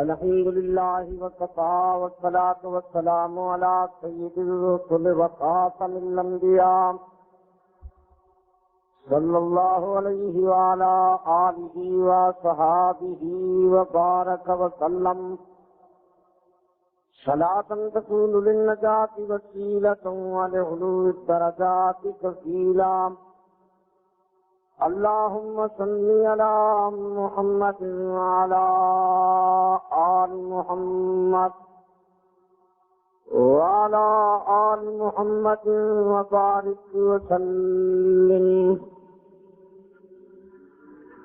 الحمد لله وكفى والصلاة والسلام على سيد الرسل وخاتم الأنبياء صلى الله عليه وعلى آله وصحابه وبارك وسلم صلاة تكون للنجاة وسيلة ولعلو الدرجات كفيلا. اللهم صل على محمد وعلى آل محمد وعلى آل محمد وبارك وسلم.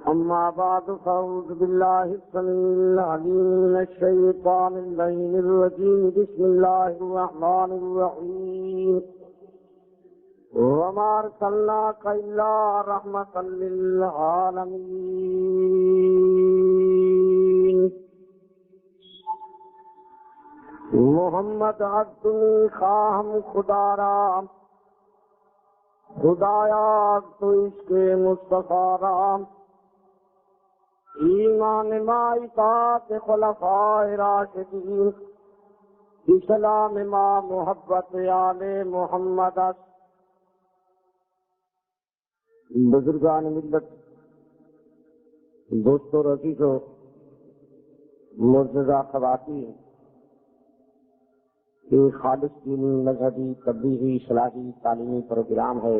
أما بعد فأعوذ بالله السميع العليم من الشيطان اللعين الرجيم. بسم الله الرحمن الرحيم. وما أرسلناك إلا رحمة للعالمين. محمد عبدنی خواہم خدا را، خدایا تو عشق مصطفیٰ را. ایمان ما اطاعت خلفاء راشدین، اسلام ما محبت آل محمد. بزرگان ملت، دوستو، عزیزو، معززہ خواتین، یہ خالص دینی مذہبی تبلیغی اصلاحی تعلیمی پروگرام ہے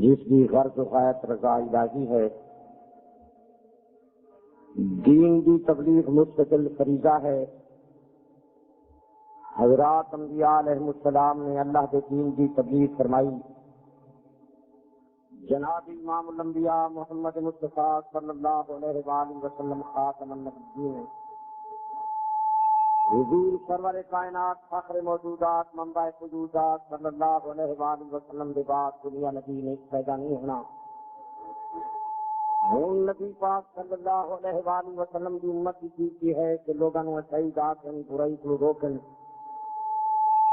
جس کی غرض و غایت رضا الہی ہے. دین کی تبلیغ مستقل فریضہ ہے. حضرات انبیاء علیہ السلام نے اللہ کے دین کی تبلیغ فرمائی. جناب امام الانبیاء محمد مصطفیٰ صلی اللہ علیہ وآلہ وسلم خاتم النبیین، حضور سرور کائنات فخر موجودات منبع وجودات صلی اللہ علیہ وآلہ وسلم کے بعد دنیا نبی نے پیدا نہیں ہونا. ہوں نبی پاک صلی اللہ علیہ وآلہ وسلم کی امت کی چیز کی ہے کہ لوگوں نے اچھائی داخل برائی کو روکن.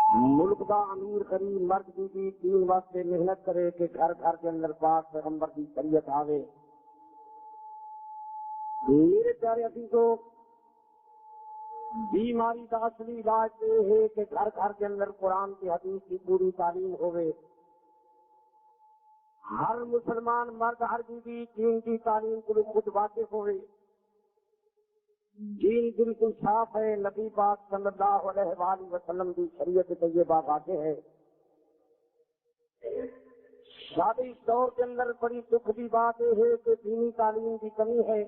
ملک دا امیر قریب مرد بھی دین واسطے محنت کرے کہ گھر گھر کے اندر پاک پیغمبر کی شریعت آوے. میرے پیارے عزیزوں، بیماری کا اصلی علاج یہ ہے کہ گھر گھر کے اندر قرآن کی حدیث کی پوری تعلیم ہوئے. ہر مسلمان مرد ہر بیوی دین کی تعلیم کو خود واقف ہوئے. دین بالکل صاف ہے. نبی پاک صلی اللہ علیہ وآلہ وسلم کی شریعت طیبہ واضح ہے. شادی اس دور کے اندر بڑی دکھ کی بات یہ ہے کہ دینی تعلیم کی کمی ہے.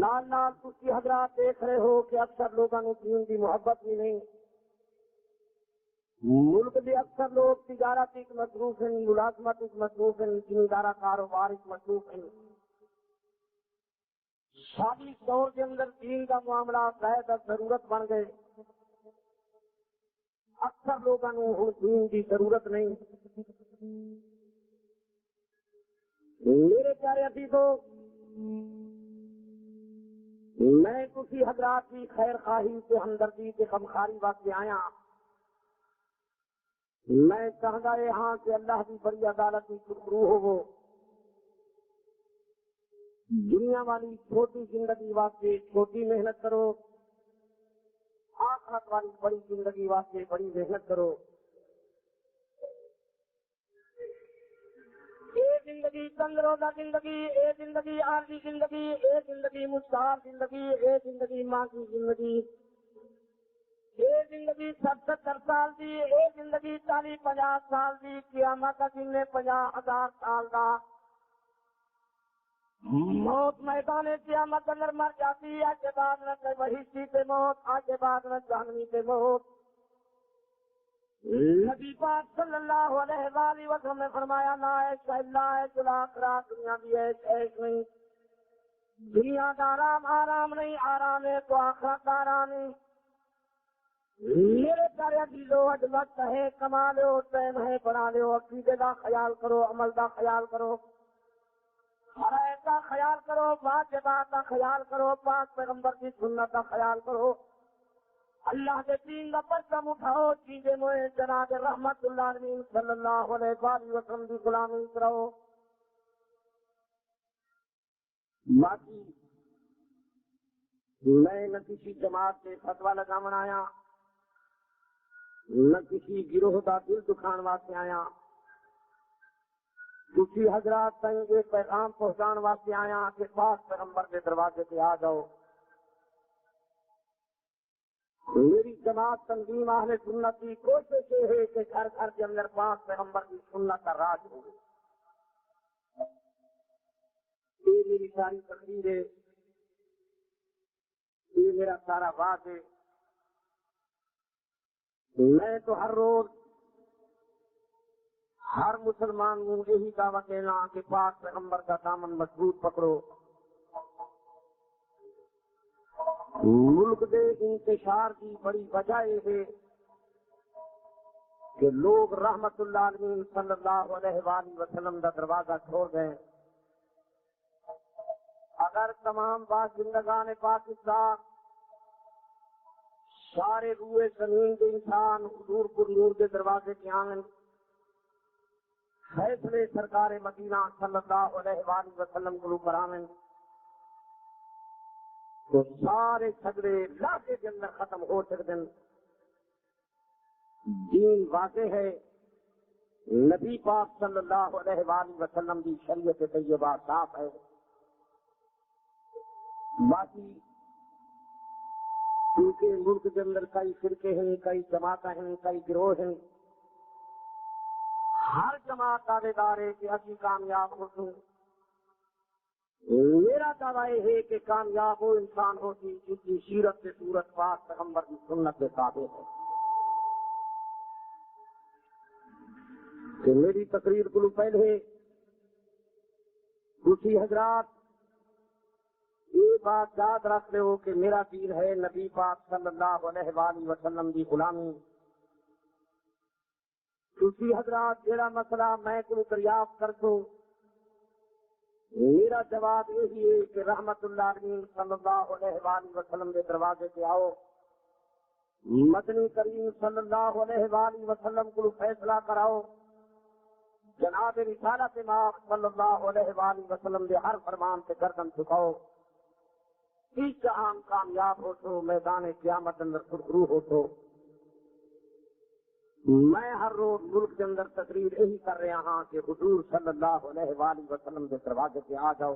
نال نال کچھ حضرات دیکھ رہے ہو کہ اکثر لوگوں نے دین کی محبت بھی نہیں. ملک میں اکثر لوگ تجارت ایک مصروف ہیں، ملازمت ایک مصروف ہیں، ادارہ کاروبار ایک مصروف ہیں. شادی دور کے اندر دین کا معاملہ قید ضرورت بن گئے. اکثر لوگوں نے دین کی ضرورت نہیں. میرے پیارے عزیزوں، میں کسی حضرات کی خیر خواہی سے ہمدردی سے غمخاری واسطے آیا. میں چاہتا یہاں کہ اللہ کی بڑی عدالت کی شروع ہو. دنیا والی چھوٹی زندگی واسطے چھوٹی محنت کرو، آخرت والی بڑی زندگی واسطے بڑی محنت کرو. اے زندگی تنگ روزہ زندگی، اے زندگی عارضی زندگی، اے زندگی مستعار زندگی، اے زندگی ماں کی زندگی، اے زندگی 70 سال دی، اے زندگی 40-50 سال دی. قیامت کا دن 50,000 سال کا. موت میدان قیامت اندر مر جاتی. آج کے بعد نہ بہشتی سے موت، آج کے بعد نہ جہنمی سے موت. نبی پاک صلی اللہ علیہ وآلہ وسلم نے فرمایا لا عیش الا عیش الاخرہ. دنیا بھی عیش عیش نہیں. دنیا کا آرام آرام نہیں، آرام ہے تو آخرت کا آرام نہیں. میرے پیارے عزیزو، اج وقت ہے کما لو، ٹائم ہے بنا لو. عقیدے کا خیال کرو، عمل کا خیال کرو، فرائض کا خیال کرو، واجبات کا خیال کرو، پاک پیغمبر کی سنت کا خیال کرو. اللہ کے دین کا پرچم اٹھاؤ. چیزیں موئے جناب رحمت اللہ علیہ صلی اللہ علیہ وسلم کی غلامی کرو. باقی میں نہ کسی جماعت سے فتوا لگاون آیا، نہ کسی گروہ کا دل دکھان واسطے آیا، کسی حضرات تائیں ایک پیغام پہنچان واسطے آیا کہ پاک پیغمبر کے دروازے پہ آ جاؤ۔ میری جماعت تنظیم اہل سنت کی کوشش یہ ہے کہ گھر گھر کے اندر پاک پیغمبر کی سنت کا راج ہو۔ یہ میری ساری تقریر ہے، یہ میرا سارا بات ہے۔ میں تو ہر روز ہر مسلمان کو یہی دعوت دینا کہ پاک پیغمبر کا دامن مضبوط پکڑو۔ ملک کے انتشار کی بڑی وجہ یہ ہے کہ لوگ رحمت اللہ علیہ صلی اللہ علیہ وآلہ وسلم کا دروازہ چھوڑ گئے۔ اگر تمام باشندگان پاکستان سارے روئے زمین کے انسان حضور پر نور کے دروازے کے آنگن فیصلے سرکار مدینہ صلی اللہ علیہ وآلہ وسلم کو کرامن تو سارے جھگڑے علاقے کے اندر ختم ہو سکتے ہیں۔ دین واضح ہے، نبی پاک صلی اللہ علیہ وآلہ وسلم کی شریعت طیبہ صاف ہے۔ باقی کیونکہ ملک کے اندر کئی فرقے ہیں، کئی جماعتیں ہیں، کئی گروہ ہیں، ہر جماعت دعوے دار ہے کہ ابھی کامیاب ہو تو میرا دعویٰ یہ ہے کہ کامیاب وہ انسان ہوتی جس کی سیرت سے صورت پاک پیغمبر کی سنت کے ثابت ہے۔ کہ میری تقریر کو پہلے دوسری حضرات یہ بات یاد رکھ رہے ہو کہ میرا دین ہے نبی پاک صلی اللہ علیہ وآلہ وسلم کی غلامی۔ دوسری حضرات جیڑا مسئلہ میں کو دریافت کر دو، میرا جواب یہی ہے کہ رحمت اللہ علیہ صلی اللہ علیہ وآلہ وسلم کے دروازے پہ آؤ، مدنی کریم صلی اللہ علیہ وآلہ وسلم کو فیصلہ کراؤ، جناب رسالت ماہ صلی اللہ علیہ وآلہ وسلم کے ہر فرمان سے گردن جھکاؤ۔ اس جہان کامیاب ہو تو میدان قیامت اندر سرخرو ہو تو میں ہر روز ملک کے اندر تقریر یہی کر رہا ہاں کہ حضور صلی اللہ علیہ وآلہ وسلم کے دروازے پہ آ جاؤ۔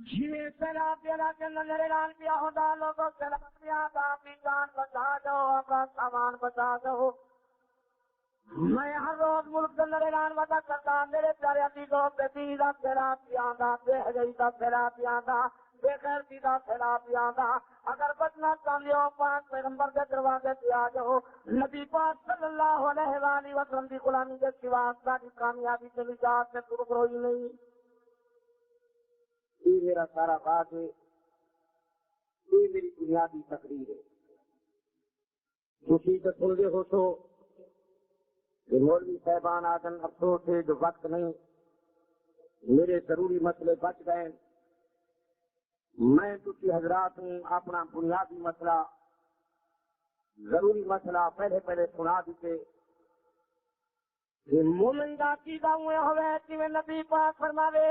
جی سیلاب دینا کے اندر اعلان کیا ہوتا لوگوں سیلاب دیا تھا، اپنی جان بچا دو، اپنا سامان بچا دو۔ میں ہر روز ملک کے اندر اعلان وعدہ کرتا میرے پیارے عزیزوں بے دین دا سیلاب پیاندا، بے حیائی دا سیلاب پیاندا، بے غیرتی دا سیلاب پیاندا۔ اگر بچنا چاہتے ہو پاک پیغمبر کے دروازے پہ آ جاؤ، نبی پاک صلی اللہ علیہ وآلہ وسلم کی غلامی کے سوا ساری کامیابی کے نجات سے کوئی نہیں۔ یہ میرا سارا بات ہے، یہ میری بنیادی تقریر ہے۔ کسی سے سن دے ہو تو کہ مولوی صاحبان آدم افسوس ہے جو وقت نہیں، میرے ضروری مسئلے بچ گئے۔ میں کسی حضرات ہوں اپنا بنیادی مسئلہ ضروری مسئلہ پہلے سنا دیتے کہ مومن کا عقیدہ ہوئے ہوئے جی نبی پاک فرماوے،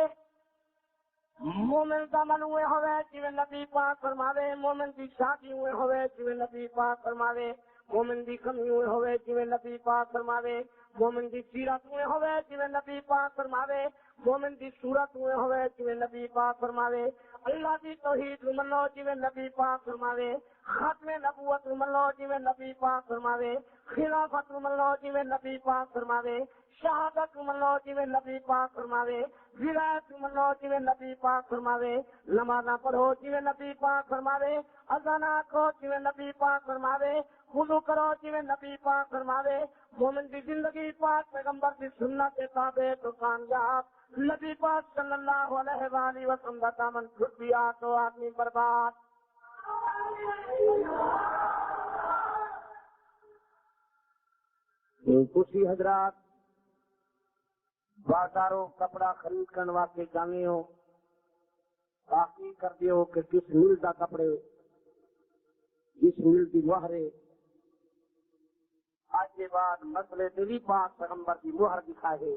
مومن کا من ہوئے ہوئے جی نبی پاک فرماوے، مومن کی شادی ہوئے ہوئے جی نبی پاک فرماوے، مومن کی کمی ہوئے ہوئے جی نبی پاک فرماوے، مومن کی سیرت ہوئے ہوئے جی نبی پاک فرماوے، مومن کی صورت ہوئے ہوئے جی نبی پاک فرماوے، اللہ کی توحید منو جی نبی پاک فرماوے، ختم نبوت منو جی نبی پاک فرماوے، خلافت منو جی نبی پاک فرماوے، شہادت منو جی نبی پاک فرماوے، ولایت منو جی نبی پاک فرماوے، نمازاں پڑھو جی نبی پاک فرماوے، اذان آکھو جی نبی پاک فرماوے، وضو کرو جی نبی پاک فرماوے، مومن کی زندگی پاک پیغمبر کی سنت کے تابع تو کامیاب، نبی پاک صلی اللہ علیہ وآلہ وسلم کا دامن چھٹ گیا تو آدمی برباد۔ کچھ حضرات بازاروں کپڑا خرید کرنے واسطے جانے ہو، تحقیق کرتے ہو کہ کس مل کا کپڑے، جس مل کی مہرے، آج کے بعد مسئلے نبی پاک پیغمبر کی مہر دکھائے،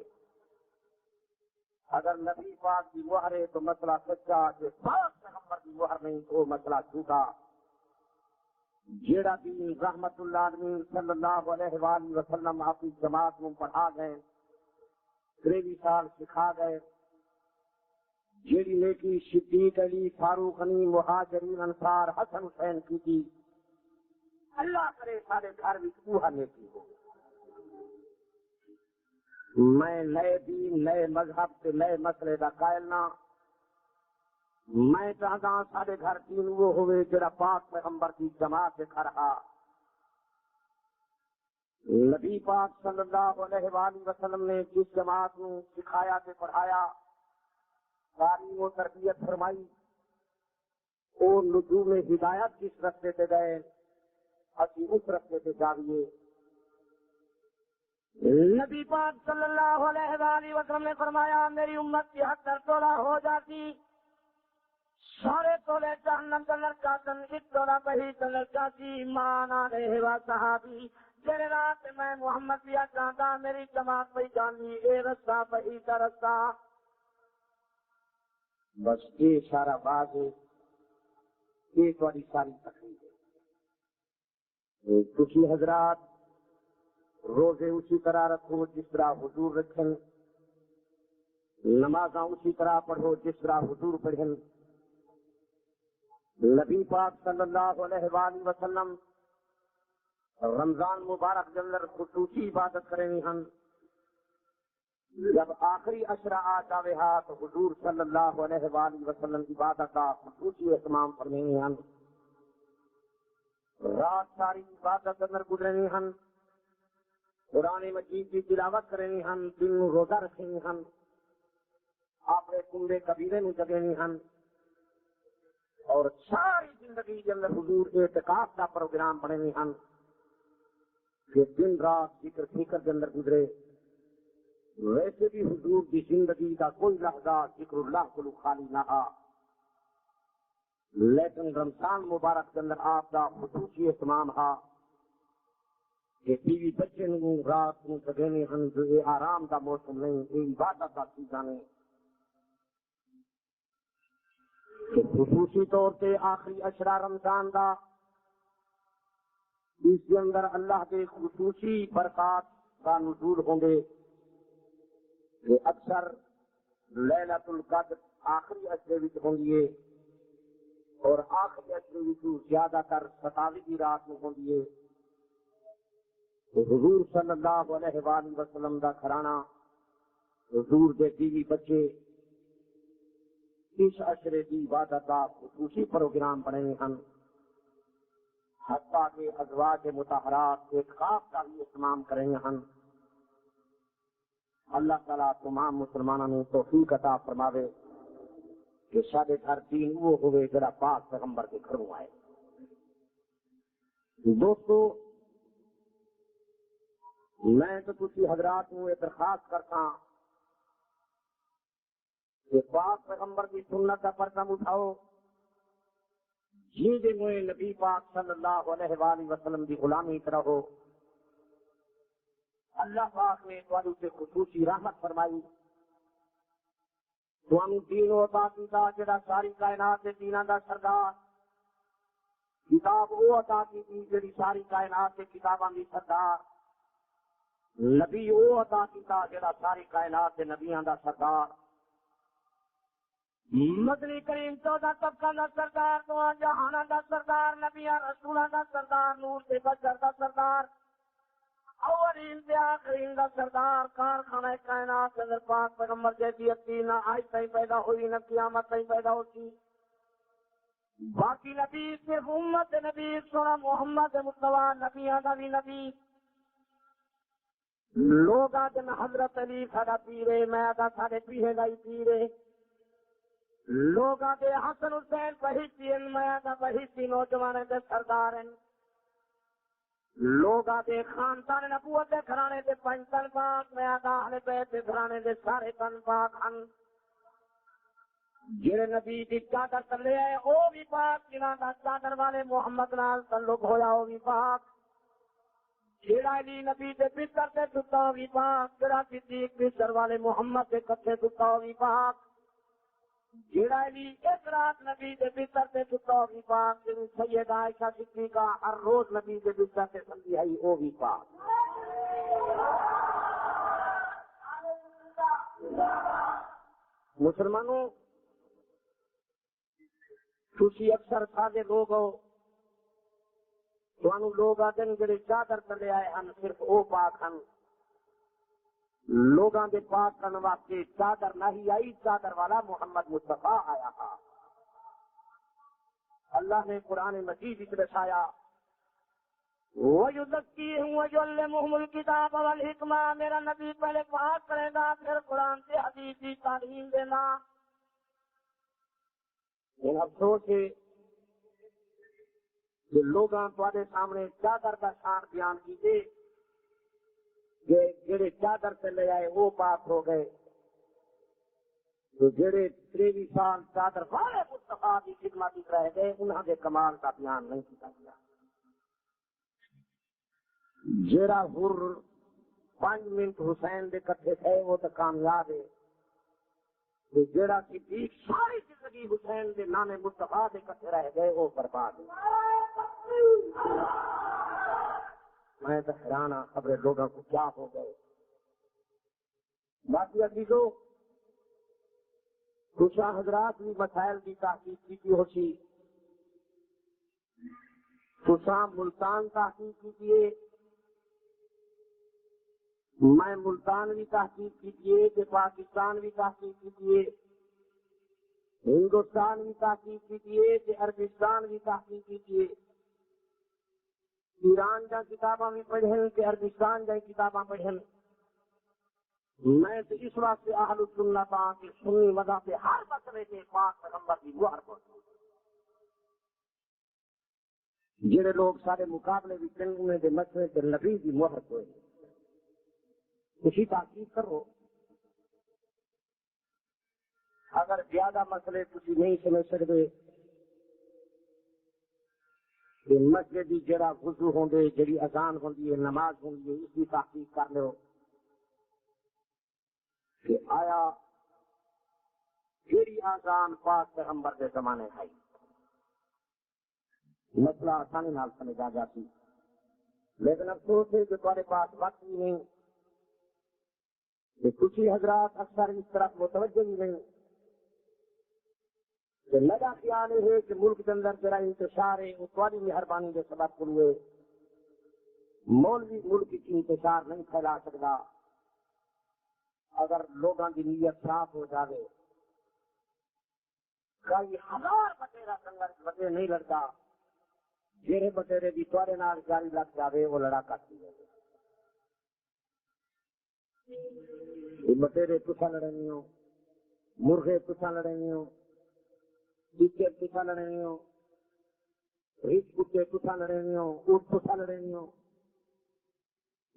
اگر نبی پاک کی مہر ہے تو مسئلہ سچا، کہ پاک پیغمبر کی مہر نہیں تو مسئلہ جھوٹا۔ جیڑا دین رحمت اللہ علیہ صلی اللہ علیہ وآلہ وسلم اپنی جماعت میں پڑھا گئے، 23 سال سکھا گئے، جیڑی نیکی صدیق علی فاروق علی مہاجرین انصار حسن حسین کی تھی، اللہ کرے سارے گھر بھی وہ نیکی ہو۔ میں نئے دین، نئے مذہب سے نئے مسئلے کا قائل نہ، میں چاہتا ہوں سارے گھر دین وہ ہوئے جڑا پاک پیغمبر کی جماعت سے کھا رہا۔ نبی پاک صلی اللہ علیہ وآلہ وسلم نے جس جماعت کو سکھایا سے پڑھایا، تعلیم و تربیت فرمائی، اور نجوم ہدایت جس رستے سے گئے اسی اس رستے سے جاویے۔ نبی پاک صلی اللہ علیہ وآلہ وسلم نے فرمایا میری امت کی 70 تولہ ہو جاتی، سارے تولے جہنم کا لڑکا تن، ایک تولہ بہی کا لڑکا کی مانا رہے وا صحابی جڑے رات میں محمد دیا چاہتا میری جماعت پہ جانی اے رستہ بہی کا رستہ۔ بس یہ اشارہ باز ہے، یہ تھوڑی ساری تقریر ہے۔ کچھ حضرات روزے اسی طرح رکھو جس طرح حضور رکھیں، نمازاں اسی طرح پڑھو جس طرح حضور پڑھیں۔ نبی پاک صلی اللہ علیہ وآلہ وسلم رمضان مبارک کے اندر خصوصی عبادت کریں ہم، جب آخری عشرہ آ جاوے ہا تو حضور صلی اللہ علیہ وآلہ وسلم عبادت کا خصوصی اہتمام کرنے ہم، رات ساری عبادت کے اندر گزرے ہم، قرآن مجید کی تلاوت کریں ہم، دن روزہ رکھیں ہم، اپنے کنڈے کبیرے میں جگیں ہم، اور ساری زندگی کے اندر حضور اعتکاف کا پروگرام بنے ہم کہ دن رات ذکر فکر کے اندر گزرے۔ ویسے بھی حضور کی زندگی کا کوئی لحظہ ذکر اللہ کو خالی نہ رہا، لیکن رمضان مبارک کے اندر آپ کا خصوصی اہتمام ہے کہ بیوی بچے نو رات کو جگنے ہم، جو یہ آرام کا موسم نہیں، یہ عبادت کا چیزاں نہیں، کہ خصوصی طور سے آخری عشرہ رمضان کا اس کے اندر اللہ کے خصوصی برکات کا نزول ہوں گے، کہ اکثر لیلۃ القدر آخری عشرے میں ہوں گے، اور آخری عشرے میں زیادہ تر 27 کی رات میں ہوں گے۔ تو حضور صلی اللہ علیہ وآلہ وسلم کا گھرانہ، حضور کے بیوی بچے اس عشرے کی عبادت کا خصوصی پروگرام بنے ہم، حتیٰ کہ ازواج مطہرات ایک خاص کا بھی اہتمام کریں ہم۔ اللہ تعالیٰ تمام مسلمانوں نے توفیق عطا فرماوے کہ سارے گھر دین وہ ہوئے جڑا پاک پیغمبر کے گھروں آئے۔ دوستو، میں تو کچھ حضرات کو یہ درخواست کرتا ہوں کہ پاک پیغمبر کی سنت کا پرچم اٹھاؤ، جی موئے نبی پاک صلی اللہ علیہ وآلہ وسلم کی غلامی کرو۔ اللہ پاک نے تھوڑی سے خصوصی رحمت فرمائی، تھوڑی دین و عطا کیتا جڑا ساری کائنات کے دیناں دا سردار، کتاب وہ عطا کی جڑی ساری کائنات کے کتاباں دی سردار، نبی وہ عطا کیتا جڑا ساری کائنات کے نبیاں دا سردار، مدنی کریم 14 طبقہ دا سردار، تو جہانا دا سردار، نبیاں رسولاں دا سردار، نور سے بشر دا سردار، اولین سے آخرین دا سردار، کارخانہ کائنات کے اندر پاک پیغمبر جیسی اتی نہ آج تھی پیدا ہوئی نہ قیامت تھی پیدا ہوتی۔ باقی نبی صرف امت نبی سونا محمد مصطفیٰ نبیاں دا بھی نبی، لوگ آتے میں حضرت علی ساڈا پیرے، میں آتا ساڈے پیرے دا ہی پیرے، لوگ آتے حسن حسین بہشتی، میں آتا بہشتی نوجوان دے سردار ہیں، لوگ آتے خاندان نبوت دے گھرانے دے 5 تن پاک، میں آتا اہل بیت دے گھرانے دے سارے تن پاک ہیں، جڑے نبی دی چادر تلے آئے او بھی پاک، جنہاں دا چادر والے محمد نال تعلق ہویا او بھی پاک، جیڑا علی نبی دے بستر تے ستا وی پاک، جیڑا صدیق بستر والے محمد دے کٹھے ستا وی پاک، جیڑا علی ایک رات نبی دے بستر تے ستا وی پاک، جنوں سیدہ عائشہ صدیقہ ہر روز نبی دے بستر تے سندی آئی او وی پاک۔ مسلمانوں تسی اکثر سادے لوگ ہو، تانوں لوگ آدن جڑے چادر تلے آئے ہن صرف او پاک ہن، لوگاں دے پاک کرن واسطے چادر نہیں آئی، چادر والا محمد مصطفیٰ آیا تھا۔ اللہ نے قرآن مجید وچ دسایا وَيُزَكِّيهِمْ وَيُعَلِّمُهُمُ الْكِتَابَ وَالْحِکْمَةَ، میرا نبی پہلے پاک کرے گا پھر قرآن سے حدیث کی تعلیم دینا۔ لیکن افسوس ہے کہ لوگاں تواڈے سامنے چادر کا شان بیان کیتے کہ جڑے چادر سے لے آئے وہ پاک ہو گئے، تو جڑے 23 سال چادر والے مصطفیٰ کی خدمت وچ رہ گئے انہاں دے کمال کا بیان نہیں کیتا گیا۔ جڑا حر 5 منٹ حسین دے کٹھے تھے وہ تو کامیاب ہے، تو جڑا صدیق ساری زندگی حسین دے نام مصطفیٰ دے کٹھے رہ گئے وہ برباد ہے۔ میں تو حیران ہوں خبریں لوگوں کو کیا ہو گئے۔ باقی عزیزوں کچھ حضرات بھی مسائل کی تحقیق کی ہوتی، کچھ ملتان تحقیق کیجیے، میں ملتان بھی تحقیق کیجیے کہ پاکستان بھی تحقیق کیجیے، ہندوستان بھی تحقیق کیجیے کہ عربستان بھی تحقیق کیجیے، ایران کا کتاباں بھی پڑھیں کہ عربستان کا کتاباں پڑھیں۔ میں تو اس واسطے اہل سنت ہاں کہ سنی مذہب کے ہر مسئلے کے پاک پیغمبر کی مہر موجود ہے۔ جڑے لوگ سارے مقابلے بھی چنگنے کے مسئلے کے نبی کی مہر ہوئے، اسی تحقیق کرو۔ اگر زیادہ مسئلے تسی نہیں سمجھ سکتے کہ مسجد کی جڑا وضو ہوندے، جڑی اذان ہوندی ہے، نماز ہوندی ہے، اس کی تحقیق کر لو کہ آیا جڑی اذان پاک پیغمبر کے زمانے ہے، مسئلہ آسانی نال سمجھ آ جاتی۔ لیکن افسوس ہے کہ تمہارے پاس وقت بھی نہیں کہ کچھ حضرات اکثر اس طرف متوجہ بھی نہیں کہ میرا خیال ہے کہ ملک کے اندر جرا انتشار ہے وہ تمہاری مہربانی کے سبب ہوئے، مولوی ملک کی انتشار نہیں پھیلا سکتا۔ اگر لوگوں کی نیت صاف ہو جائے، کئی ہزار بٹیرا سنگت بٹے نہیں لڑتا، جہے بٹیرے بھی تھوڑے نال جاری لگ جائے وہ لڑا کرتی ہے۔ بٹیرے تسا لڑنی ہو، مرغے تسا لڑنی ہو، ٹیچر تسا لڑنی ہو، ریچھ کتے تسا لڑنی ہو، اونٹ تسا لڑنی ہو۔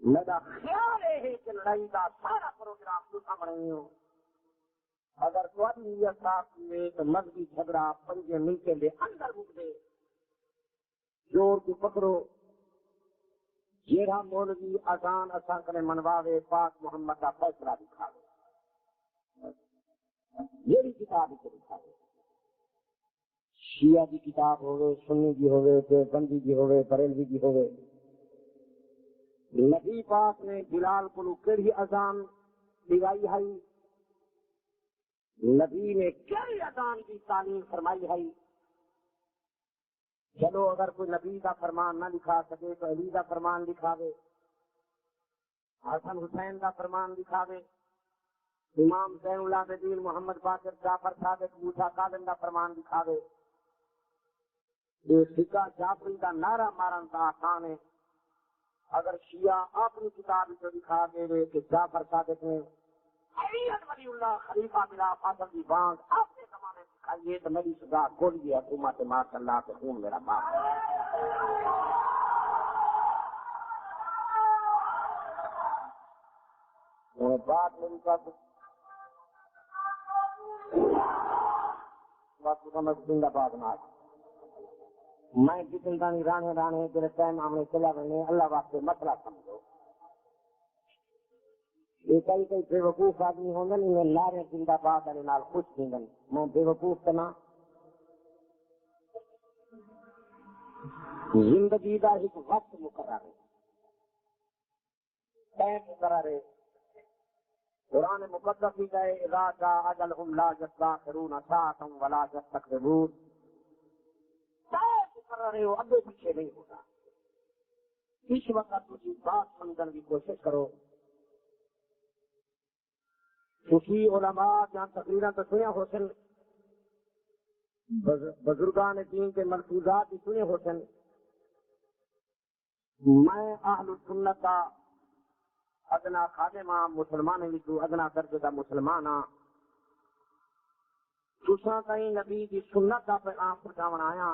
میرا خیال ہے کہ لڑائی کا سارا پروگرام تسا بننی ہو۔ اگر تھوڑی نیت صاف ہوئے تو مذہبی جھگڑا 5 منٹ کے اندر رک دے، زور کو پکڑو، جیڑا مولوی اذان اساں کنے منواوے پاک محمد کا فیصلہ دکھاوے، جیڑی کتاب کو دکھاوے، شیعہ کی کتاب ہوئے، سنی کی ہوئے، دیوبندی کی ہوئے، بریلوی کی ہوئے۔ نبی پاک نے بلال کو کیڑی اذان دلائی ہے، نبی نے کیڑی اذان کی تعلیم فرمائی ہے۔ چلو اگر کوئی نبی کا فرمان نہ لکھا سکے تو علی کا فرمان لکھاوے، حسن حسین کا فرمان لکھاوے، امام زین العابدین محمد باقر جعفر صادق موسیٰ کاظم کا فرمان لکھاوے۔ یہ فقہ جعفری کا نعرہ مارن کا آسان ہے۔ اگر شیعہ اپنی کتاب کو دکھا دے کہ جعفر صادق نے علی ولی اللہ خلیفہ بلا فاضل کی بانگ اپنے زمانے میں دکھائیے تو میری سزا کھول گیا حکومت ماشاء اللہ کے خون میرا باپ۔ بات میری بات زندہ باد نہ میں جتن دانی رانے تیرے ٹائم آمنے چلا بنے اللہ واسطے مسئلہ سمجھو. یہ کئی بے وقوف آدمی ہوں گے نہیں لارے زندہ باد والے نال خوش تھیں گے. میں بے وقوف کرنا زندگی کا ایک وقت مقرر ہے، ٹائم مقرر ہے. قرآن مقدس ہی گئے اذا جاء اجلهم لا يستأخرون ساعة ولا يستقدمون. ٹائم مقرر ہے، وہ ابے پیچھے نہیں ہوتا. اس وقت تجھے بات سمجھنے کی کوشش کرو. کسی علماء جہاں تقریریں تو سنے ہوسن، بزرگان دین کے ملفوظات بھی سنے ہوسن. میں اہل سنت کا ادنا خادمہ مسلمان ادنا درجے کا مسلمان ہاں. تساں کہیں نبی کی سنت کا پیغام پہنچاون آیا.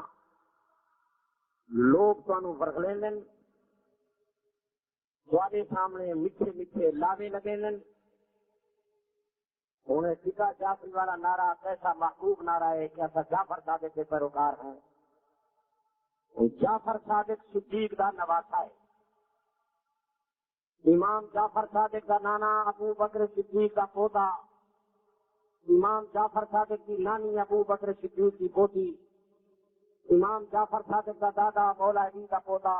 لوگ تانوں ورغلے لین، تواڈے سامنے میٹھے میٹھے لاوے لگے لین. انہیں فقہ جعفری والا نعرہ کیسا محبوب نعرہ ہے کہ ایسا جعفر صادق کے پیروکار ہیں. جعفر صادق صدیق کا نواسا ہے. امام جعفر صادق کا نانا ابو بکر صدیق کا پوتا، امام جعفر صادق کی نانی ابو بکر صدیق کی پوتی، امام جعفر صادق کا دادا مولا علی کا پوتا،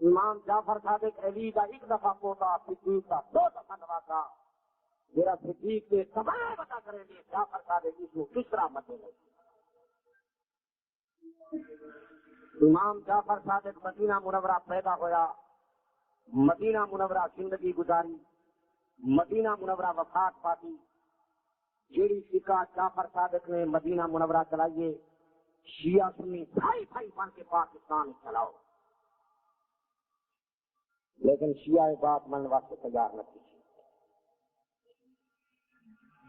امام جعفر صادق علی کا ایک دفعہ پوتا، صدیق کا 2 دفعہ نواسا. میرا صدیق کے سوائے بتا کریں گے جعفر صادق اس کو کس طرح مدے لے. امام جعفر صادق مدینہ منورہ پیدا ہویا، مدینہ منورہ زندگی گزاری، مدینہ منورہ وفات پاتی. جیڑی فقہ جعفر صادق نے مدینہ منورہ چلائیے، شیعہ سنی بھائی بھائی بن کے پاکستان چلاؤ، لیکن شیعہ بات من واسطے تیار نہ تھی.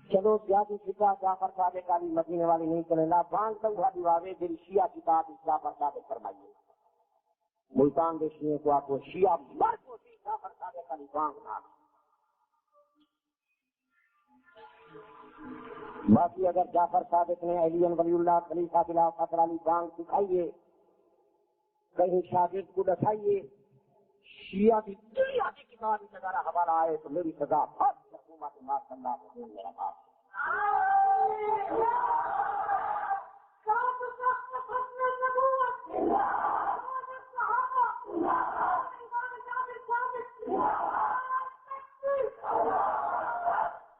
چلو زیادہ فقہ جعفر صادق والی مدینے والی نہیں چلے لا بانگ تنگا دیواوے دل شیعہ کتاب جعفر صادق فرمائیے. ملتان دے شیعہ کو آپ کو شیعہ مرد ہوتی جعفر صادق والی بانگ نہ. باقی اگر جعفر صادق نے علی ولی اللہ خلیفہ خلافت والی بانگ سکھائیے، کہیں شاگرد کو دکھائیے، شیعہ کی دنیا کی کتاب وغیرہ حوالہ آئے تو میری سزا حکومت ماشاءاللہ میرا باپ.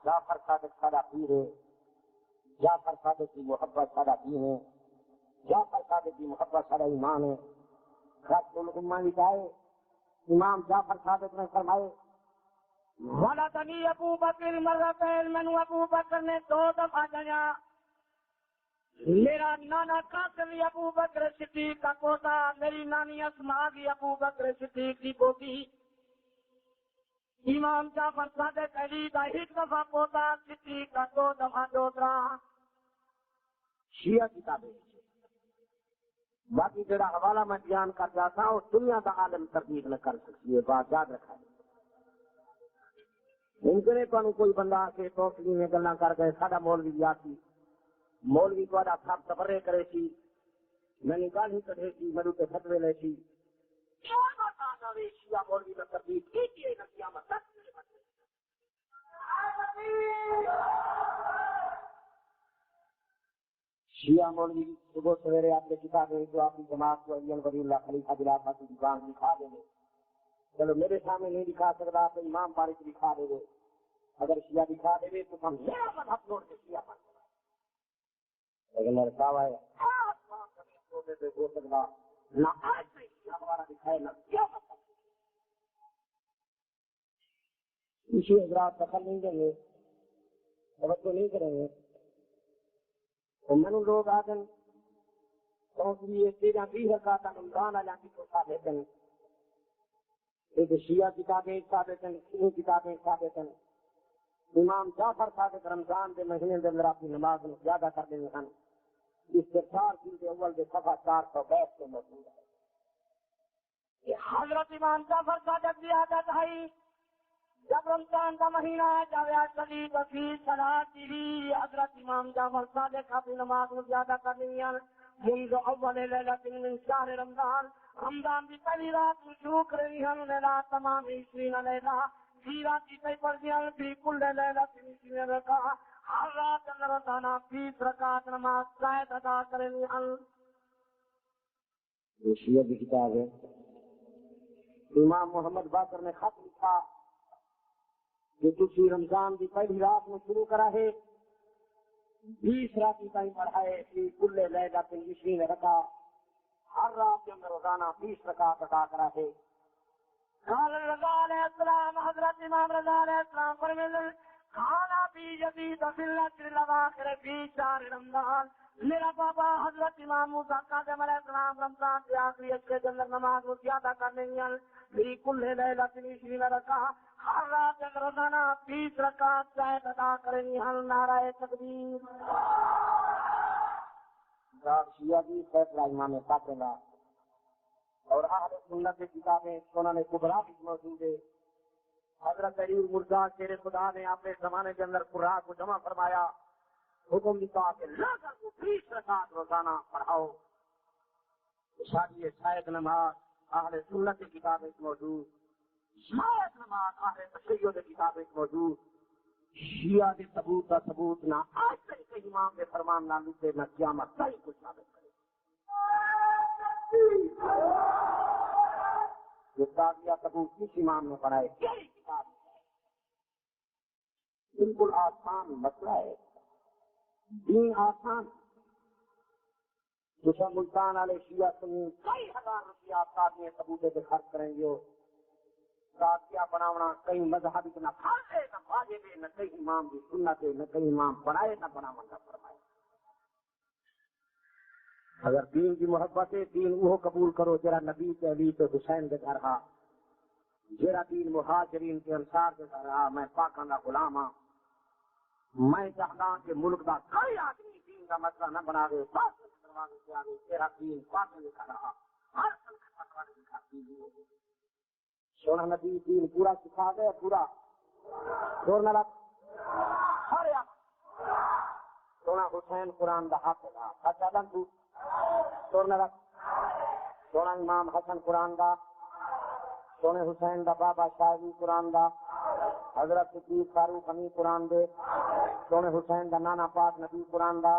جعفر صادق سارا پیر ہے، جعفر صادق کی محبت سارا دین ہے، جعفر صادق کی محبت سارا ایمان ہے. خط الامہ لکھائے امام جعفر صادق نے فرمائے ولدنی ابو بکر مرتين من ابو بکر نے 2 دفعہ جنیا. میرا نانا قاسم ابو بکر صدیق کا پوتا، میری نانی اسماء بھی ابو بکر صدیق کی پوتی. امام جعفر صادق علی کا 1 دفعہ پوتا، صدیق کا 2 دفعہ دوسرا. شیعہ کتابیں. باقی جڑا حوالہ میں بیان کر جاتا ہوں دنیا کا عالم تردید نہ کر سکتی ہے. بات یاد رکھا ہے. ممکن ہے تمہیں کوئی بندہ آ کے توسلی میں گلا کر گئے ساڈا مولوی بھی آتی، مولوی کو سب تبرے کرے سی، میں نے گال ہی کٹے سی، میرے تے فتوے لے سی. شیعہ مولوی میں تردید کی ہے نہ قیامت تک. شیعہ مولوی صبح سویرے آپ نے کتابیں جو آپ کی جماعت کو علی ولی اللہ خلیفہ خلافت کی دکان دکھا دیں گے. چلو میرے سامنے نہیں دکھا سکتا تو امام مالک دکھا دے گے. اگر شیعہ دکھا دے گے تو ہم میرا مذہب چھوڑ کے شیعہ بن جائیں. لیکن میرے دعویٰ ہے ہو سکتا نہ آج سے شیعہ ہمارا دکھائے نہ کیا مطلب. اسی حضرات دخل نہیں دیں گے، توجہ نہیں کریں گے. میں نے لوگ آ دن لیے 13-20 رکعت رمضان والوں کی تو ثابت ہیں. ایک شیعہ کتابیں ثابت ہیں، سنی کتابیں ثابت ہیں. امام جعفر صادق رمضان کے مہینے کے اندر اپنی نماز میں زیادہ کر دیں ہیں. استغفار جلد اول کے صفحہ 422 کے موجود ہے. حضرت امام جعفر صادق کی عادت ہے جب رمضان کا مہینہ جاویا چلی بفی صلاتی حضرت امام جعفر صادق اپنی نماز میں زیادہ کرنی ہے. منذ اول لیلۃ من شہر رمضان رمضان کی پہلی رات شروع کری ہم لیلہ تمام 20 لیلہ فی رات کی پہلی پردیاں فی کل لیلۃ 20 رکعت ہر رات اندر روزانہ 20 رکعت نماز زائد ادا کریں ہم. یہ شیعہ کی کتاب ہے. امام محمد باقر نے خط لکھا کہ تسی رمضان کی پہلی رات میں شروع کرا ہے 20 رات تائیں پڑھائے فی کل لیلۃ 20 رکعت ہر رات کے اندر روزانہ 20 رکعت ادا کرا ہے. قال رضا علیہ السلام حضرت امام رضا علیہ السلام فرماتے کھانا بھی جدید فی العشر الاواخر فی شہر رمضان. میرا بابا حضرت امام موسیٰ کاظم علیہ السلام رمضان کے آخری اشرے کے اندر نماز کو زیادہ کرنے ہیں فی کل لیلۃ 20 رکعت ہر رات اگر روزانہ 20 رکعت زائد ادا کریں گے. ہم نعرہ تکبیر. شیعہ کی فیصلہ امام باقر اور اہل سنت کی کتابیں سنن کبریٰ بھی موجود ہے. حضرت علی مرزا شیر خدا نے اپنے زمانے کے اندر قرآن کو جمع فرمایا, حکم دیا کہ لازم کو 20 رکعت روزانہ پڑھاؤ. شادی شاید نماز اہل سنت کی کتابیں موجود, شاید نماز اہل تشیع کی کتابیں موجود. شیعہ کے ثبوت کا ثبوت نہ آج تک کے امام کے فرمان نہ لکھے نہ قیامت تک کچھ ثابت کرے. جو تازیہ ثبوت کس امام نے بنائے کئی کتاب ہے. بالکل آسان مسئلہ ہے, دین آسان. جو سب ملتان والے شیعہ سنی کئی ہزار روپیہ آپ تازیہ ثبوتے پہ خرچ کریں گے. تازیہ بناونا کئی مذہب نہ پھاڑے نہ واجب نہ کئی امام کی سنت نہ کئی امام بنائے نہ بناون نہ فرمائے. اگر دین کی محبت ہے دین وہ قبول کرو جرا نبی کے علی کے حسین کے گھر ہا, جرا دین مہاجرین کے انصار کے گھر ہا. میں پاکاں دا غلام ہاں. میں چاہتا کہ ملک دا کوئی آدمی دین کا مسئلہ نہ بنا دے. تیرا دین پاکاں دکھا رہا ہر سونا نبی دین پورا سکھا دے. پورا چھوڑنا لگ ہر سونا حسین قرآن دا حافظ تھا. سچا دن تو چھوڑنا لگ سونا امام حسن قرآن دا, سونے حسین دا بابا شاہی قرآن دا, حضرت صدیق فاروق حمی قرآن دے, سونے حسین دا نانا پاک نبی قرآن دا.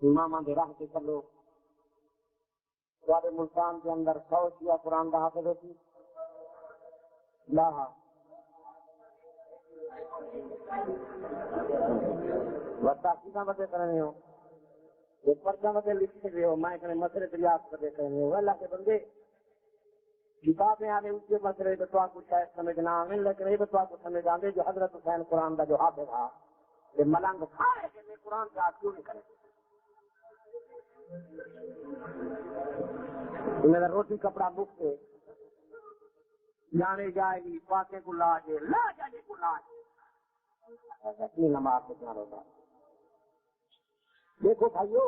امام دے راہ کے چلو. تھوڑے ملتان کے اندر 100 شیعہ قرآن دا حافظ ہوتی لاہا وقتا کیسا بتے کرنے ہو ایک پرچہ بتے لکھ سکتے ہو. میں کہنے مسئلے دریافت کرتے کرنے ہو. اللہ کے بندے کتابیں آنے اس کے مسئلے بتوا کو شاید سمجھنا آمین, لیکن یہ بتوا کو سمجھ آنے جو حضرت حسین قرآن دا جو حافظ تھا کہ ملنگ کھائے کہ میں قرآن کا آپ کیوں نہیں کرے. میرا روٹی کپڑا مفت ہے, جانے جائے گی پاکے کو لا جائے لا جانے کو لا جائے نماز سے کیا ہوگا. دیکھو بھائیو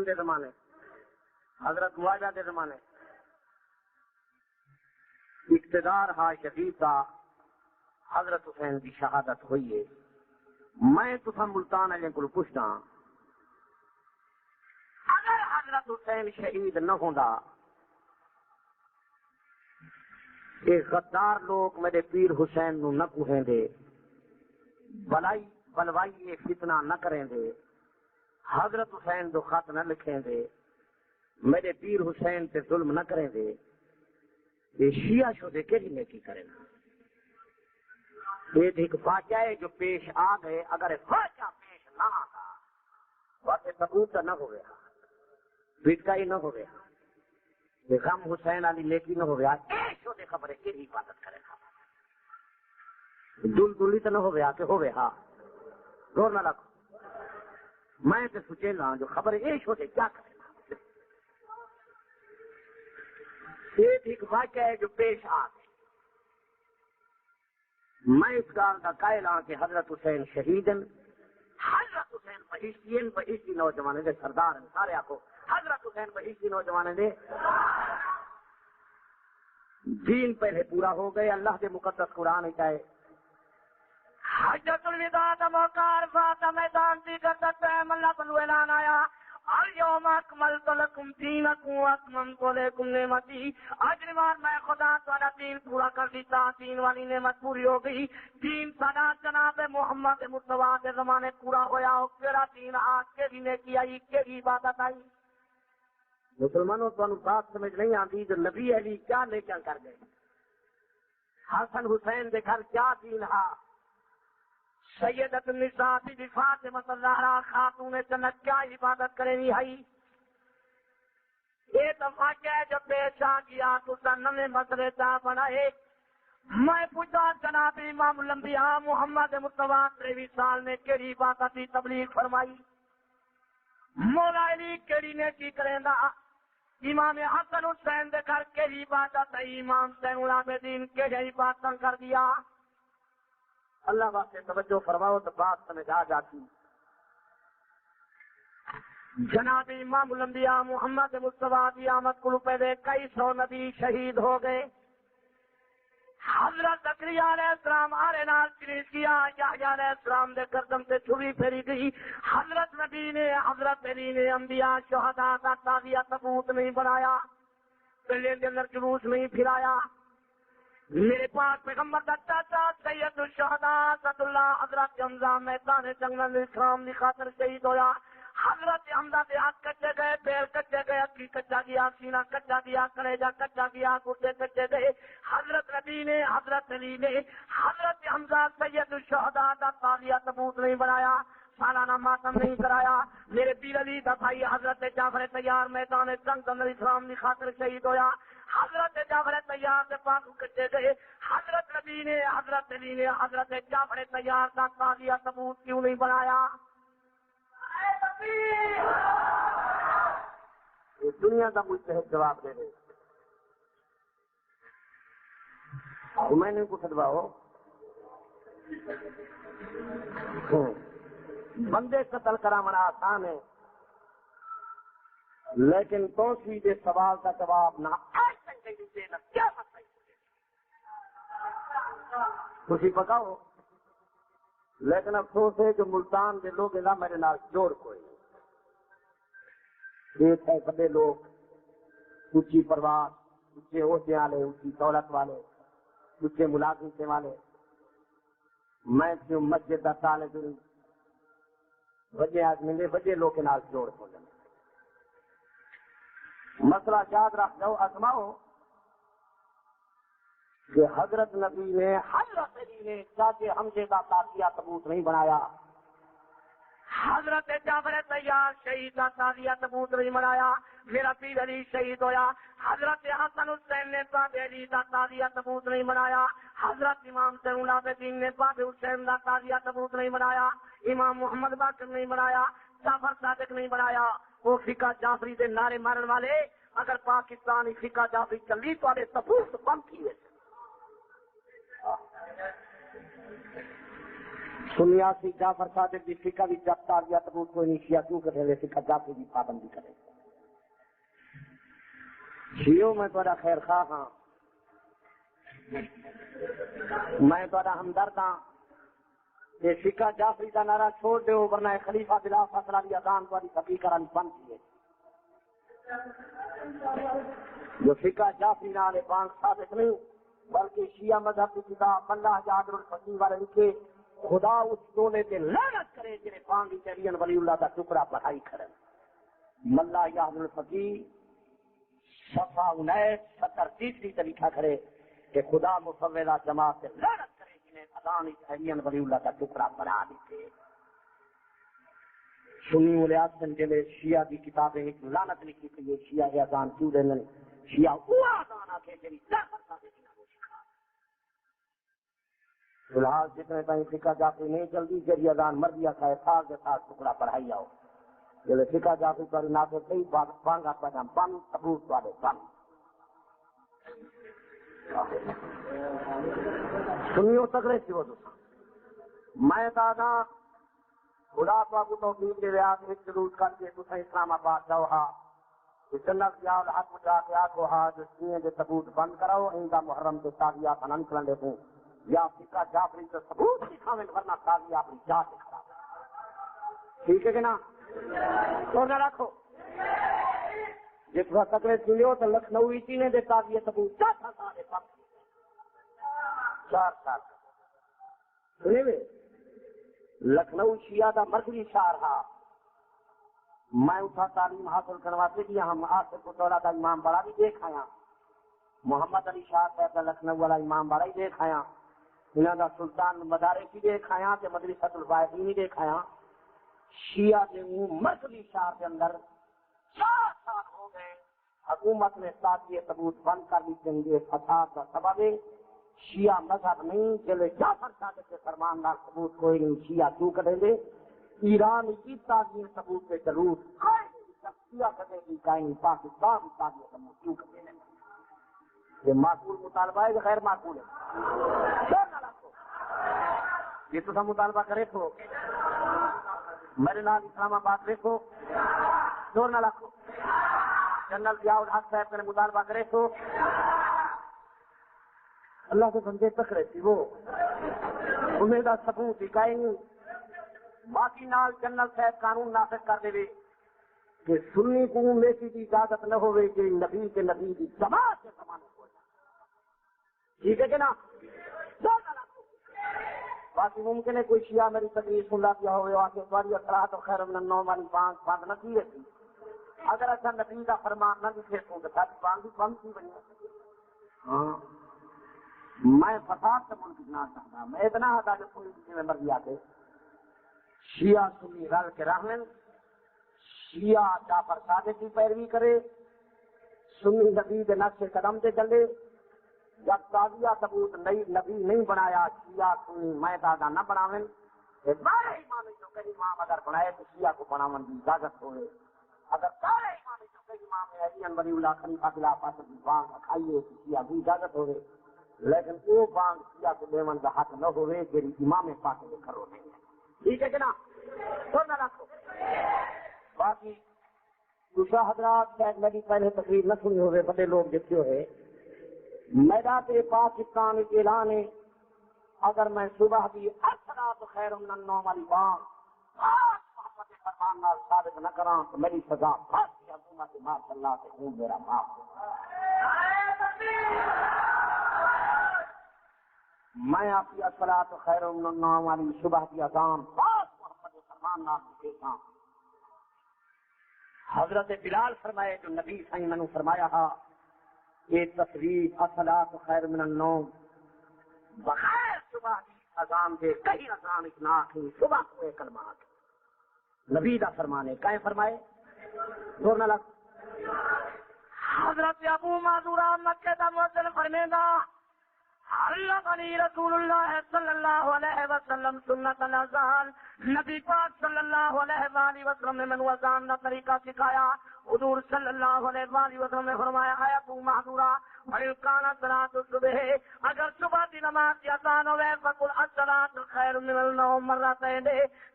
دے زمانے حضرت معاویہ کے زمانے اقتدار ہا شدید کا حضرت حسین کی شہادت ہوئی ہے. میں تسا ملتان والے کو پوچھنا اگر حضرت حسین شہید نہ ہوندا یہ غدار لوگ میرے پیر حسین نو نہ کوہیں دے, بلوائی یہ فتنہ نہ کریں دے, حضرت حسین دو خط نہ لکھیں دے, میرے پیر حسین پہ ظلم نہ کریں دے, یہ شیعہ شدے کے لیے نیکی کریں. یہ ایک واقعہ ہے جو پیش آ گئے. اگر واقعہ پیش نہ آتا واقع ثبوت نہ ہو گیا, پیٹکا ہی نہ ہو گیا, یہ غم حسین علی نیکی نہ ہو گیا. شدے خبریں کی حفاظت کرے گا. دل دلی تو نہ ہو گیا کہ ہو گیا دور نہ رکھو. میں تو سوچے گا جو خبر ایش ہوتے کیا کرے گا. ایک واقعہ ہے جو پیش آ گئے. میں اس کار کا قائل ہوں کہ حضرت حسین شہید حضرت حسین بہشتی نوجوان دے سردار ہیں سارے آکو حضرت حسین بہشتی نوجوان دے دین پہلے پورا ہو گئے اللہ کے مقدس قرآن چاہے حجت الوداع دا موقع عرفات میدان دی گردت پہم اللہ بلو اعلان آیا اليوم اکملت لکم دینکم واکملت علیکم نعمتی اجرمان میں خدا تعالیٰ دین پورا کر دیتا دین والی نعمت پوری ہو گئی دین سدا جناب محمد مصطفیٰ کے زمانے پورا ہویا ہو تیرا دین آج کے بھی نیکی آئی کے بھی عبادت آئی مسلمانوں تو بات سمجھ نہیں آتی جو نبی علی کیا لے کر گئے حسن حسین دے گھر کیا دین ہے سیدت النساء بی فاطمہ الزہرا خاتون جنت کیا عبادت کریں ہے یہ دفعہ کیا جو پیش آ گیا تو نئے مسئلے چاہ بنائے میں پوچھا جناب امام الانبیاء محمد مصطفیٰ 23 سال میں کیڑی عبادت کی تبلیغ فرمائی مولا علی کیڑی نے کی کریں دا امام حسن حسین دے گھر کیڑی عبادت ہے امام زین العابدین کیڑی عبادت کر دیا اللہ واسطے توجہ فرماؤ تو بات سمجھ آ جاتی جناب امام الانبیاء محمد مصطفیٰ کی آمد کو پہلے کئی سو نبی شہید ہو گئے حضرت زکریا علیہ السلام آرے نال چریز کیا یحییٰ علیہ السلام دے گردن سے چھری پھیری گئی حضرت نبی نے حضرت علی نے انبیاء شہداء کا تازیہ ثبوت نہیں بنایا پہلے کے اندر جلوس نہیں پھرایا میرے پاس پیغمبر کا چاچا سید الشہداء اسد اللہ حضرت حمزہ میدان جنگ میں اسلام کی خاطر شہید ہویا حضرت حمزہ کے ہاتھ کچے گئے پیر کچے گئے اکی کچا گیا سینہ کچا گیا کلیجہ کچا گیا گردے کچے گئے حضرت نبی نے حضرت علی نے حضرت حمزہ سید الشہداء کا تازیہ ثبوت نہیں بنایا سالانہ ماتم نہیں کرایا میرے پیر علی کا بھائی حضرت جعفر طیار میدان جنگ میں اسلام کی خاطر شہید ہویا حضرت جعفر طیار سے پاک کچے گئے حضرت نبی نے حضرت علی نے حضرت جعفر طیار کا تازیہ ثبوت کیوں نہیں بنایا دنیا کا مجتہد جواب دے دے میں نے کچھ دباؤ بندے قتل کرا منا آسان ہے لیکن تو سیدھے سوال کا جواب نہ خوشی پکاؤ لیکن افسوس ہے جو ملتان کے لوگ نہ میرے نال جوڑ کوئی ایک ہے بڑے لوگ اونچی پرواز اونچے عہدے والے اونچی دولت والے اونچے ملازمت والے میں کیوں مسجد کا سال جڑی وجہ آدمی نے وجہ لوگ نال جوڑ کو لیں مسئلہ یاد رکھ جاؤ آزماؤ کہ حضرت نبی نے حضرت علی نے چاچے حمزے کا تازیہ ثبوت نہیں بنایا حضرت جعفر طیار شہید کا تازیہ ثبوت نہیں بنایا میرا پیر علی شہید ہویا حضرت حسن حسین نے باب علی کا تازیہ ثبوت نہیں بنایا حضرت امام زین العابدین نے باب حسین کا تازیہ ثبوت نہیں بنایا امام محمد باقر نہیں بنایا جعفر صادق نہیں بنایا وہ فقہ جعفری دے نعرے مارن والے اگر پاکستانی فقہ جعفری چلی تو ثبوت بند کیے سنیاسی جعفر صادق کی فقہ بھی جب تازیہ ثبوت کوئی نہیں کیا کیوں کرے فقہ جعفری کی پابندی کرے شیعوں میں تھوڑا خیر خواہ ہاں میں تھوڑا ہمدرد ہاں یہ فقہ جعفری کا نعرہ چھوڑ دے ورنہ خلیفہ بلا فصلہ کی اذان تھوڑی تبلیغ کرانی بند کیے جو فقہ جعفری نال بانگ صادق نہیں بلکہ شیعہ مذہب کی کتاب اللہ جادر الفقی والے لکھے خدا اس ٹولے سے لعنت کرے جنہیں بانگی چرین ولی اللہ کا ٹکڑا پڑھائی کرے ملا یاد الفقی صفحہ 19-70 سے لکھا کرے کہ خدا مفوضہ جماعت سے لعنت کرے جنہیں اذان چرین ولی اللہ کا ٹکڑا پڑھا دیتے سنی الیاس جلے شیعہ کی کتابیں ایک لعنت لکھی کہ یہ شیعہ کے اذان کیوں دینے شیعہ وہ اذان آکے جنہیں جعفر صادق فی الحال جتنے تائیں فقہ جعفری نہیں چلتی جری اذان مردیا کا احساس کے ساتھ ٹکڑا پڑھائی آؤ جلے فقہ جعفری پر ناطے صحیح بانگا پیغام بند ثبوت والے بند سنیو تگڑے سی وہ میں دادا خدا کو توفیق دے رہا ایک جلوس کر کے تو اسلام آباد جاؤ ہا جنت یا حق مجا کے آگو ہا جو سینے کے ثبوت بند کراؤ ان کا محرم کے تاغیات نہ نکلن دے دوں یا فقہ جعفری سے ثبوت دکھاویں ورنہ تاغی اپنی جا کے کھڑا ٹھیک ہے کہ نا تو نہ رکھو جس وقت تکڑے سنو تو لکھنؤ چینے دے تاغی ثبوت 4 سال سنے میں لکھنؤ شیعہ دا مرکزی شہر ہا میں اتھا تعلیم حاصل کرواتے دیا ہم آصف الدولہ دا امام بڑا بھی دیکھ آیا محمد علی شاہ صاحب دا لکھنؤ والا امام بڑا ہی دیکھ آیا انہاں دا سلطان مدارس بھی دیکھ آیا تے مدرسۃ الفائزین بھی دیکھ آیا شیعہ دے مرکزی شہر کے اندر 4 سال ہو گئے حکومت نے ساتھی ثبوت بند کر دی چنگے فساد کا سبب ہے شیعہ مذہب نہیں چلے جعفر صادق کے فرمان نال ثبوت کوئی نہیں شیعہ کیوں کریں گے ایران کی تعظیم ثبوت پہ ضرور شیعہ کرنے کی کہیں پاکستان کی تعظیم ثبوت کیوں کریں گے یہ معقول مطالبہ ہے یا غیر معقول ہے یہ تو سب مطالبہ کرے تو میرے نام اسلام آباد دیکھو زور نہ رکھو جنرل ضیاء الحق صاحب نے مطالبہ کرے تو اللہ کے بندے تکڑے تھی وہ انہیں دا ثبوت دکھائیں گے باقی نال جنرل صاحب قانون نافذ کر دے کہ سنی کو میسی کی اجازت نہ ہوئے کہ نبی کے نبی کی جماعت سے سمانے ہو جائے ٹھیک ہے کہ نا باقی ممکن ہے کوئی شیعہ میری تقریر سن رہا ہوئے آگے سواری اصلاحات و خیر من النوم والی بانگ بند نہ کی رہتی اگر ایسا نبی کا فرمان نہ لکھے تو ساری بانگ بھی بند کی بنی ہاں میں فساد سے ملک نہ چاہتا میں اتنا ہتا کہ کوئی کسی میں مرضی آتے شیعہ سنی رل کے رہن شیعہ جعفر صادق کی پیروی کرے سنی نبی کے نقش قدم سے چلے جب تازیہ ثبوت نبی نہیں بنایا شیعہ سنی میں دادا نہ بناویں بارے امام جو کئی امام اگر بنائے تو شیعہ کو بناون کی اجازت ہوئے اگر سارے امام جو کئی امام نے علی ولی اللہ خلیفہ خلافت کی بانگ کھائیے تو شیعہ کی اجازت ہوئے لیکن وہ بانگ شیعہ کو دیون کا حق نہ ہوئے جی امام پاک کے کرو نہیں ہے ٹھیک ہے کہ نا تو نہ رکھو باقی دوسرا حضرات شاید میری پہلے تقریر نہ سنی ہوئے بڑے لوگ جتنے ہوئے میدان پاکستان اعلان ہے اگر میں صبح بھی الصلاۃ خیر من النوم والی بانگ محمد فرمان نال ثابت نہ کراں تو میری سزا پھانسی حکومت ماشاء اللہ سے خون میرا معاف میں آپ کی الصلاۃ خیر من النوم والی صبح کی اذان محمد فرمان نال دیکھا حضرت بلال فرمائے جو نبی صلی اللہ فرمایا تھا یہ تصریف الصلاۃ خیر من النوم بغیر صبح کی اذان کے کئی اذان اتنا کی صبح کو کلمات نبی دا فرمانے کہیں فرمائے دور نہ لگ حضرت ابو معذورہ مکہ دا مؤذن فرمیدا علمنی رسول اللہ صلی اللہ علیہ وسلم سنت الاذان نبی پاک صلی اللہ علیہ وآلہ وسلم نے منو اذان کا طریقہ سکھایا حضور صلی اللہ علیہ وآلہ وسلم نے فرمایا اے ابو معذورہ وَإِنْ صلاۃ الصبح اگر صبح کی نماز کی اذان ہوئے فقل الصلاۃ خیر من النوم مرتين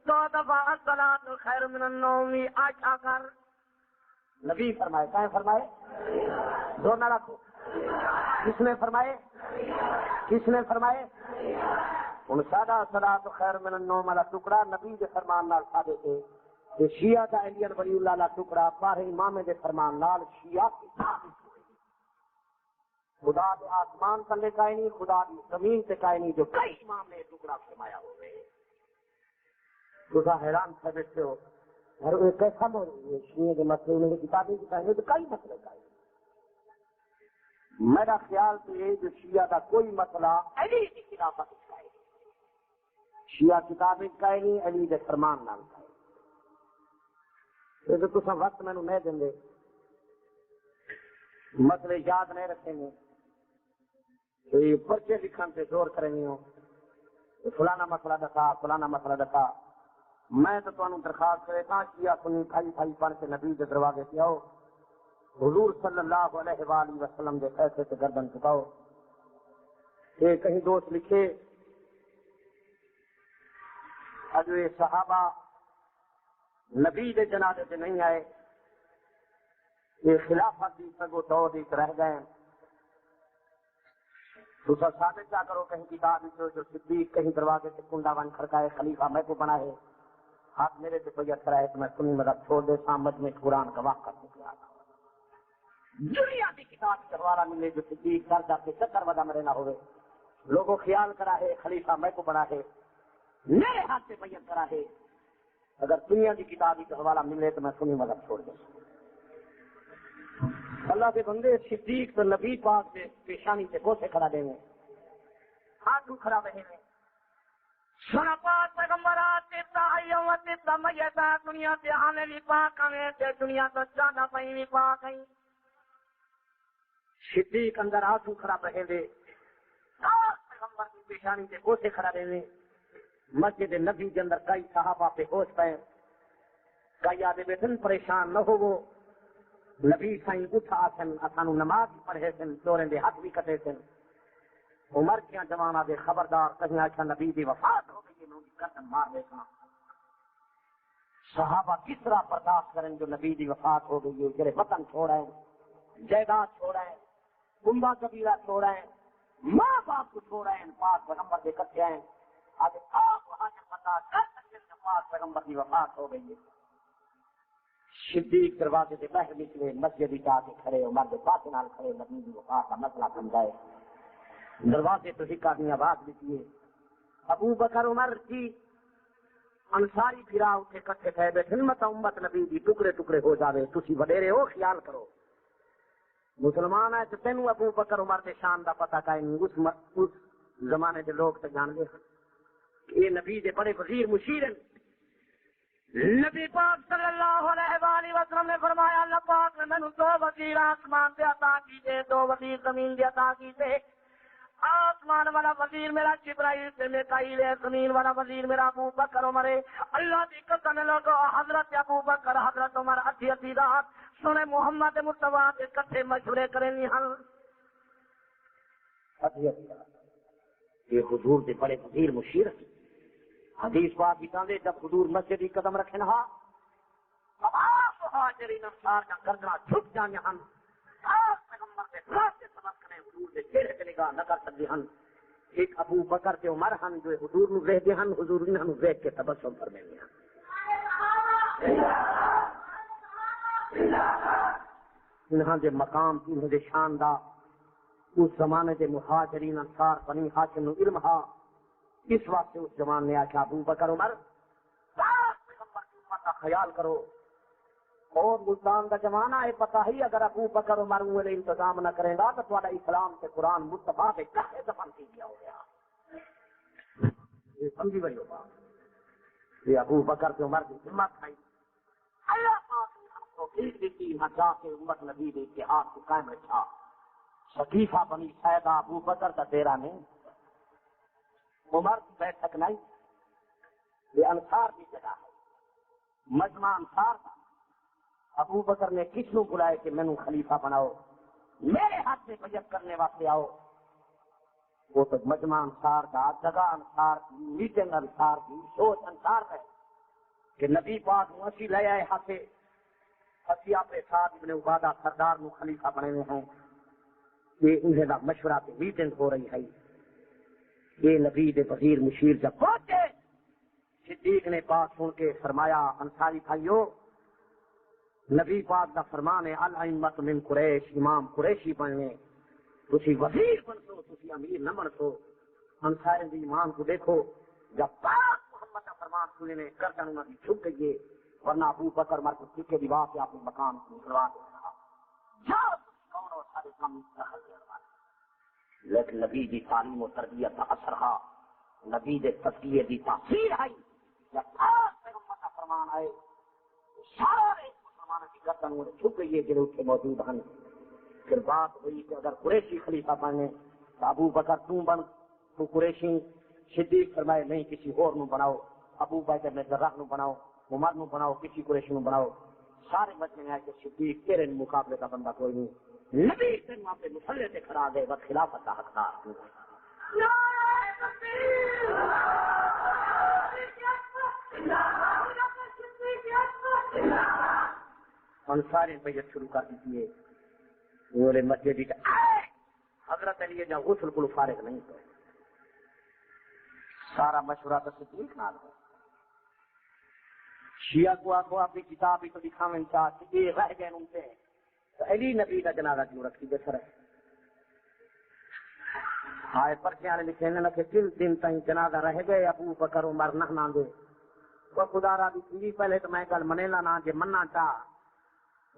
2 دفعہ الصلاۃ خیر من النوم آٹھا کر نبی فرمائے کہیں فرمائے دور نہ رکھو کس نے فرمائے کس نے فرمائے ان سادہ صلاۃ خیر من النوم والا ٹکڑا نبی کے فرمان نال سادے تھے کہ شیعہ کا علی ولی اللہ کا ٹکڑا باہر امام کے فرمان نال شیعہ کی خدا کے آسمان تلے کائے نہیں خدا کی زمین سے کائے نہیں جو کئی امام نے ٹکڑا فرمایا ہوئے خدا حیران سے بیٹھتے ہو اور وہ کیسا بول رہی ہے شیعہ کے مسئلے انہیں کتابیں سکھائیں تو کئی مسئلے کا میرا خیال تو یہ جو شیعہ کا کوئی مسئلہ علی کی خلافت سکھائے شیعہ کتابیں سکھائے نہیں علی کے فرمان نام سکھائے تو تصا وقت میں نہیں دیں گے مسئلے یاد نہیں رکھیں گے تو یہ پرچے لکھن سے زور کریں گے فلانا مسئلہ دکھا فلانا مسئلہ دکھا میں تو تمہیں درخواست کرے تھا شیعہ سنی کھائی کھائی پڑھ کے نبی کے دروازے سے آؤ حضور صلی اللہ علیہ وآلہ وسلم کے فیصلے سے گردن چکاؤ کہ کہیں دوست لکھے جو صحابہ نبی دے جنازے سے نہیں آئے، یہ خلافت دی سگو دو دیت رہ گئے. تو سب ثابت کیا کرو کہیں کتاب جو صدیق کہیں دروازے سے کنڈا بن کھڑکائے خلیفہ میں کو بنا ہے، ہاتھ میرے سے بیعت کرائے تو میں سنی مذہب چھوڑ دے سامنے میں قرآن کا واقعہ کر آتا. دنیا کی کتاب کا حوالہ ملے جو صدیق کر جاتے چکر ودا مرے نہ ہوئے، لوگوں خیال کرا ہے خلیفہ میں کو بنا ہے، میرے ہاتھ سے بیعت کرا ہے. اگر دنیا کی کتابی کا حوالہ ملے تو میں سنی مذہب چھوڑ دوں. اللہ کے بندے صدیق تو نبی پاک سے پیشانی سے گوسے کھڑا دیں گے، ہاتھ کھڑا رہیں گے. سنا پاک پیغمبرات تیتا آئیوں و تیتا میتا دنیا سے آنے بھی پاک آنے سے دنیا تو جانا پہیں بھی پاک آئیں. صدیق اندر ہاتھوں کھڑا رہیں گے، پیغمبر کی پیشانی سے گوسے کھڑا رہیں گے. مسجد نبی کے اندر کئی صحابہ پہ ہوش پائے، کئی آدھے بیٹھن پریشان نہ ہو. وہ نبی سائیں اٹھا سن اسانو نماز پڑھے سن، چوریں دے ہاتھ بھی کٹے سن. عمر کیا جوانہ دے خبردار کہیں اچھا نبی دی وفات ہو گئی انہوں نے قدم مار دے سنا. صحابہ کس طرح برداشت کریں جو نبی دی وفات ہو گئی ہے، جرے وطن چھوڑیں، جائیداد چھوڑیں، کنبہ قبیلہ چھوڑیں، ماں باپ کو چھوڑیں، پاک پیغمبر دے کٹے آئیں. آج آپ وہاں سے برداشت کر سکتے ہیں پاک پیغمبر دی وفات ہو گئی ہے. صدیق دروازے سے باہر نکلے، مسجد جا کے کھڑے، عمر کے پاس نال کھڑے، نبی دی وفات کا مسئلہ سمجھائے. دروازے تو ہکا دی آواز لکھی ہے. ابو بکر عمر کی انصاری پھرا اٹھے کٹھے کھے بیٹھے، مت امت نبی دی ٹکڑے ٹکڑے ہو جاوے، تسی وڈیرے ہو خیال کرو. مسلمان ہے تو تینوں ابو بکر عمر کے شان دا پتہ کائیں نہیں. اس زمانے کے لوگ تو جان گے یہ نبی دے بڑے وزیر مشیر ہیں. نبی پاک صلی اللہ علیہ وآلہ وسلم نے فرمایا اللہ پاک نے مینوں دو وزیر آسمان سے عطا کیتے، دو وزیر زمین سے عطا کیتے. آسمان والا وزیر میرا جبرائیل سے میکائیل ہے، زمین والا وزیر میرا ابو بکر عمر ہے. اللہ کی قسم لوگو حضرت ابو بکر حضرت عمر اچھی اچھی رات سنے محمد مصطفیٰ کے کٹھے مشورے کریں ہن. یہ حضور کے بڑے وزیر مشیر ہیں. حدیث پاک بتاندے جب حضور مسجد کی قدم رکھے نہ تمام مہاجرین انصار کا گردنا جھک جانے ہن. آپ پیغمبر کے خلاف سے سبق کریں حضور کے چہرے پہ نگاہ نہ کر سکتے ہن. ایک ابو بکر کے عمر ہن جو حضور نو دیکھ دے ہن، حضور نے ہن دیکھ کے تبسم فرمائے ہن. انہاں دے مقام انہاں دے شان دا اس زمانے دے مہاجرین انصار بنی ہاشم نو علم ہا. اس واسطے اس زمان نے آخیا ابو بکر عمر پیغمبر کی امت کا خیال کرو. اور ملتان کا زمانہ ہے، پتہ ہی اگر ابو بکر عمر والے انتظام نہ کرے گا تو تھوڑا اسلام سے قرآن مصطفیٰ سے کہے دفن کیا ہو گیا. یہ سمجھی بھائی ہوگا یہ ابو بکر کے عمر کی ہمت ہے. اللہ پاک نے ہم کو ٹھیک دیتی نہ جا کے امت نبی نے اتحاد کو قائم رکھا. شکیفہ بنی سیدہ ابو بکر کا ڈیرا نہیں، عمر کی بیٹھک نہیں، یہ انصار کی جگہ ہے، مجمع انصار کا. ابو بکر نے کس کو بلائے کہ میں نے خلیفہ بناؤ، میرے ہاتھ سے بیعت کرنے واسطے آؤ. وہ تو مجمع انصار کا، جگہ انصار کی، میٹنگ انصار کی، سوچ انصار ہے کہ نبی پاک نو اسی لے آئے ہاتھے اسی اپنے ساتھ ابن عبادہ سردار نو خلیفہ بنے ہوئے ہیں. یہ انہیں دا مشورہ پہ میٹنگ ہو رہی ہے. یہ نبی دے وزیر مشیر جب پہنچے صدیق نے بات سن کے فرمایا انصاری بھائیو نبی پاک دا فرمان ہے الائمۃ من قریش، امام قریشی بننے، تسی وزیر بن سو تسی امیر نہ بن سو. انصار دی ایمان کو دیکھو جب پاک محمد کا فرمان سننے نے گردن انہوں نے جھک گئی، ورنہ ابو بکر مر کو سکے دی بات اپنے مقام کو کروا دیا جاؤ کون اور سارے کام دخل دے. لیکن نبی دی تعلیم و تربیت کا اثر ہے، نبی دے تزکیے دی تاثیر ہے. جب پاک پیغمبر کا فرمان آئے سارے مسلمانوں کی گردن انہوں نے جھک گئی ہے جنہوں کے موجود ہیں. پھر بات ہوئی کہ اگر قریشی خلیفہ بننے تو ابو بکر تم بن تو قریشی. صدیق فرمائے نہیں کسی اور نو بناؤ، ابو بکر نے جراح نو بناؤ، عمر نو بناؤ، کسی قریشی نو بناؤ. سارے مجمع میں آئے کہ صدیق تیرے مقابلے کا بندہ کوئی نہیں. نبی سے وہاں پہ مسلح سے کھڑا دے بس خلافت کا حقدار. ہم سارے بیعت شروع کر دیجیے. بولے مسجد حضرت علی جا غسل کو فارغ نہیں ہو. سارا مشورہ تو صدیق نال ہو. شیعہ کو آخو اپنی کتاب ہی تو دکھاویں چاہتے یہ رہ گئے ان سے تو علی نبی کا جنازہ کیوں رکھی بے سر ہائے پرچے والے لکھے نے کہ 3 دن تک جنازہ رہ گئے ابو بکر عمر نہ دے وہ خدا را دی پہلے تو میں گل منے نہ جے مننا چاہ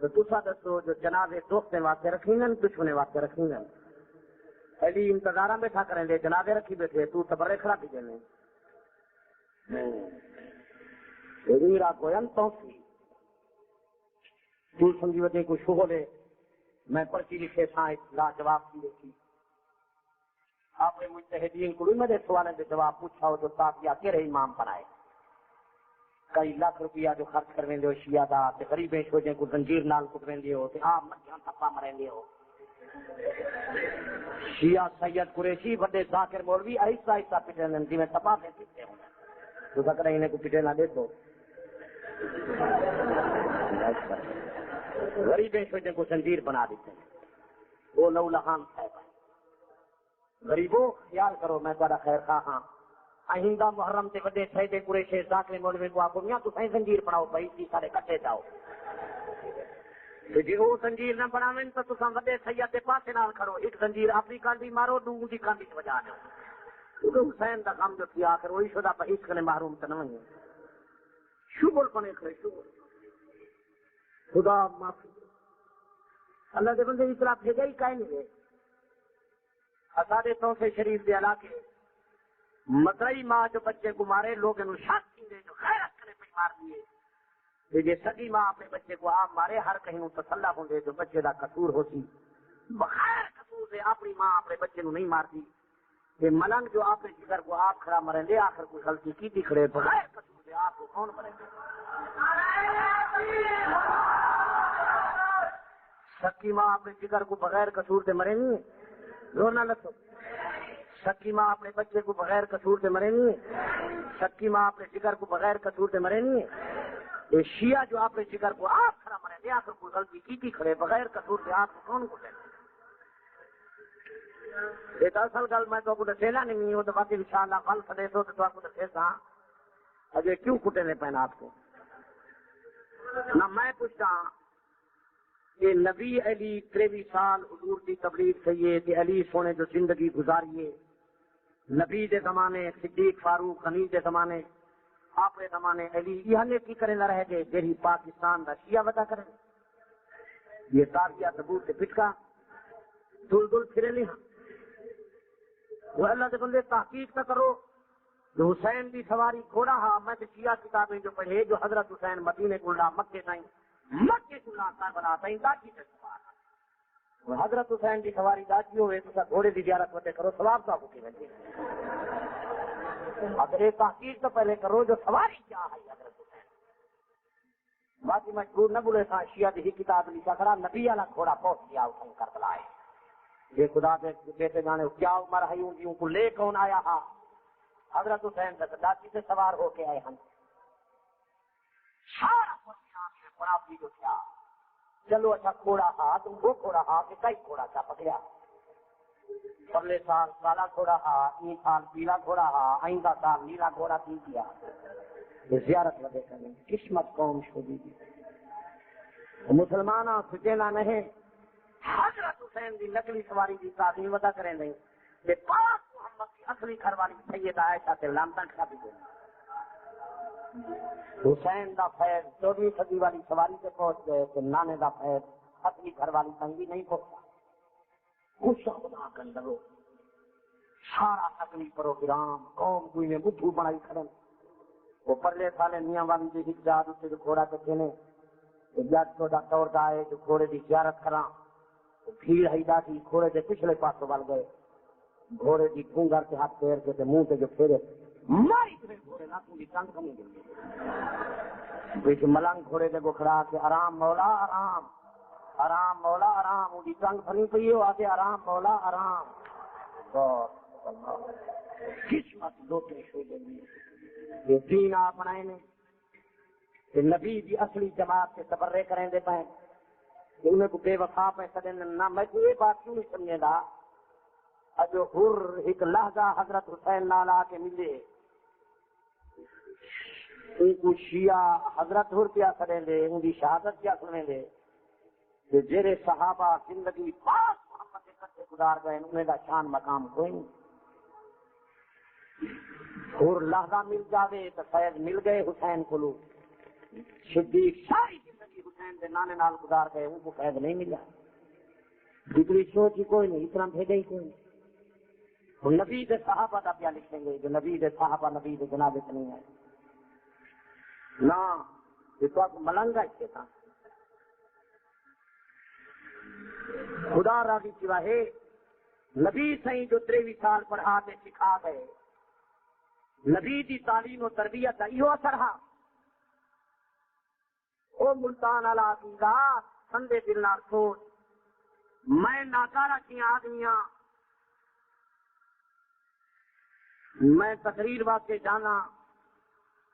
تو تسا دسو جو جنازے دوستیں واسطے رکھی گے دشمنے واسطے رکھی گے. علی انتظار بیٹھا کریں دے جنازے رکھی بیٹھے تو تبرے کھڑا پی دینے میرا گوئن تو سمجھی وجہ کو شو لے میں پرچی لکھے تھا لا جواب کی دیکھی آپ نے مجتہدین کو بھی میرے سوالوں کے جواب پوچھا ہو جو تاکہ کہڑے امام بنائے کئی لاکھ روپیہ جو خرچ کر ویندے ہو شیعہ دا تے غریبیں شوجیں کو زنجیر نال کٹ ویندے ہو تے آپ مکھیاں تھپا مرندے ہو. شیعہ سید قریشی بڑے ذاکر مولوی آہستہ آہستہ پٹن جی میں تپا دے پیتے ہوں تو سکر انہیں کو پٹے نہ دیکھو غریبیں شوجیں کو زنجیر بنا دیتے ہیں وہ لو لہان صاحب غریبوں خیال کرو میں تہاڈا خیر خواہ ہاں. آئندہ محرم سے بڑے سیدے قریش ذاکر مولوی کو آکو میاں تو سائیں زنجیر بناؤ بھائی سی سارے کٹے جاؤ جی وہ زنجیر نہ بناویں تو تساں وڈے سید دے پاسے نال کھڑو ایک زنجیر اپنی کانڈی مارو دوسری دی کانڈی تے وجا دو حسین دا کام جو کیا آخر وہی شدا بہیس کنے محروم تے نہ ویں شغل کنے کھڑے شغل خدا معافی اللہ دے بندے اس طرح بھیجا ہی کائیں نہیں اسادے تو سے شریف دے علاقے مدرئی ماں جو بچے کو مارے لوگ انہوں شاک دے جو خیرت کرے پہ مار دیے یہ سگی ماں اپنے بچے کو آپ مارے ہر کہیں تسلہ ہوں دے جو بچے دا قصور ہوتی بغیر قصور سے اپنی ماں اپنے بچے کو نہیں مارتی یہ ملنگ جو آپ نے جگر کو آپ کھڑا مریں دے آخر کو غلطی کی تھی کھڑے بغیر قصور سے آپ کو کون مریں دے سکی ماں اپنے جگر کو بغیر قصور سے مریں گی رونا لسو سکی ماں اپنے بچے کو بغیر قصور سے مرے نہیں سکی ماں اپنے جگر کو بغیر قصور سے مرے نہیں یہ شیعہ جو اپنے جگر کو آپ کھڑا مرے دے آخر کو غلطی کی کھڑے بغیر قصور سے آپ کو کون کو دیتے یہ دراصل گل میں تو دسینا نہیں ہوں تو باقی انشاءاللہ کل سدے تو آپ کو دسے سا اجے کیوں کٹے نے پہنا آپ کو نہ میں پوچھتا کہ نبی علی 23 سال حضور کی تبلیغ کیے کہ علی سونے جو زندگی گزاریے نبی دے زمانے صدیق فاروق غنی دے زمانے آپ کے زمانے علی یہ کی کریں نہ رہ گئے جیری پاکستان کا شیعہ ودا کریں یہ تاریہ ثبوت سے پٹکا دل دل پھرے نہیں وہ اللہ کے بندے تحقیق نہ کرو جو حسین کی سواری گھوڑا ہا میں تو شیعہ کتابیں جو پڑھے جو حضرت حسین مدینے کلّا مکے تائیں مکے کلّا کربلا تائیں داچی سے سوار حضرت حسین کی سواری داچی ہوئے تو گھوڑے کی زیارت وتے کرو ثواب تو آپ کو کی اگر یہ تحقیق تو پہلے کرو جو سواری کیا ہے حضرت حسین باقی مجبور نہ بولے تھا شیعہ کی کتاب لکھا کرا نبی والا گھوڑا پہنچ گیا حسین کربلا ہے یہ خدا کے بیٹے جانے کیا عمر ہے ان کو لے کون آیا ہاں حضرت حسین تک داچی سے سوار ہو کے آئے ہم سارا خرابی جو کیا چلو اچھا گھوڑا ہا تم وہ گھوڑا ہا کہ کئی گھوڑا کیا پکڑیا پرلے سال کالا گھوڑا ہا این سال پیلا گھوڑا ہا آئندہ سال نیلا گھوڑا کی کیا یہ زیارت وجہ کریں قسمت قوم شدی مسلمان سچینا نہیں حضرت حسین کی نقلی سواری کی تعظیم ودا کریں نہیں یہ پاک محمد کی اصلی گھر والی سیدہ عائشہ سے لامتا کھا بھی دیں حسین دا فیض 14ویں صدی والی سواری سے پہنچ گئے کہ نانے دا فیض اپنی گھر والی تنگی نہیں پہنچا غصہ خدا کر لگو سارا نقلی پروگرام قوم کوئی میں بدھو بنائی کھڑن وہ پرلے سالے میاں والی جی حجاز اسے جو گھوڑا کہتے ہیں جج کو ڈاکٹر دا ہے جو گھوڑے کی زیارت کرا بھیڑ ہیدا تھی گھوڑے کے پچھلے پاسوں وال گئے گھوڑے کی ٹھونگر کے ہاتھ پیر کے منہ کے جو پھیرے ماری گھوڑے نہ تھی چند کمی گئی بیچ ملنگ گھوڑے کے گکھڑا کے آرام مولا آرام آرام مولا آرام ان کی ٹنگ بھری پی ہو آگے آرام مولا آرام قسمت دوتے شو دیں یہ دین آپ بنائے نے کہ نبی دی اصلی جماعت سے تبرے کریں دے پائیں انہیں کو بے وفا پہ سدیں نہ میں کو یہ بات کیوں نہیں سمجھے دا اجو ہر ایک لحظہ حضرت حسین نال آ کے ملے ان کو شیعہ حضرت ہر کیا سدیں دے ان کی شہادت کیا سنیں دے کہ جیرے صحابہ زندگی پاس محمد کٹے گزار گئے انہیں دا شان مقام کوئی نہیں اور لحظہ مل جاوے تو فیض مل گئے حسین کو لوگ صدیق ساری زندگی حسین کے نانے نال گزار گئے ان کو فیض نہیں ملا دوسری سوچ ہی کوئی نہیں اتنا بھیجے ہی کوئی نہیں نبی دے صحابہ دا پیا لکھیں گے جو نبی دے صحابہ نبی دے جناب نہیں ہے نہ یہ تو ملنگا اس تھا خدا راضی سوا ہے نبی سائیں جو 23 سال پڑھا کے سکھا گئے نبی دی تعلیم و تربیت کا یہ اثر ہے او ملتان والا عقیدہ ٹھنڈے دل نال سوچ میں ناکارا کی آدمیاں میں تقریر واسطے جانا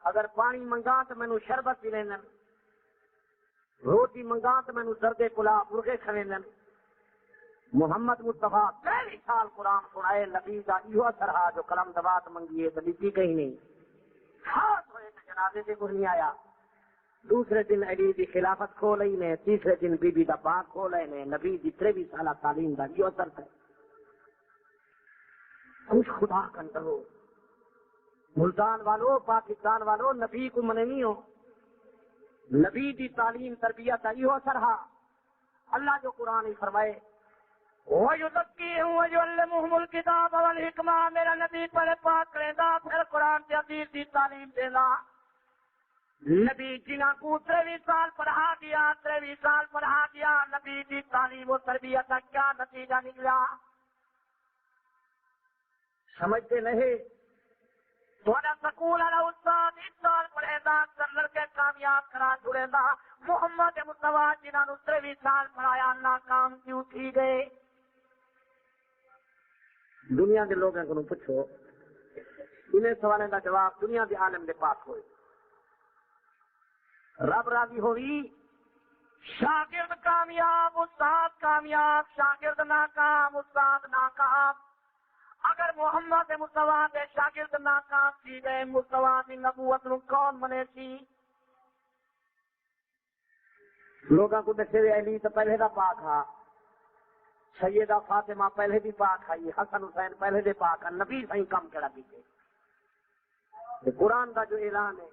اگر پانی منگا تو مینو شربت پی لینا روٹی منگا تو مینو سردے پلا مرغے کھلے محمد مصطفیٰ 23 سال قرآن سنائے نبی کا یہ اثر ہے جو قلم دبات منگیے تو لکھی کہیں نہیں خاص ہوئے تو جنازے سے کوئی نہیں آیا دوسرے دن علی کی خلافت کھو لئی نے تیسرے دن بی بی دا باغ کھو لئے نے نبی کی 23 سالہ تعلیم کا یہ اثر ہے کچھ خدا کنٹرو ملتان والو پاکستان والو نبی کو مننی ہو نبی کی تعلیم تربیت کا یہ اثر ہے اللہ جو قرآن ہی فرمائے وَيُزَكِّيهِمْ وَيُعَلِّمُهُمُ الْكِتَابَ وَالْحِكْمَةَ میرا نبی پہلے پاک کرے گا پھر قرآن سے حدیث کی تعلیم دے گا نبی جنہاں کو 23 سال پڑھا دیا 23 سال پڑھا دیا نبی کی تعلیم و تربیت کا کیا نتیجہ نکلا سمجھتے نہیں تھوڑا سکول والا استاد 1 سال پڑھے گا سر کے کامیاب کرا چھوڑے گا محمد مصطفیٰ جنہوں نے 23 سال پڑھایا ناکام کیوں تھی گئے دنیا کے لوگوں کو پوچھو انہیں سوالوں کا جواب دنیا کے عالم کے پاس ہوئے رب راضی ہوئی شاگرد کامیاب استاد کامیاب شاگرد ناکام استاد ناکام اگر محمد مصطفیٰ کے شاگرد ناکام تھی گئے مصطفیٰ کی نبوت نو کون منے سی لوگوں کو دسے علی تو پہلے دا پاک ہا سیدہ فاطمہ پہلے بھی پاک ہے حسن حسین پہلے دے پاک ہے نبی صحیح کام کڑا پیچھے قرآن کا جو اعلان ہے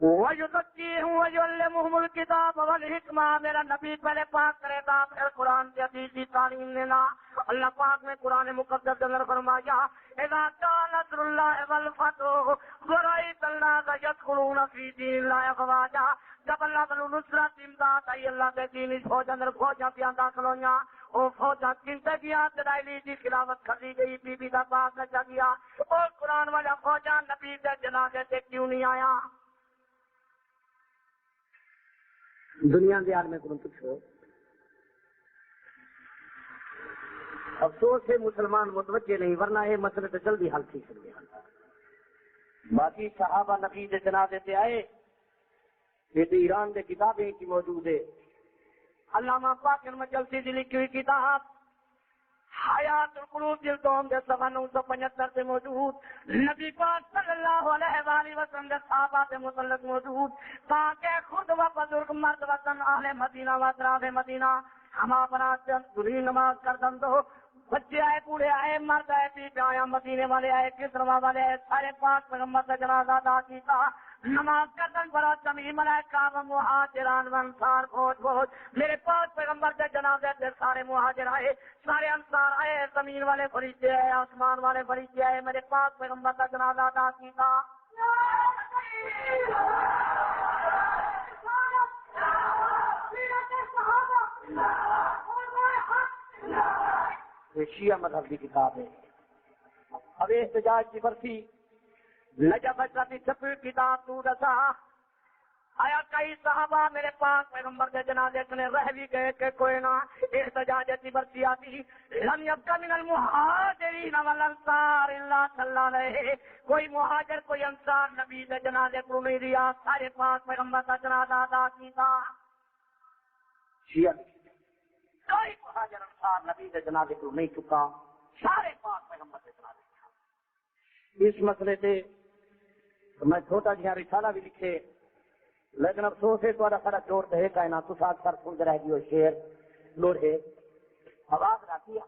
وَيُزَكِّيهِمْ وَيُعَلِّمُهُمُ الْكِتَابَ وَالْحِكْمَةَ میرا نبی پہلے پاک کرے گا پھر قرآن سے حدیث کی تعلیم لینا اللہ پاک نے قرآن مقدس اندر فرمایا اذا جاء نصر اللہ والفتح ورأيت الناس يدخلون في دين الله افواجا جب اللہ تعالی نصرت امداد آئی اللہ کے دین فوج اندر فوجاں پیاں داخل ہوئیاں او فوجاں چنتے گیا اسرائیلی دی خلافت کھڑی گئی بی بی دا باغ نچا گیا اور قرآن والا فوجاں نبی دے جنازے سے کیوں نہیں آیا دنیا کے عالم کو پوچھو افسوس ہے مسلمان متوجہ نہیں ورنہ یہ مسئلے تو جلدی حل تھی سکتے ہیں باقی صحابہ نبی دے جنازے سے آئے یہ تو ایران دے کتابیں کی موجود ہے علامہ پاک مجلسی دی لکھی ہوئی کتاب حیات القلوب جلدوں دے صفحہ 975 سے موجود نبی پاک صلی اللہ علیہ وآلہ وسلم دے صحابہ سے متعلق موجود تاکہ خود و بزرگ مرد وطن اہل مدینہ و اطراف مدینہ ہم اپنا دلی نماز کردن دو بچے آئے بوڑھے آئے مرد آئے پیچھے آیا مدینے والے آئے کسروا والے آئے سارے پاک پیغمبر کا جنازہ ادا کیتا نماز کردن بڑا تمیم ملائکہ و مہاجران و انصار فوج فوج میرے پاک پیغمبر کے جنازے سے سارے مہاجر آئے سارے انصار آئے زمین والے فریضے آئے آسمان والے فریضے آئے میرے پاک پیغمبر کا جنازہ ادا کیتا یہ شیعہ مذہب کی کتاب ہے اب احتجاج کی برسی نجب اشرفی چھپی کتاب تو رسا آیا کئی صحابہ میرے پاس پیغمبر کے جنازے نے رہ بھی گئے کہ کوئی نہ احتجاج ایسی برسی آتی لم یبقى من المہاجرین والانصار الا صلی علیہ، کوئی مہاجر کوئی انصار نبی کے جنازے کو نہیں دیا، سارے پاس پیغمبر کا جنازہ ادا کیتا. کوئی مہاجر انصار نبی کے جنازے کو نہیں چکا، سارے پاس پیغمبر کے جنازے. اس مسئلے سے میں چھوٹا جہاں رسالہ بھی لکھے، لیکن افسوس ہے تو سارا چور ہے کائنات تو ساتھ سر سن رہ گئی شیر لوڑے آواز راتی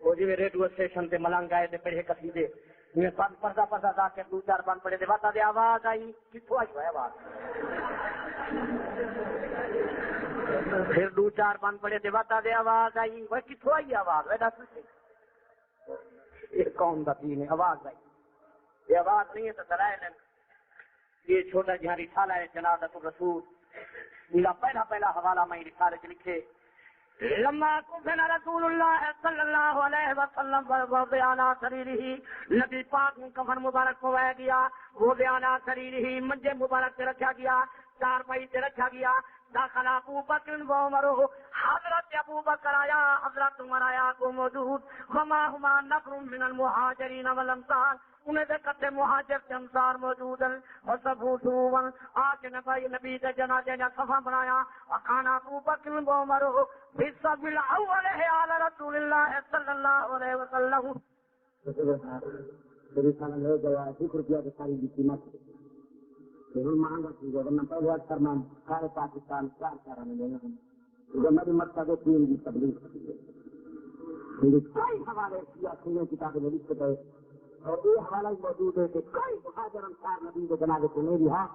وہ جی ریڈیو اسٹیشن تے ملنگ آئے تے پڑھے قصیدے میں پردہ پردہ جا کے دو چار بند پڑے دے واتا دے آواز آئی کتوں آئی ہے آواز، پھر دو چار بند پڑے دے واتا دے آواز آئی وہ کتوں آئی آواز وہ دس یہ کون دا دین ہے آواز آئی، یہ آواز نہیں ہے تو ذرائع یہ چھوٹا جہاں رسالہ ہے جنازۃ الرسول میرا پہلا حوالہ میں رسالے سے لکھے لما کفن رسول اللہ صلی اللہ علیہ وسلم وضعنا سریرہ، نبی پاک نے کفن مبارک پوایا گیا، وضعنا سریرہ منجے مبارک سے رکھا گیا، چار پائی سے رکھا گیا. داخل ابو بکر و عمر، حضرت ابو بکر آیا، حضرت عمر آیا کو موجود، وما ہما نفر من المہاجرین والانصار، انہیں دیکھتے مہاجر سے انصار موجود ہیں، وصفوتو آج نبی کے جنازے نے صفحہ بنایا، وکانا ابو بکر و عمر بالصف الاول علی رسول اللہ صلی اللہ علیہ وسلم. لے گیا 1 روپیہ کی ساری کی قیمت مہنگا چیز ہے، ورنہ پہلے کرنا سارے پاکستان 4 آنے لینا ہے، میری مقصد ہے 3 کی تبلیغ کی ہے. کئی حوالے کیا سنیں کتابیں میں لکھ گئے اور یہ حوالہ موجود ہے کہ کئی مہاجر انصار نبی کے جنازے سے نہیں رہا،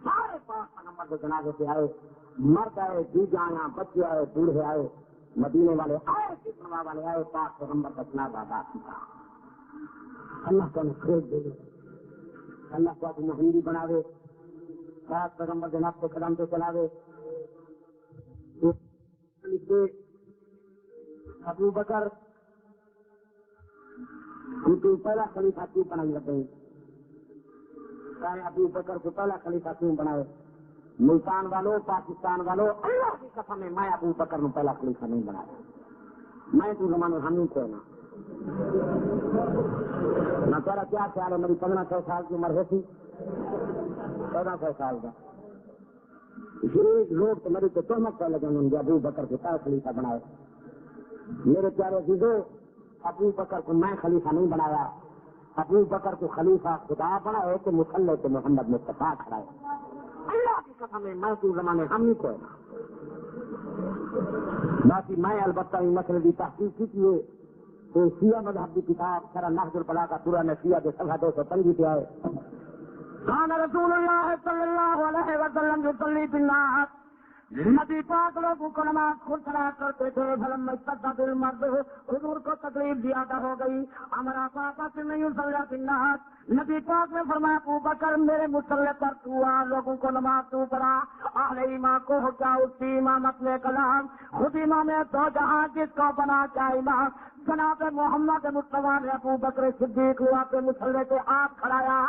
سارے پاس پیغمبر کے جنازے سے آئے، مرد آئے، بیویاں بچے آئے، بوڑھے آئے، مدینے والے آئے، کتنا والے آئے، پاک پیغمبر کا جنازہ ادا کیا. اللہ کو خرید دے، اللہ کو مہندی بناوے، پاک پیغمبر کے نقش قدم پہ چلاوے. ابو بکر تو پہلا خلیفہ کیوں بنائی لگے؟ ابو بکر کو پہلا خلیفہ کیوں بنائے؟ ملتان والوں، پاکستان والوں، اللہ کی قسم ہے میں ابو بکر نے پہلا خلیفہ نہیں بنایا، میں تو زمانے ہم نہیں کہنا. نہ تیرا کیا خیال ہے؟ میری 1500 سال کی عمر ہے تھی، 1400 سال کا لوگ تو میری تو تہمت کر لگیں گے ابو بکر کو پہلا خلیفہ بنائے. میرے پیارے عزیزو، ابو بکر کو میں خلیفہ نہیں بنایا، ابو بکر کو خلیفہ خدا بنا ہے کہ مسلح کے محمد مصطفیٰ کھڑا ہے. اللہ کی قسم ہے میں تو زمانے ہم نہیں کہنا. باقی میں البتہ یہ مسئلے کی تحقیق کی ہے تو شیعہ مذہب کی کتاب شرح نہج البلاغہ سورہ نسیہ کے صفحہ 205 پہ آئے کان رسول اللہ صلی اللہ علیہ وسلم یصلی بالناس، نبی پاک لوگوں کو نماز خود پڑھا کرتے تھے. فلما استدعى المرض، حضور کو تکلیف زیادہ ہو گئی، امر پاک سے نہیں یصلی بالناس، نبی پاک نے فرمایا ابو بکر میرے مصلی پر تو آ، لوگوں کو نماز تو پڑھا. اہل ایمان کو ہو کیا اس کی امامت میں کلام، خود امام دو جہاں جس کو بنا کیا امام جناب محمد مصطفیٰ نے ابو بکر صدیق ہوا کے مصلی سے آپ کھڑایا.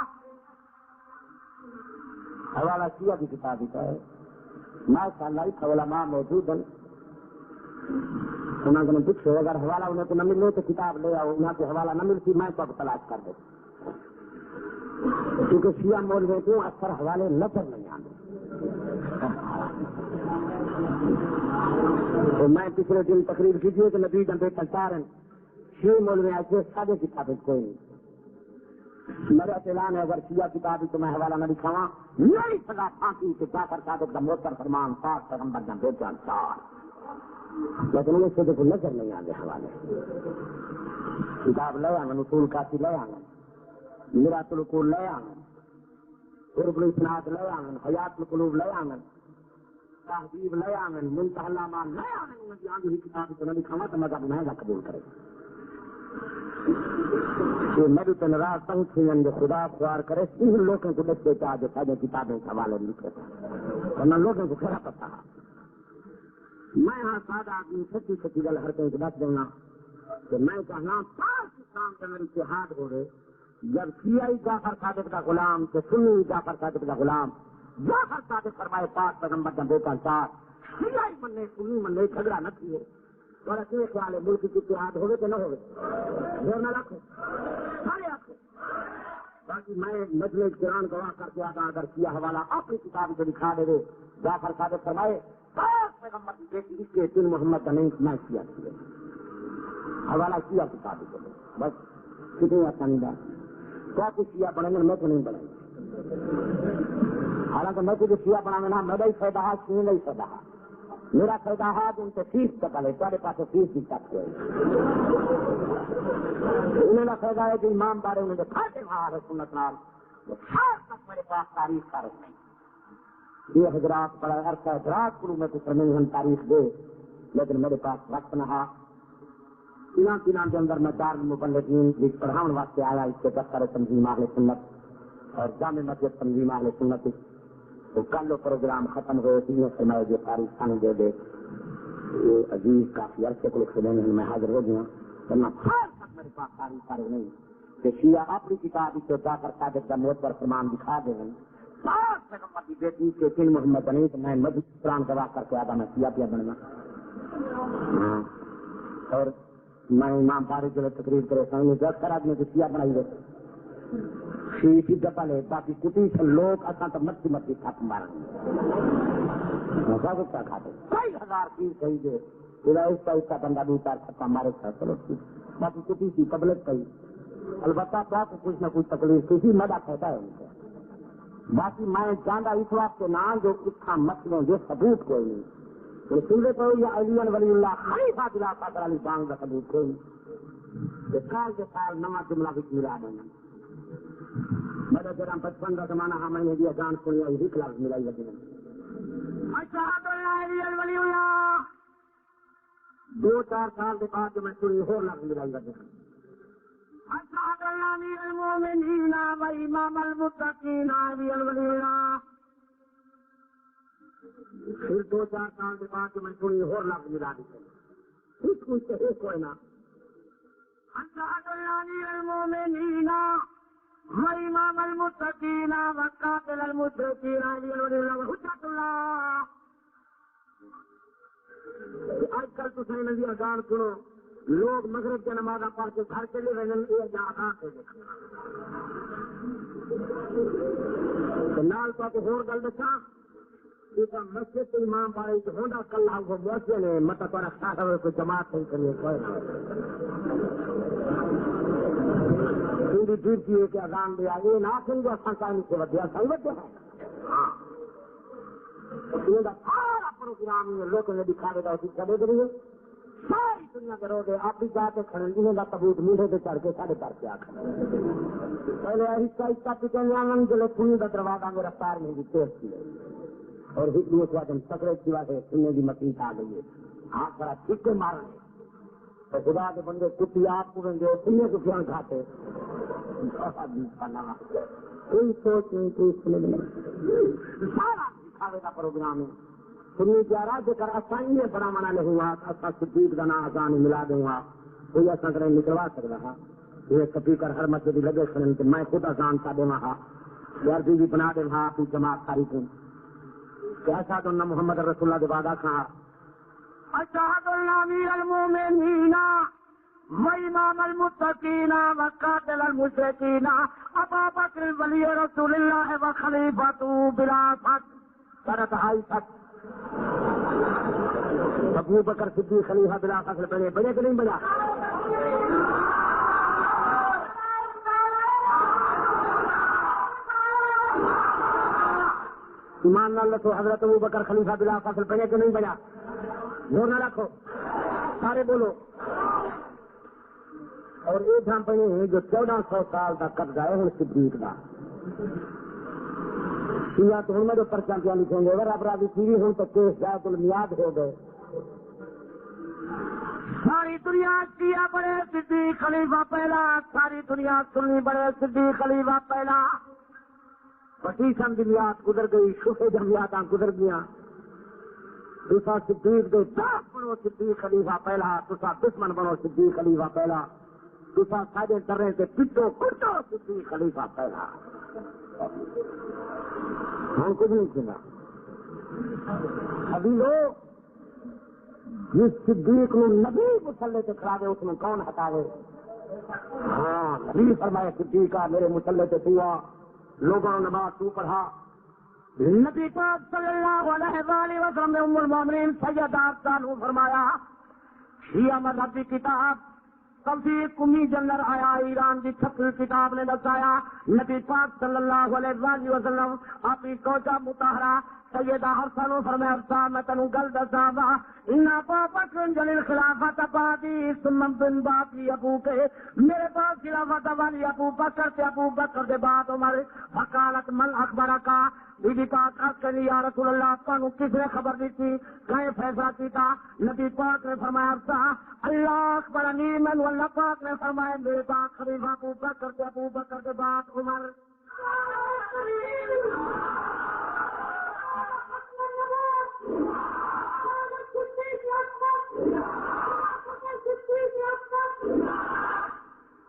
حوالہ کیا کی کتاب کا ہے، ماشاء اللہ علماء موجود ہیں، انہوں نے پوچھو اگر حوالہ انہیں کو نہ ملے تو کتاب لے آؤ، یہاں سے حوالہ نہ ملتی میں تو تلاش کر دوں، کیونکہ شیعہ مولویوں کو اکثر حوالے نظر نہیں آتے. تو میں پچھلے دن تقریر کیجیے کہ نبی جنبے پہنچا رہے شیعہ مولوی ایسے سادے کتابیں کوئی نہیں. میرا اعلان ہے اگر شیعہ کتاب تو میں حوالہ نہ دکھاواں نہیں سزا پھانسی سے جا کر صادق کا موتر فرمان پاک پیغمبر کا دو چار سال، لیکن ان سے دیکھو نظر نہیں آتے حوالے. کتاب لے آنا، اصول کافی لے آنا، میرات القول لے آنا، قرب الاسناد لے آنا، حیات القلوب لے آنا، تہذیب لے آنا، منتہی الاعمال لے آنا. ان کی کتاب تو نہ دکھاواں تو مذہب مہنگا قبول کرے. میری تو ناراض تنگ تھی جو خدا خوار کرے ان لوگوں کو دیکھتے چاہ جو سارے کتابیں حوالے لکھے ورنہ لوگوں کو کھڑا پتا. میں یہاں سادہ آدمی سچی گل ہر کہیں بس دینا کہ میں کہنا پاکستان کے میری اتحاد ہو رہے جب شیعی جعفر صادق کا غلام تو سنی جعفر صادق کا غلام جعفر صادق فرمائے پاک پیغمبر کا بیٹا ساتھ شیعی مننے سنی مننے جھگڑا نہ کیے اور اپنے خیال ہے ملک کی اتحاد ہوگے کہ نہ ہوگے زور نہ رکھو سارے آپ کو باقی میں مجلس قرآن گواہ کر کے آتا اگر کیا حوالہ اپنی کتاب کو دکھا دے جعفر صادق فرمائے پاک پیغمبر کی بیٹی اس کے دن محمد کا نہیں میں کیا حوالہ کیا کتاب کو بس کتنی آسانی بات کیا کچھ شیعہ پڑھیں گے میں تو نہیں پڑھیں گے حالانکہ میں تجھے شیعہ پڑھاؤں گا میرا ہی فائدہ ہے کیوں نہیں فائدہ ہے میرا فائدہ ہے ان سے فیس چکا لے تمہارے پاس فیس بھی چک ہے انہوں نے فائدہ ہے کہ امام بارے انہوں نے کھاتے وہاں سنت نال تک میرے پاس تاریخ کا رکھ نہیں یہ حضرات بڑا عرصہ حضرات کروں میں کچھ نہیں ہم تاریخ دے لیکن میرے پاس وقت نہ ہے کے اندر میں دار المبلغین پڑھاؤ واسطے آیا اس کے دفتر تنظیم اہل سنت اور جامع مسجد تنظیم اہل سنت تو کل پروگرام ختم ہوئے تین فرمائے جو تاریخ سن دے دے یہ عزیز کافی عرصے کو خدمت میں حاضر ہو گیا ورنہ تک میرے پاس تاریخ فارغ نہیں کہ شیعہ اپنی کتاب سے جا کر صادق کا معتبر فرمان دکھا دے گئے پاک پیغمبر کی بیٹی کے دن محمد نہیں تو میں مجلس قرآن گواہ کر کے آدھا میں شیعہ پیا بننا اور میں امام فاروق کے لیے تقریر کرے سامنے 10 آدمی کو شیعہ بنائی گئے شیعہ کی دفعہ لے باقی کٹی سے لوگ اصل تو مچھی مچھی تھک ماریں کیا کھاتے کئی ہزار چیز صحیح دے پورا اس کا بندہ بھی چار چھپا مارے تھا چلو باقی کٹی کی پبلک پہ البتہ تو آپ کو کچھ نہ کچھ تکلیف کسی مدہ کہتا ہے ان کو باقی میں جانا اس وقت کے نام جو اتنا مسئلوں جو ثبوت کوئی نہیں سنتے تو یا علی ولی اللہ خلیفہ دلا قادر علی بانگ کا ثبوت کوئی سال کے سال نواں جملہ بھی ملا دینا میرے جرا 55 کا زمانہ ہاں میں نے دیا جان سنی آئی ہی کلاس ملائی لگی ولی اللہ 2-4 سال کے بعد جو میں سنی ہو لفظ ملائی لگی المؤمنین و امام المتقین علی ولی اللہ پھر 2-4 سال کے بعد جو میں سنی ہو لفظ ملا دی کچھ کچھ تو کوئی نہ المؤمنین و امام المتقین و قاتل المشرکین علی ولی اللہ حجت اللہ آج کل تو صحیح نبی اذان سنو لوگ مغرب کی نماز پڑھ کے گھر چلے رہے نال تو ہو گل دسا مسجد امام پڑے ہوندا کلا وہ موسے نے مت پر خاص کوئی جماعت نہیں کریے پوری ڈیوٹی ہے کہ اذان دیا یہ نہ سمجھو سنسانی سے ودیا صحیح وجہ ہے سارا پروگرام لوگوں نے دکھا دے گا اسی چلے گئے ساری دنیا کرو گے آپ بھی جا کے کھڑے انہیں کا ثبوت میٹھے سے چڑھ کے ساڑھے پر کیا پہلے آہستہ آہستہ پکڑنے آنگن جو لوگ پوری کا دروازہ میں رفتار میں بھی تیز کی اور ہندو اس وقت سکڑے کی وجہ سننے کی مکلیف آ گئی ہے ہاتھ بڑا چھکے مارنے تو خدا کے بندے کٹی آپ کو گے سننے کو کیوں کھاتے کوئی سوچ نہیں کوئی سنے نہیں سارا دکھاوے کا پروگرام ہے سنی پیارا جو کر آسانی ہے بڑا منع نہیں ہوا اصا صدیق کا نام آسان ملا دوں گا کوئی ایسا کریں نکلوا سکتا ہے یہ سپیکر ہر مسجد لگے کریں کہ میں خود آسان کا دوں گا ورزی بھی بنا دیں گا آپ جماعت ساری کو کیسا تو نہ محمد رسول اللہ کے بعد کہا اشہد اللہ المؤمنین و امام المتقین و قاتل المشرکین ابا بکر ولی رسول اللہ و خلیفۃ بلا فت سرت ہائی تک ابو بکر صدیق خلیفہ بلا فخر بنے بڑے کہ نہیں بنا ایمان نہ رکھو حضرت ابو بکر خلیفہ بلا فخر بنے کہ نہیں بنا زور نہ رکھو سارے بولو اور ایک دھام پہ جو 1400 سال کا قبضہ ہے ہوں صدیق کا شیعہ تو ہوں میں جو پرچہ کیا لکھیں گے اگر اپرادھی سیری ہوں تو کیس جائے تو میاد ہو گئے ساری دنیا شیعہ بڑے صدیق خلیفہ پہلا ساری دنیا سنی بڑے صدیق خلیفہ پہلا بٹی جمعیات گزر گئی شوفے جمعیات گزر گیا دوسرا صدیق دے دس بنو صدیق خلیفہ پہلا دوسرا دشمن بنو صدیق خلیفہ پہلا دوسرا ساجے کر رہے تھے پٹو کٹو کسی خلیفہ پہلا ہم کچھ نہیں سنا. ابھی لوگ جس صدیق نے نبی مسلح سے کھڑا دے اس میں کون ہٹاوے؟ ہاں نبی فرمائے صدیقہ میرے مسلح سے ہوا لوگوں نے نماز تو پڑھا. نبی پاک صلی اللہ علیہ وآلہ وسلم نے ام المومنین سیدہ حفصہ کو فرمایا شیعہ مذہب کی کتاب تفسیر کمی جنر آیا ایران کی 36 کتاب نے بتایا نبی پاک صلی اللہ علیہ وآلہ وسلم اپنی کوچا مطہرہ سیدہ حفصہ نے فرمایا حفصہ میں تنوں گل دساں گا ان ابا بکر جلیل خلافت بعدی ثم من بعدی ابو کے میرے پاس خلافت والی ابو بکر سے ابو بکر کے بعد عمر فقالت من اخبر کا بی بی پاک کہی یا رسول اللہ تانوں کس نے خبر دی تھی کہیں فیصلہ کیتا؟ نبی پاک نے فرمایا حفصہ اللہ اخبرنی من واللہ پاک نے فرمایا میرے پاس خلیفہ ابو بکر سے ابو بکر کے بعد عمر.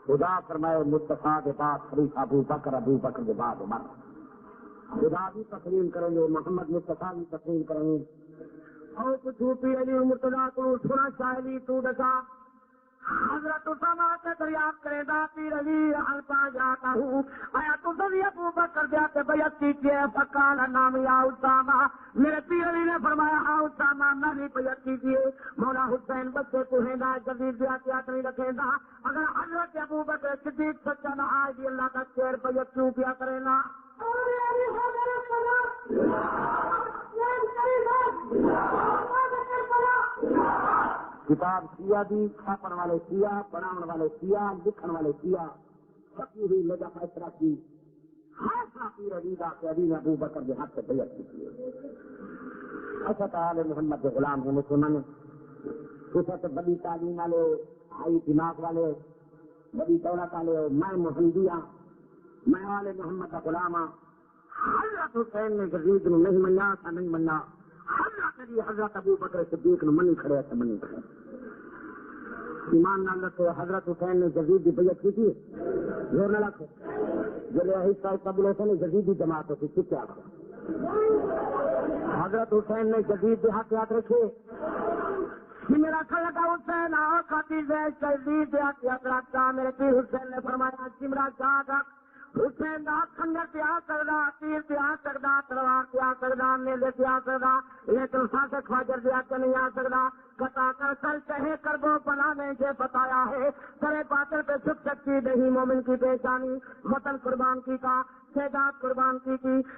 خدا فرمائے مصطفیٰ کے پاس خلیفہ ابو بکر کے بعد عمر. خدا بھی تسلیم کریں گے محمد مصطفیٰ بھی تسلیم کریں گے. اور کچھ پی علی مرتضیٰ کو سنا شاہلی تو دسا حضرت اسامہ سے دریافت کرے گا پیر علی حلقہ جاتا ہوں آیا تو سبھی ابو بکر جاتے بیعت کیجیے فقال نام یا اسامہ میرے پیر علی نے فرمایا ہاں اسامہ میں بھی بیعت کیجیے. مولا حسین بچے کو ہے گا جدید بیعت نہیں رکھے گا اگر حضرت ابو بکر صدیق سچا نہ آئے گی اللہ کا شیر بیعت کیوں کیا کرے گا؟ کتاب سیاہ دی چھاپن والے سیاہ بناون والے سیاہ لکھن والے سیاہ چھپی ہوئی لجا فیصلہ کی فیصلہ پیر علی کا کہ علی نے ابو بکر کے ہاتھ سے بیعت کی. اچھا تعالی محمد کے غلام ہیں مسلمان کچھ بڑی تعلیم والے ہائی دماغ والے بڑی دولت والے میں محمدیہ میں والے محمد کا غلام ہوں. حضرت حسین نے جدید نے نہیں منا تھا نہیں منا حضرت علی حضرت ابو بکر صدیق نے منی کھڑے تھے منی کھڑے ایمان نہ رکھو. حضرت حسین نے جدید کی بیعت کی تھی زور نہ رکھو جلے حصہ قبول سے جدید کی جماعت ہوتی تھی کیا حضرت حسین نے جدید کے ہاتھ یاد رکھے میرا کھڑ لگا حسین آؤ کھاتی سے جدید کے ہاتھ یاد رکھتا میرے پیر حسین نے فرمایا سمرا چاہ حسین دا کھنگر تیار کردا تیر تیار کردا تلوار تیار کردا نیزے تیار کردا لیکن ساتھ خواجر دیا کہ نہیں آ سکتا قطع کر سر کہے کربو بنانے سے بتایا ہے سرے پاتر پہ چھپ سکتی نہیں مومن کی پہچانی وطن قربان کی کا سیدات قربان کی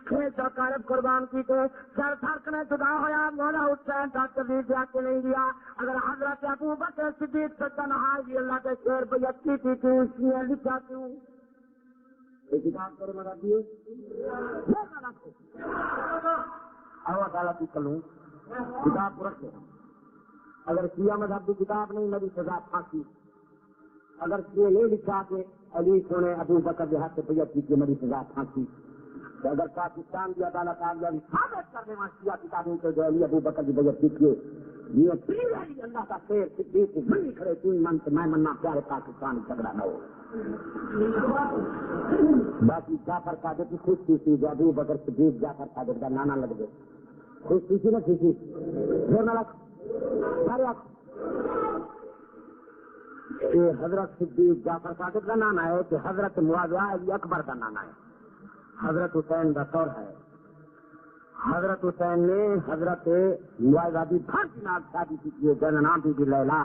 کھیت اور کارب قربان کی تھے سر تھرکنے جدا ہوا مولا حسین کا کبھی دیا کہ نہیں دیا اگر حضرت ابو بکر صدیق سچا نہ اللہ کے شیر بیعت کی تھی کیوں اس نے لکھا کیوں کتاب کرے مدد دیے کی کروں کتاب کو رکھے. اگر شیعہ مذہب کی کتاب نہیں میری سزا پھانسی. اگر یہ نہیں لکھا کہ علی سونے ابو بکر کے ہاتھ سے بیعت کی میری سزا پھانسی. اگر پاکستان کی عدالت آ گیا ثابت کر دینا شیعہ کتابوں کو جو علی ابو بکر کی بیعت کی یہ اللہ کا شیر صدیق بڑی کھڑے 3 من سے میں مننا پیارے پاکستان جھگڑا نہ ہو. باقی جعفر صادق کی خوش تھی جو ابو بکر صدیق جعفر صادق کا نانا لگ گئے خوش تھی نا کسی حضرت صدیق جعفر صادق کا نانا ہے کہ حضرت معاویہ علی اکبر کا نانا ہے. حضرت حسین کا طور ہے. حضرت حسین نے حضرت معاویہ کی شادی کی جن نام بھی لیلا.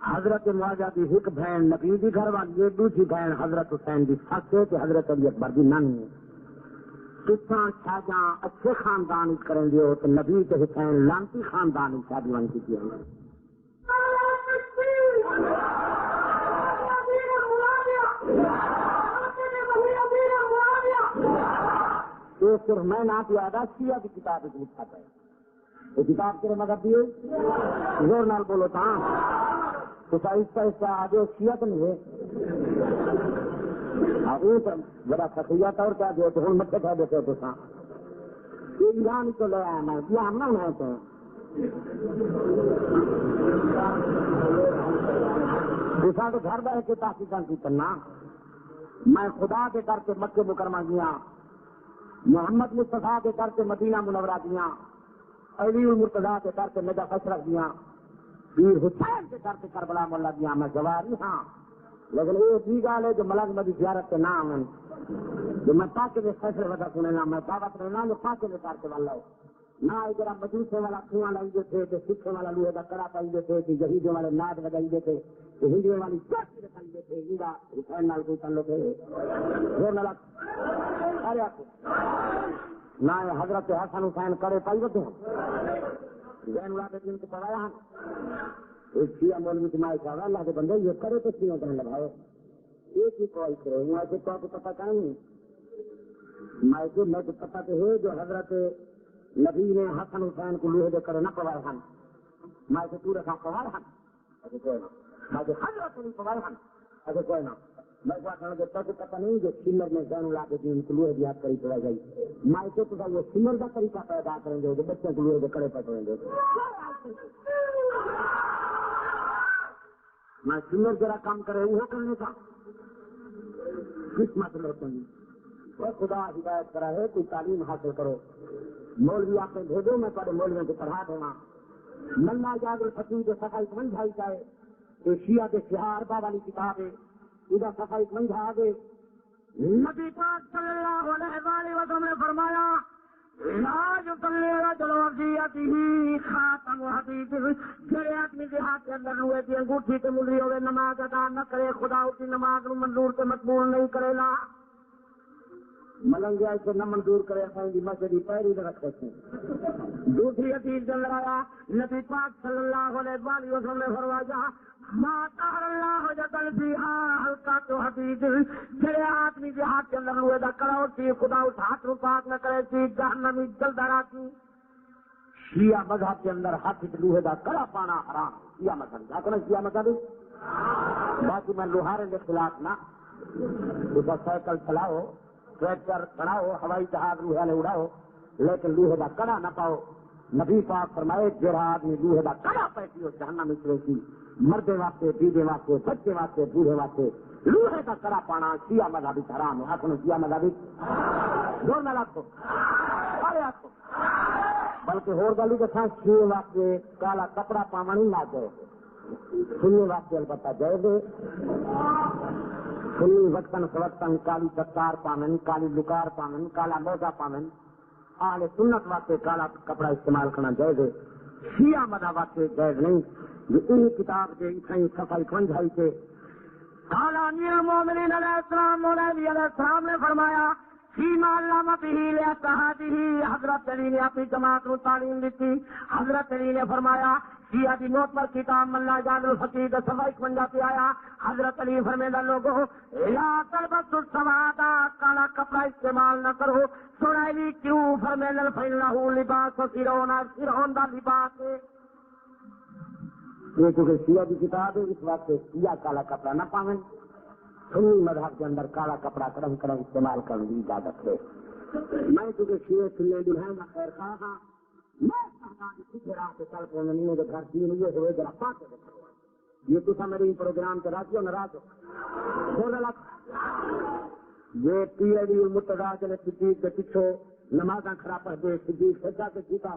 حضرت معاویہ کی ایک بہن نبی کی گھر والی ہے دوسری بہن حضرت حسین کی سس ہے کہ حضرت علی اکبر کی نانی ہے. کساں شاہجہاں اچھے خاندان کریں گے تو نبی کے حسین لانتی خاندان شادی بن چکی ہے. تو صرف میں نہ کیا تھا شیعہ کی کتاب لکھا ہے یہ کتاب کے مدد دیے زور نال بولو تھا تو آہستہ آہستہ آگے شیعہ تو نہیں ہے بڑا خطیہ طور کیا جو تو ہوں مت کھا دیتے تو ایران کو لے آیا میں یہ ہم نہ ہوتے ہیں دوسرا تو گھر بیٹھ کے تحقیق کی کرنا. میں خدا کے کر کے مکہ مکرمہ گیا, محمد مصطفیٰ کے کر کے مدینہ منورہ گیا, علی المرتضیٰ کے کر کے نجف اشرف گیا, پیر حسین کے کر کے کربلا مولا گیا. میں جواری ہاں, لیکن یہ بھی گال ہے جو ملک مدی زیارت کے نام ہے جو میں پاکے میں فیصلے وجہ سننا, میں دعوت رہنا جو پاکے میں کر کے والا ہو نہ ادھر مجوسے والا کنواں لائیے تھے کہ سکھے والا لوہے کا کڑا پائیے تھے کہ یہودیوں والے ناد بجائیے تھے کہ ہندوؤں والی چوٹی رکھائیے تھے. ہندا حسین نال کوئی تعلق ہے نہ حضرت حسن حسین کڑے پائیے تھے زین العابدین کو پڑھایا ہم ایک شیعہ مولوی جماعت کا اللہ کے بندے یہ کرے تو کیوں کہنے لگاؤ ایک ہی کال کرو ہوں ایسے تو آپ کو پتا کہیں میں تو پتا تو ہے جو حضرت نبی نے حسن حسین کو لوہے دے کرے نہ پوائے ہن میں سے پورے کا پوائے ہن ایسے کوئی نہ میں سے حضرت نہیں پوائے ہن ایسے کوئی نہ میں کو کہنا کہ تو پتا نہیں جو سمر میں زین العابدین کو لوہے دی ہاتھ کری پوائی گئی میں سے تو وہ سمر کا طریقہ پیدا کریں گے جو بچوں کو لوہے دے کرے پڑیں گے میں سمر ذرا کام کرے وہ کرنے کا کس مطلب نہیں وہ خدا ہدایت کرا ہے کوئی تعلیم حاصل کرو. مولوی آپ نے بھیجو میں پڑے مولویوں کو پڑھا دوں منا جاگر فقیر جو صفائی سمجھائی جائے تو شیعہ کے شہار بابا والی کتاب ہے ادھر صفائی سمجھا دے. نبی پاک صلی اللہ علیہ وآلہ وسلم نے فرمایا خاتم حدیث جڑے آدمی کے ہاتھ کے اندر ہوئے تھی انگوٹھی کے ملری ہوئے نماز ادا نہ کرے خدا اس کی نماز منظور سے مقبول نہیں کرے گا. ملنگیا اسے نہ منظور کرے اپنی مسجد پیری میں رکھ سکتے. دوسری حدیث چل رہا نبی پاک صلی اللہ علیہ وآلہ وسلم نے فرمایا ماتا اللہ جل فیہا ہلکا تو حدیث جڑے آدمی کے ہاتھ کے اندر ہوئے دا کرو سی خدا اس ہاتھ کو پاک نہ کرے سی جہنمی جلد راتی. شیعہ مذہب کے اندر ہاتھ لوہے دا کڑا پانا حرام. شیعہ مذہب کیا شیعہ مذہب باقی میں لوہارے کے خلاف نہ اس کا سائیکل چلاؤ ٹریکٹر بناؤ ہوائی جہاز لوہے نے اڑاؤ لیکن لوہے کا کڑا نہ پاؤ. نبی پاک فرمائے جہاں آدمی لوہے کا کڑا پیسی ہو جہنم میں چلے گی. مردے واسطے بیوے واسطے بچے واسطے بوڑھے واسطے لوہے کا کڑا پانا شیعہ مذہبی حرام ہے. آپ نے شیعہ مذہبی دور نہ رکھو سارے آپ کو بلکہ ہور گلی کے ساتھ شیعہ واسطے کالا کپڑا پاوا نہیں نہ جائے سننے واسطے البتہ جائے دے. سنی وقتاً فوقتاً کالی دستار پامن کالی لکار پامن کالا موزہ پامن اہل سنت واسطے کالا کپڑا استعمال کرنا جائز ہے. شیعہ مذہب واسطے جائز نہیں. جو انہی کتاب کے اتنی صفائی سمجھائی سے اعلیٰ امیر المومنین علیہ السلام مولا علی علیہ السلام نے فرمایا فیما علامہ بہ لصحابہ حضرت علی نے اپنی جماعت کو تعلیم دی. حضرت علی نے فرمایا شیعہ کی موت پر کتاب ملا جان الفقیر صفائی سمجھا پہ آیا. حضرت علی فرمیدہ لوگوں لا تلبسوا السواد کالا کپڑا استعمال نہ کرو. سونا علی کیوں فرمیدہ فإنہ لباس فرعون فرعون دا لباس ہے. یہ چونکہ شیعہ کی کتاب ہے اس وقت شیعہ کالا کپڑا نہ پاویں. سنی مذہب کے اندر کالا کپڑا کرم کرم استعمال کرنے کی اجازت ہے. میں چونکہ شیعہ سننے دلہن کا خیر خواہ ہاں میں راہ سے چل پہ نہیں گھر تین ہوئے ہوئے ذرا پاتے یہ تو میرے پروگرام کے راجو ناراض ہو یہ پی ایڈی مرتضیٰ چلے صدیق کے پیچھو نماز خراب پڑھ دے صدیق سجا کے جیتا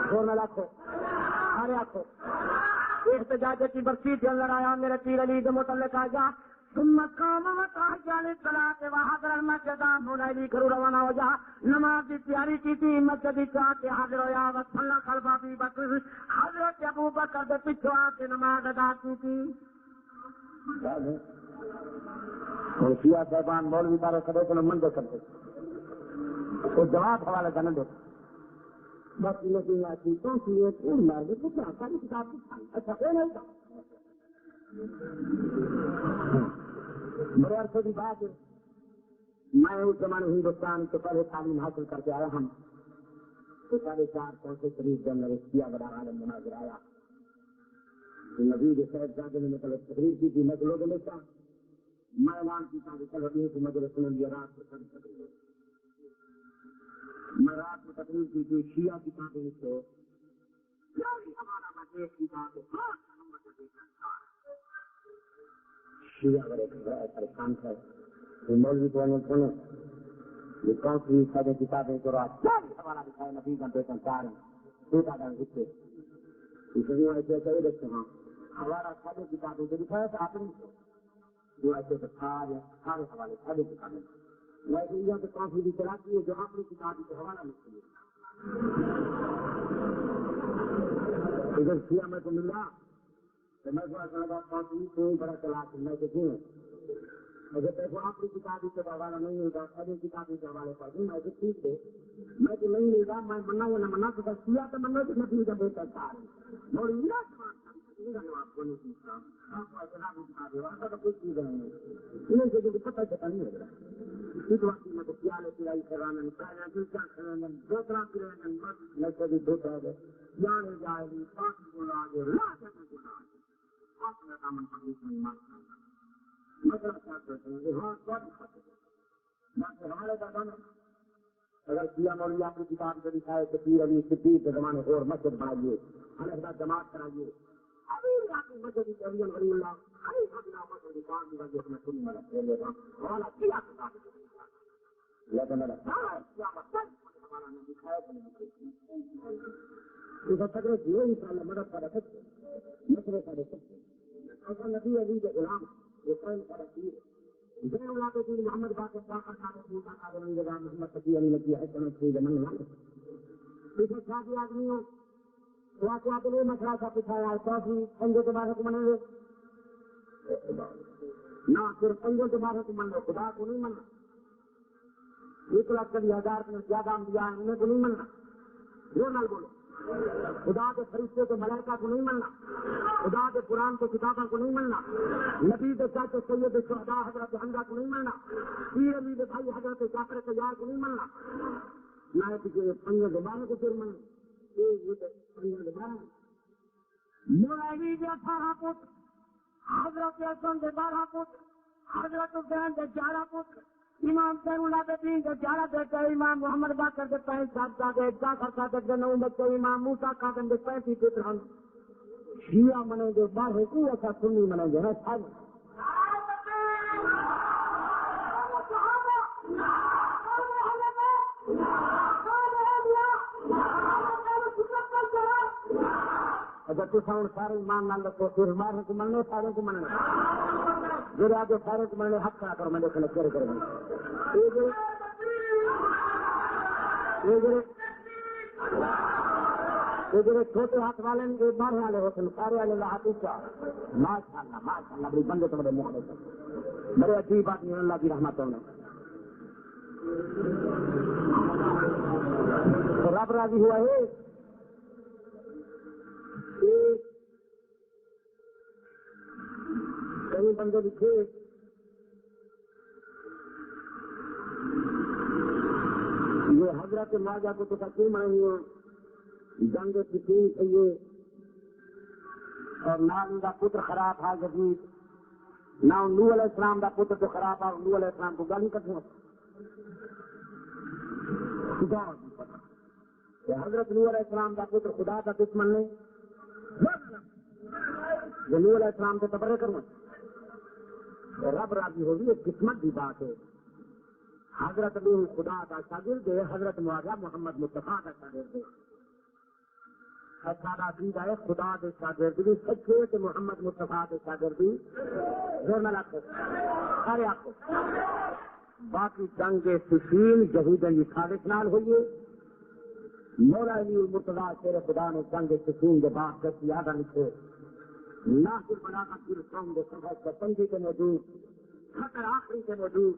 چھوڑ نہ رکھو سارے آخو احتجاج کی برسی کے اندر آیا میرے پیر علی کے متعلق آ جا ثم قام وتحجى للصلاة وحضر المسجد منادی کرو روانہ ہو جا. نماز کی تیاری کی تھی مسجد کے حاضر ہوا وصلى خلف ابي بکر حضرت ابو بکر کے پیچھے آ کے نماز ادا کی تھی. شیعہ صاحبان مولوی بارے کرے تو من دے کرتے تو جواب حوالے کا نہ دے بس لیکن آتی کون سی یہ پور مار دے کچھ ساری کتاب اچھا کوئی نہیں تھا. بڑے عرصے کی بات ہے میں اس زمانے ہندوستان سے پہلے تعلیم حاصل کر کے آیا ہوں تو 450 کے قریب جب میرے کیا بڑا عالم مناظر آیا نبی کے صاحبزادے نے مطلب تقریر کی تھی میں لوگوں نے کہا میں اعلان کی تھی چل رہی ہوں مجھے سن لیا رات کو سب تقریر میں رات میں تقریر کی تھی شیعہ کتابیں سے سارے کتاب شیعہ بڑے پریشان تھے مولوی کو سنو یہ کون سی سارے کتابیں کو حوالہ دکھائے نبی کا بیٹن چار چھوٹا دن حصے اس لیے ایسے ایسے دیکھتے ہیں ہمارا سارے کتابیں کو دکھایا تھا آپ نے جو ایسے تو سارے حوالے سارے کتابیں ویسے یہ تو کافی بھی چلاتی ہے جو اپنی کتاب کو حوالہ لکھتی ہے اگر شیعہ میں تو ملا تو میں کافی کوئی بڑا چلا میں تو کیوں اگر دیکھو آپ کی کتابی کے حوالہ نہیں ہوگا سبھی کتابی کے حوالے پر میں تو ٹھیک ہے میں تو نہیں ہوگا میں مننا یا نہ مننا تو کیا تو منو تو نبی کا بہتر تھا اور آپ کو نہیں پوچھتا آپ کو جناب کتاب ہے ایسا تو کچھ چیز نہیں ہے جو پتہ چلتا نہیں لگ رہا اس وقت میں تو پیالے پیائی کرانا کیا کریں دو طرح کی رہیں میں کبھی دو طرح جانے جائے گی پاک بولا گے لا کرنے کو لا آپ نے دامن پر نہیں مانتا اگر کیا مولوی آپ کی کتاب کو دکھائے تو پیر علی صدیق کے زمانے اور مسجد بنائیے الگ جماعت کرائیے ابھی آپ کی مسجد علی ولی اللہ ابھی مسجد کام کی وجہ سے سنی مدد لے لیتا والا کیا کتاب لیکن دکھایا مدد کر سکتے مسئلے کر سکتے اگر نبی علی کے غلام محمد باقی محمد شفیع علی لگی ہے آدمی ہو تو نہیں مسئلہ کا پوچھایا کافی پنجے کے بارے کو منیں گے نہ صرف پنجوں کے بارے کو من لو خدا کو نہیں مننا 1,20,000 میں زیادہ دیا انہیں کو نہیں مننا جو نہ بولو خدا کے فرشتے کے ملائکہ کو نہیں مننا خدا کے قرآن کے کتابوں کو نہیں مننا نبی کے چاچے سید شہداء حضرت حمزہ کو نہیں مننا پیر علی کے بھائی حضرت جعفر طیار کو نہیں مننا نہ کہ پنجے دوبارہ کو پھر مننا مولوی کے 18 پت حضرت حسن کے 12 پت حضرت حسین کے 11 پت امام زین العابدین کے 11 بیٹے امام محمد باقر کے 65 صاحبزادے جعفر صادق کے 9 بچے امام موسیٰ خاتم کے 35 پتر شیعہ منیں گے باہر کو ایسا سنی منیں گے نا سب اگر تو سارے ایمان نہ لگو پھر باہر کو مننے سارے کو مننے جو آگے سارے کو مننے حق کرا کرو میں دیکھنے کر گے چھوٹے ہاتھ والے بارہ والے ہوتے ہیں سارے والے ہاتھ اونچا ماشاء اللہ بڑی بندے تو بڑے موقع بڑے عجیب بات نہیں اللہ کی رحمت تو رب راضی ہوا ہے کئی بندے لکھے یہ حضرت مواجہ کو تو کیوں مانگی جنگ سکین چاہیے اور نہ ان کا پتر خراب تھا جدید نہ نوح علیہ السلام کا پتر تو خراب تھا نوح علیہ السلام کو گالی کرتے حضرت نوح علیہ السلام کا پتر خدا کا دشمن نہیں جو نوح علیہ السلام سے تبرے کرنا رب راضی ہوگی ایک قسمت کی بات ہے حضرت نوح خدا کا شاگرد ہے حضرت معاذ محمد مصطفیٰ کا شاگرد ہے سادہ عقیدہ ہے خدا کے شاگرد بھی سچے کہ محمد مصطفیٰ کے شاگرد بھی سارے آپ کو باقی جنگ سفین جہود صالح نال ہوئیے مولا علی المرتضیٰ شیر خدا نے جنگ سفین کے بعد کسی یادہ لکھے ناصر بنا کا پھر قوم کے سفر کے پنجی کے موجود خطر آخری کے موجود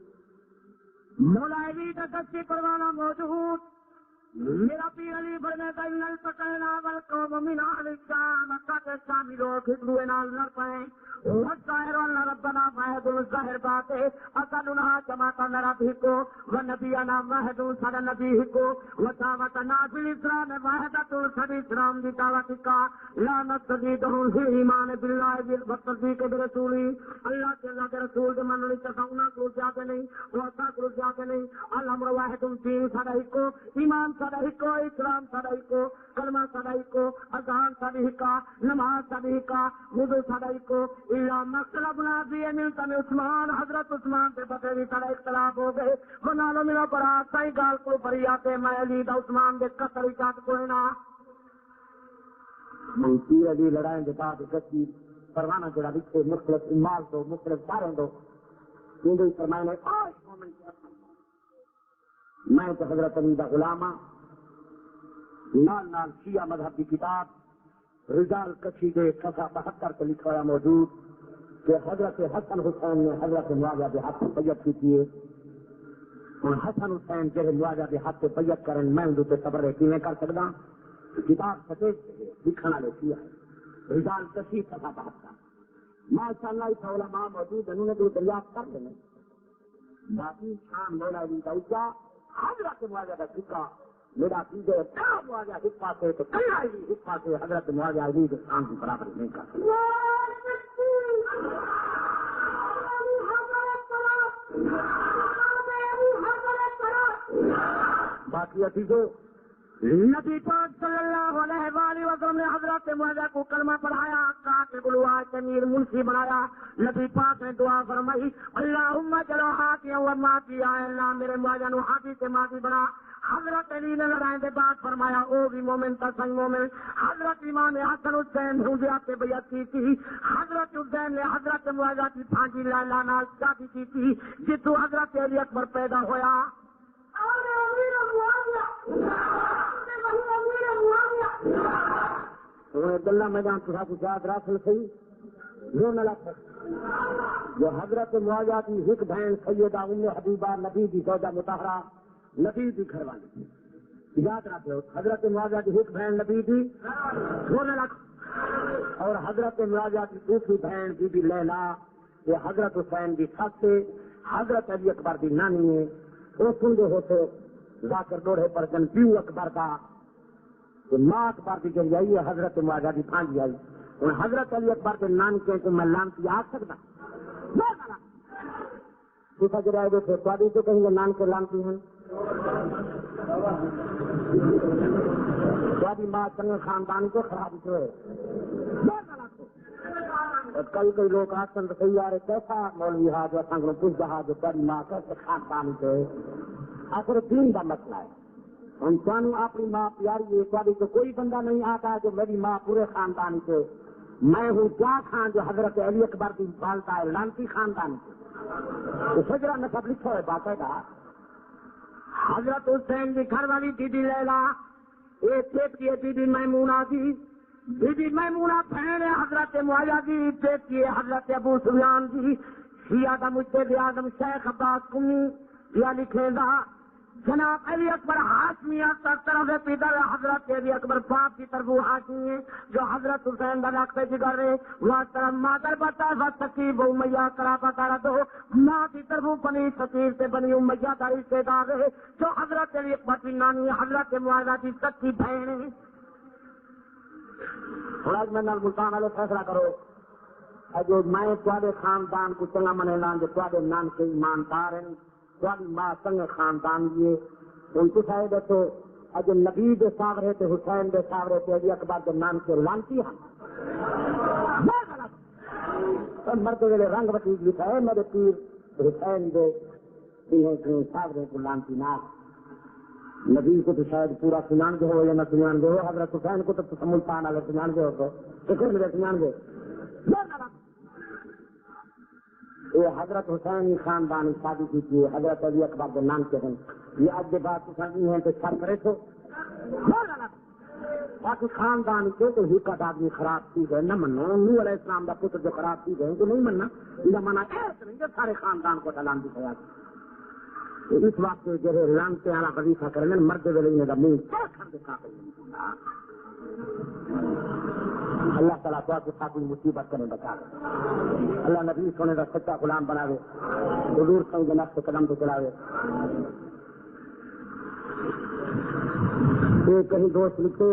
مولا علی کا کسی پروانہ موجود میرا پیر علی بڑھنے کا نل پکڑنا بل قوم من اہل الشام مکہ کے شامی لوگ ہندوئے نال لڑ پائے والظاہر ان ربنا واحد الظاہر بات ہے اصلنا جماعت نرابی کو ونبینا واحد سر نبی کو وتاوتنا فی الاسلام واحدۃ سر اسلام دی دعوت کا لا نستزید فی ایمان باللہ والتصدیق برسولی اللہ کے اللہ کے رسول کے مننے تساؤنا کو زیادہ نہیں واسطہ کو زیادہ نہیں الامر واحد دین سارا کو ایمان سارا کو اسلام سارا کو کلمہ سارا کو اذان سارا کا نماز سارا کا وضو سارا کو مطلب نازی ملتا میں عثمان حضرت عثمان سے بطیری طرح اختلاف ہو گئے وہ نالو ملو پڑا صحیح گال کو بری آتے میں علی دا عثمان دے قتل چاہت کوئی نا منصیر علی لڑائیں دے بعد کسی پروانہ جڑا لکھے مختلف امال دو مختلف سارے دو کیونکہ فرمائے نے میں تو حضرت علی دا غلامہ نال نال شیعہ مذہب کی کتاب رجال کچھی دے صفحہ 72 پہ لکھا ہوا موجود کہ حضرت حسن حسین نے حضرت معاویہ کے ہاتھ بیعت کی تھی اور حسن حسین جہے معاویہ کے ہاتھ بیعت کریں میں ان سے صبر کیویں کر سکتا کتاب سفید لکھنا لے کیا ہے رجال کشی صفحہ 72 ماشاء اللہ علماء موجود انہوں نے تو دریافت کر لینے باقی شان مولا علی کا اچھا حضرت معاویہ کا سکہ میرا سیدھے معاویہ حصہ سے تو کئی حصہ سے حضرت معاویہ علی کے شان کی برابری نہیں کر سکتا باقی عزیزو نبی پاک صلی اللہ علیہ وآلہ وسلم نے حضرت معاویہ کو کلمہ پڑھایا کاٹ گلوا امیر منشی بنایا نبی پاک نے دعا فرمائی اللہم جلو ہاتھیاں و ماتی آئے اللہ میرے معاویہ نو ہاتھی سے ماتی بنا حضرت علی نے لڑائیں کے بعد فرمایا او بھی مومن تا سنگ مومن حضرت امام حسن حسین حضیہ سے بیعت کی تھی حضرت حسین نے حضرت معاویہ کی پھانسی لالا نال شادی کی تھی جتو حضرت علی اکبر پیدا ہویا عبداللہ میدان صاحب جاد راسل سی جو حضرت معاویہ کی ایک بہن سیدہ ام حبیبہ نبی کی زوجہ مطہرہ نبی کی گھر والی یاد رکھ لو حضرت معاویہ کی ایک بہن نبی کی اور حضرت معاویہ کی دوسری بہن بی بی لیلا یہ حضرت حسین کی سب سے حضرت علی اکبر کی نانی ہے وہ سن جو ہوتے ذاکر دوڑے پر جن پیو اکبر کا ماں اکبر کی جب آئی ہے حضرت معاویہ کی پھانسی آئی اور حضرت علی اکبر کے نام کے میں لانتی آ سکتا دوسرا جو رائے تھے تو تو کہیں گے نام کے لانتی ہیں تو ماں چنگے خاندان کو خراب ہوئے کئی کئی لوگ آسن تو صحیح آ رہے کیسا مولوی ہا جو اصل پوچھ رہا جو تیری ماں کیسے خاندان سے آخر دین کا مسئلہ ہے ہم سانو اپنی ماں پیاری ہے تو کوئی بندہ نہیں آتا جو میری ماں پورے خاندان سے میں ہوں کیا خان جو حضرت علی اکبر کی پالتا ہے لانتی خاندان سے سجرا میں سب لکھا ہے باقاعدہ حضرت حسین کی گھر والی بی بی لیلا ایک پیٹ کی بی بی میمونہ کی بی بی میمونہ بہن ہے حضرت معاویہ کی پیٹ کی حضرت ابو سفیان کی شیعہ کا مجتہد اعظم شیخ عباس قمی یا لکھے گا جناب علی اکبر ہاشمیہ طرف پیدر حضرت علی اکبر باپ کی طرف ہاشمی ہے جو حضرت حسین کا پہ جگر رہے وہ طرف مادر بتا سکیب امیہ کرا پتا دو ماں کی طرف بنی سکیر سے بنی امیہ کا رشتے دار رہے جو حضرت علی اکبر کی نانی حضرت معاویہ کی سچی بہن ہے اور میں نال ملتان والے فیصلہ کرو جو میں تھوڑے خاندان کو چنگا منے لان جو تھوڑے نان کے ایماندار ہیں تھوڑی ماں سنگ خاندان لیے ان کو شاید تو اج نبی دے ساورے تے حسین دے ساورے تے علی اکبر دے نام کے لانتی ہیں مرد ویلے رنگ بتی لکھا ہے میرے پیر حسین دے ساورے کو لانتی نہ نبی کو تو شاید پورا سنان گے ہو یا نہ سنان گے ہو حضرت حسین کو تو ملتان والے سنان گے ہو تو میرے سنان گے یہ حضرت حسین خاندان شادی کی تھی حضرت علی اکبر کے نام کے ہیں یہ آج کے بعد سنی ہے تو سر کرے تو باقی خاندان کے تو ہی کا آدمی خراب چیز ہے نہ منو نور علیہ السلام کا پتر جو خراب چیز ہے ان کو نہیں مننا یہ منع ایسے نہیں کہ سارے خاندان کو ڈلان دکھایا اس وقت جو ہے لانتے والا وظیفہ کرنے مرد ویلے کا منہ اللہ تعالیٰ تو کے ساتھ کوئی مصیبت کرنے بچا لے. اللہ نبی سونے کا سچا غلام بناوے, حضور سنگ نفس سے قدم پہ چلاوے. کہیں دوست لکھے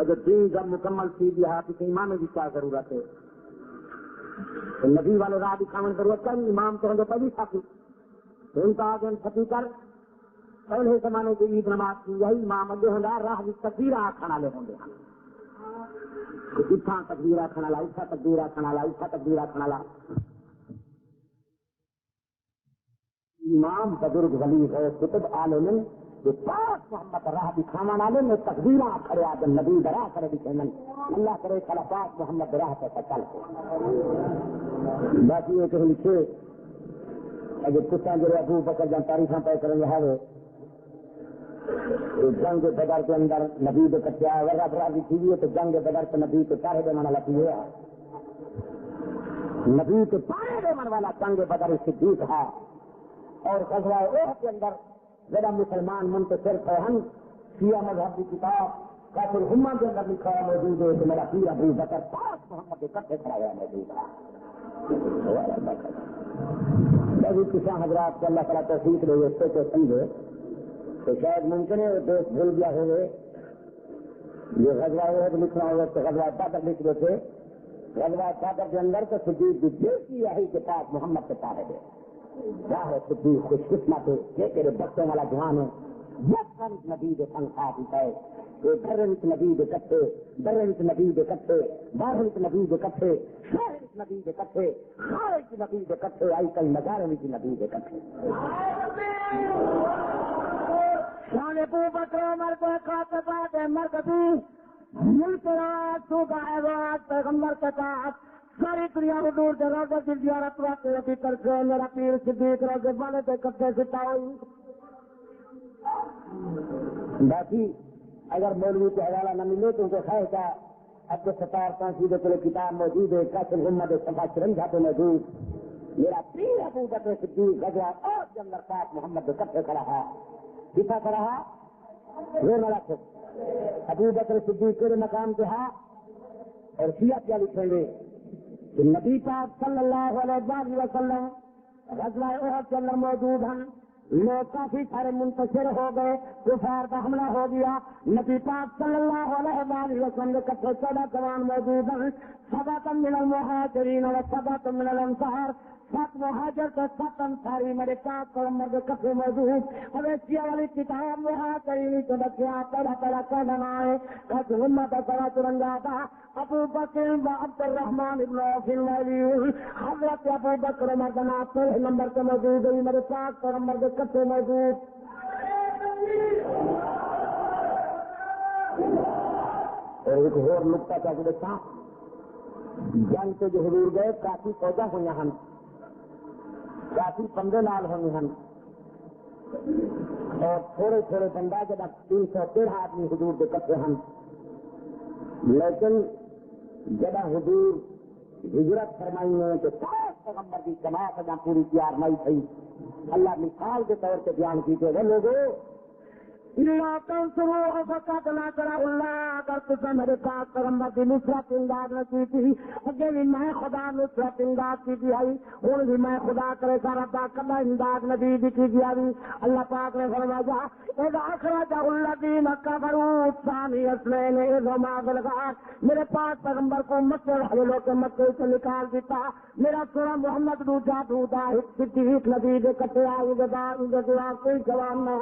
اگر دین جب مکمل سی دیا تو امام میں بھی کیا ضرورت ہے. نبی والے راہ دکھانے ضرورت کر امام تو ہوں پہلی ساتھی ان کا آگے چھتی کر پہلے زمانے کی عید نماز کی یہی امام اگے ہوں راہ کی تقدیر کھانا لے ہوں گے. اتنا تقدیر کھانا لا اتنا تقدیر کھانا لا اتنا تقدیر کھانا لا. امام بزرگ ولی ہے کتب عالم جو پاک محمد راہ دکھانا والے میں تقدیر کھڑے آ نبی درا کرے دکھے اللہ کرے کھڑا پاک محمد راہ پہ چل. باقی یہ کہ لکھے اگر کتا جو ابو بکر جان تاریخ پہ کریں ہے جنگ بدر کے اندر نبی کے کٹیا ورگا برادری تھی ہے تو جنگ بدر کے نبی کے پارے دے من والا کی ہے. نبی کے پارے دے من والا جنگ بدر صدیق ہے. اور غزوہ احد کے اندر جب مسلمان منتصر تھے ہم شیعہ مذہب کی کتاب کافر امہ کے اندر لکھا ہوا موجود ہے کہ میرا پیر ابو بکر پاک محمد اکٹھے کھڑا ہوا موجود ہے. جب کسان حضرات کو اللہ تعالیٰ توفیق دے اس کو سمجھے تو شاید ممکن ہے وہ دوست بھول گیا ہوئے یہ غزوہ احد لکھنا ہوگا تو غزوہ بدر لکھ دیتے. غزوہ بدر کے اندر تو صدیق بھی کی یہی کے پاس محمد کے پارے دے راہ صدیق خوش قسمت ہے یہ تیرے بچوں والا جوان ہے. جب نبی کے سنگ ساتھ ہے درنت نبی کے کٹھے درنت نبی کے کٹھے بارنت نبی کے کٹھے شاہرت نبی کے کٹھے خارج نبی کے کٹھے آئی کل نظارے کی نبی کے کٹھے. شان ابو بکر عمر کو خاطبات مرکزی ملک راج تو غائبات پیغمبر کے ساتھ ساری دنیا حضور کے روزے کی زیارت واقع ابھی کر کے میرا پیر صدیق روزے والے کے کٹھے سے تاؤ. باقی اگر مولوی کو حوالہ نہ ملے تو ان کو خواہ کا اب کے 17 کتاب موجود ہے کاشل محمد صفا چرنجا پہ موجود میرا پیر ابو بکر صدیق غزوہ اور جنرل پاک محمد کٹھے کھڑا ہے کتنا کھڑا ہے ابو بکر صدیق کے مقام پہ ہے. اور شیعہ کیا لکھیں گے کہ نبی پاک صلی اللہ علیہ وسلم غزوہ احد کے اندر موجود ہیں. لوگ کافی سارے منتشر ہو گئے کفار کا حملہ ہو گیا. نبی پاک صلی اللہ علیہ وسلم کے کٹھے 14 جوان موجود ہیں. 7 من المہاجرین و 7 من الانصار 7 مہاجر تو 7 انصاری میرے پاک پیغمبر کے کٹھے موجود. اویسیہ والی کتاب مہاجرین کے بچے پہلا کا بنا ہے کس ہمت سوا چرنگا تھا ابو بکر و عبد الرحمان ابن عوف الولی حضرت ابو بکر مردنا پہلے نمبر پہ موجود ہے میرے پاک پیغمبر کے کٹھے موجود. اور ایک اور نقطہ کیا کہ دیکھا جنگ سے جو حضور گئے کافی فوجا ہوئی ہیں کافی بندے لال ہوئی ہیں اور تھوڑے تھوڑے بندہ جب 313 آدمی حضور کے کٹھے ہیں. لیکن جب حضور ہجرت فرمائی ہے تو پیغمبر کی جماعت جہاں پوری تیار نہیں تھی. اللہ مثال کے طور پہ بیان کی کہ وہ لوگوں اگر تجھے میرے پاس پیغمبر کی نصرت امداد نہ کی تھی اگے بھی میں خدا نصرت امداد کی تھی ہوں بھی میں خدا کرے سارا کلا امداد نبی کی گیا بھی. اللہ پاک نے فرمایا میرے پاس پیغمبر کو مکے والے لوگ مکے سے نکال دیتا. میرا سورا محمد دوجا دودا صدیق نبی کے کٹے آئے گا کوئی جواب نہ.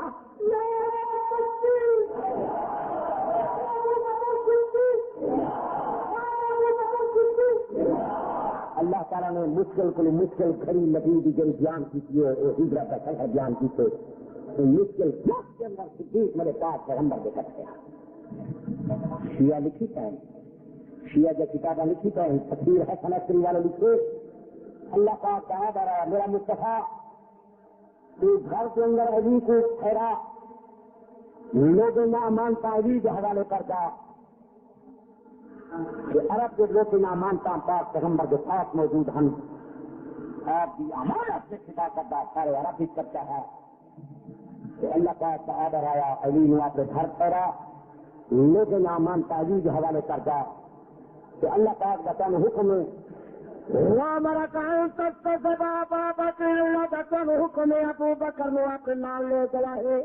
اللہ تعالیٰ نے مشکل کو مشکل کھڑی نبی کی جو بیان کی تھی ہجرت کا سفر بیان کی تھے مشکل کے اندر صدیق میرے پاس پیغمبر کے کٹے. شیعہ لکھی ہے شیعہ جو کتابیں لکھی ہے تفسیر حسن عصری والے لکھے اللہ پاک کہا جا رہا میرا مصطفیٰ گھر کے اندر علی کو ٹھہرا لوگوں نہ مانتا علی کے حوالے کرتا کہ عرب کے لوگ نہ مانتا پاک پیغمبر کے ساتھ موجود ہم آپ کی امانت سے خطا کرتا سارے عرب ہی کرتا ہے کہ اللہ پاک کا آڈر آیا علی نے اپنے گھر ٹھہرا لوگوں نہ مانتا علی کے حوالے کرتا کہ اللہ پاک کا تن حکم ہے ہمارا کام تک بابا بکر اللہ کا تن حکم ہے ابو بکر نے اپنے نام لے چلا ہے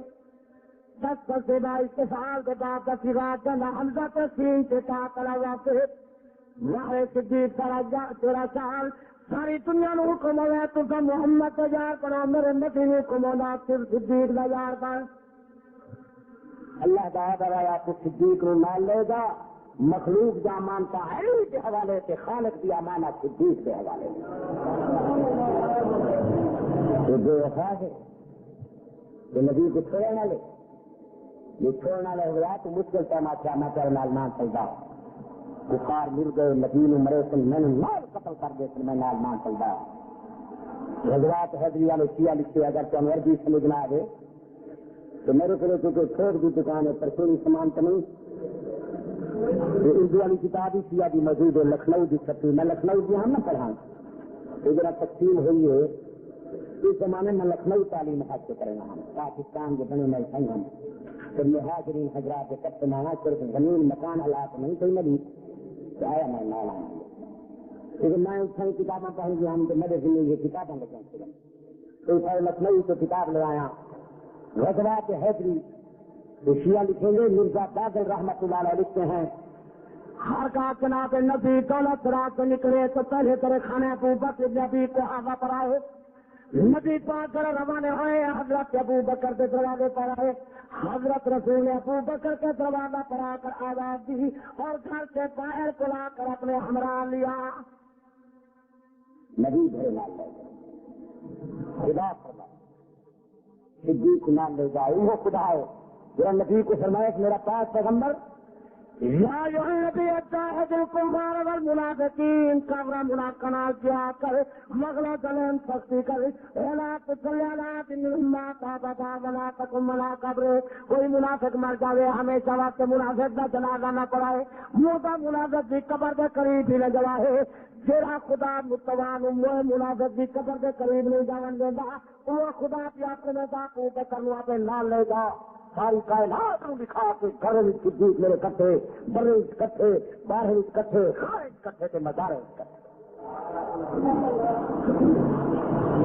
10 سے 22 سال کے بعد دسی رات جانا حمزہ پہ سین سے کہا کرا ہوا پھر وہ صدیق 13 سال ساری دنیا نو حکم ہوا تو محمد کو یار کرو میرے نبی نے حکم ہونا پھر صدیق کا یار کر اللہ تعالیٰ آپ کو صدیق نو مان لے گا مخلوق جا مانتا ہے کے حوالے سے خالق دیا مانا صدیق کے حوالے سے جو وفا ہے جو نبی کو چھوڑنے لے یہ چھوڑنا لے گیا تو مشکل پیما کیا میں تیرے نال مان چلتا بخار مل گئے نبی نے مرے سن میں نے مال قتل کر دے سن میں نال مان چلتا حضرات حیدری والے شیعہ لکھتے اگر تو عربی سمجھنا آگے تو میرے کو کیونکہ چھوٹ کی دکان ہے پرسوری سامان تو نہیں اردو والی کتاب ہی شیعہ بھی موجود ہے لکھنؤ کی چھپی میں لکھنؤ کی ہم نہ پڑھا یہ ذرا تقسیم ہوئی ہے اس زمانے میں لکھنؤ تعلیم حاصل کریں گے ہم پاکستان کے بنے میں صحیح ہم پھر مہاجرین حضرات کے کب سمانا صرف زمین مکان حالات نہیں کوئی نبی تو آیا میں نہ لاؤں گا لیکن میں اس کتابیں پڑھوں گی ہم تو میرے ذمہ یہ کتابیں لگیں تو لکھنؤ سے کتاب لے آیا غزوات حیدری جو شیعہ لکھیں گے مرزا بادل رحمت اللہ علیہ لکھتے ہیں ہر کا جناب نبی دولت رات سے نکلے تو پہلے کرے کھانے ابو بکر نبی کو آگا پر آئے نبی پاک کر روانے ہوئے حضرت ابو بکر کے دروازے پر آئے حضرت رسول ابو بکر کے دروازہ پر آ کر آواز دی اور گھر سے باہر بلا کر اپنے ہمراہ لیا نبی بھرے نال لے خدا فرما صدیق نام لے جائے وہ خدا ہے جو نبی کو فرمایا کہ میرا پاس پیغمبر یا نبی الکفار والمنافقین کبرا منافقات کیا کر مغلا دلن سختی کر ولا تصلی علی منما تابا ولا تقم ولا قبر کوئی منافق مر جاوے ہمیشہ واسطے منافق کا جنازہ نہ پڑھائے مردہ منافق کی قبر کے قریب ہی نہ جائے جہاں خدا متوان منافق کی قبر کے قریب نہیں جان دینا وہ خدا کی اپنے باپو کے کرنا پہ نہ لے گا ساری کائنات دکھا کے گھر صدیق میرے کٹھے برے کٹھے باہر کٹھے خارج کٹھے کے مزارے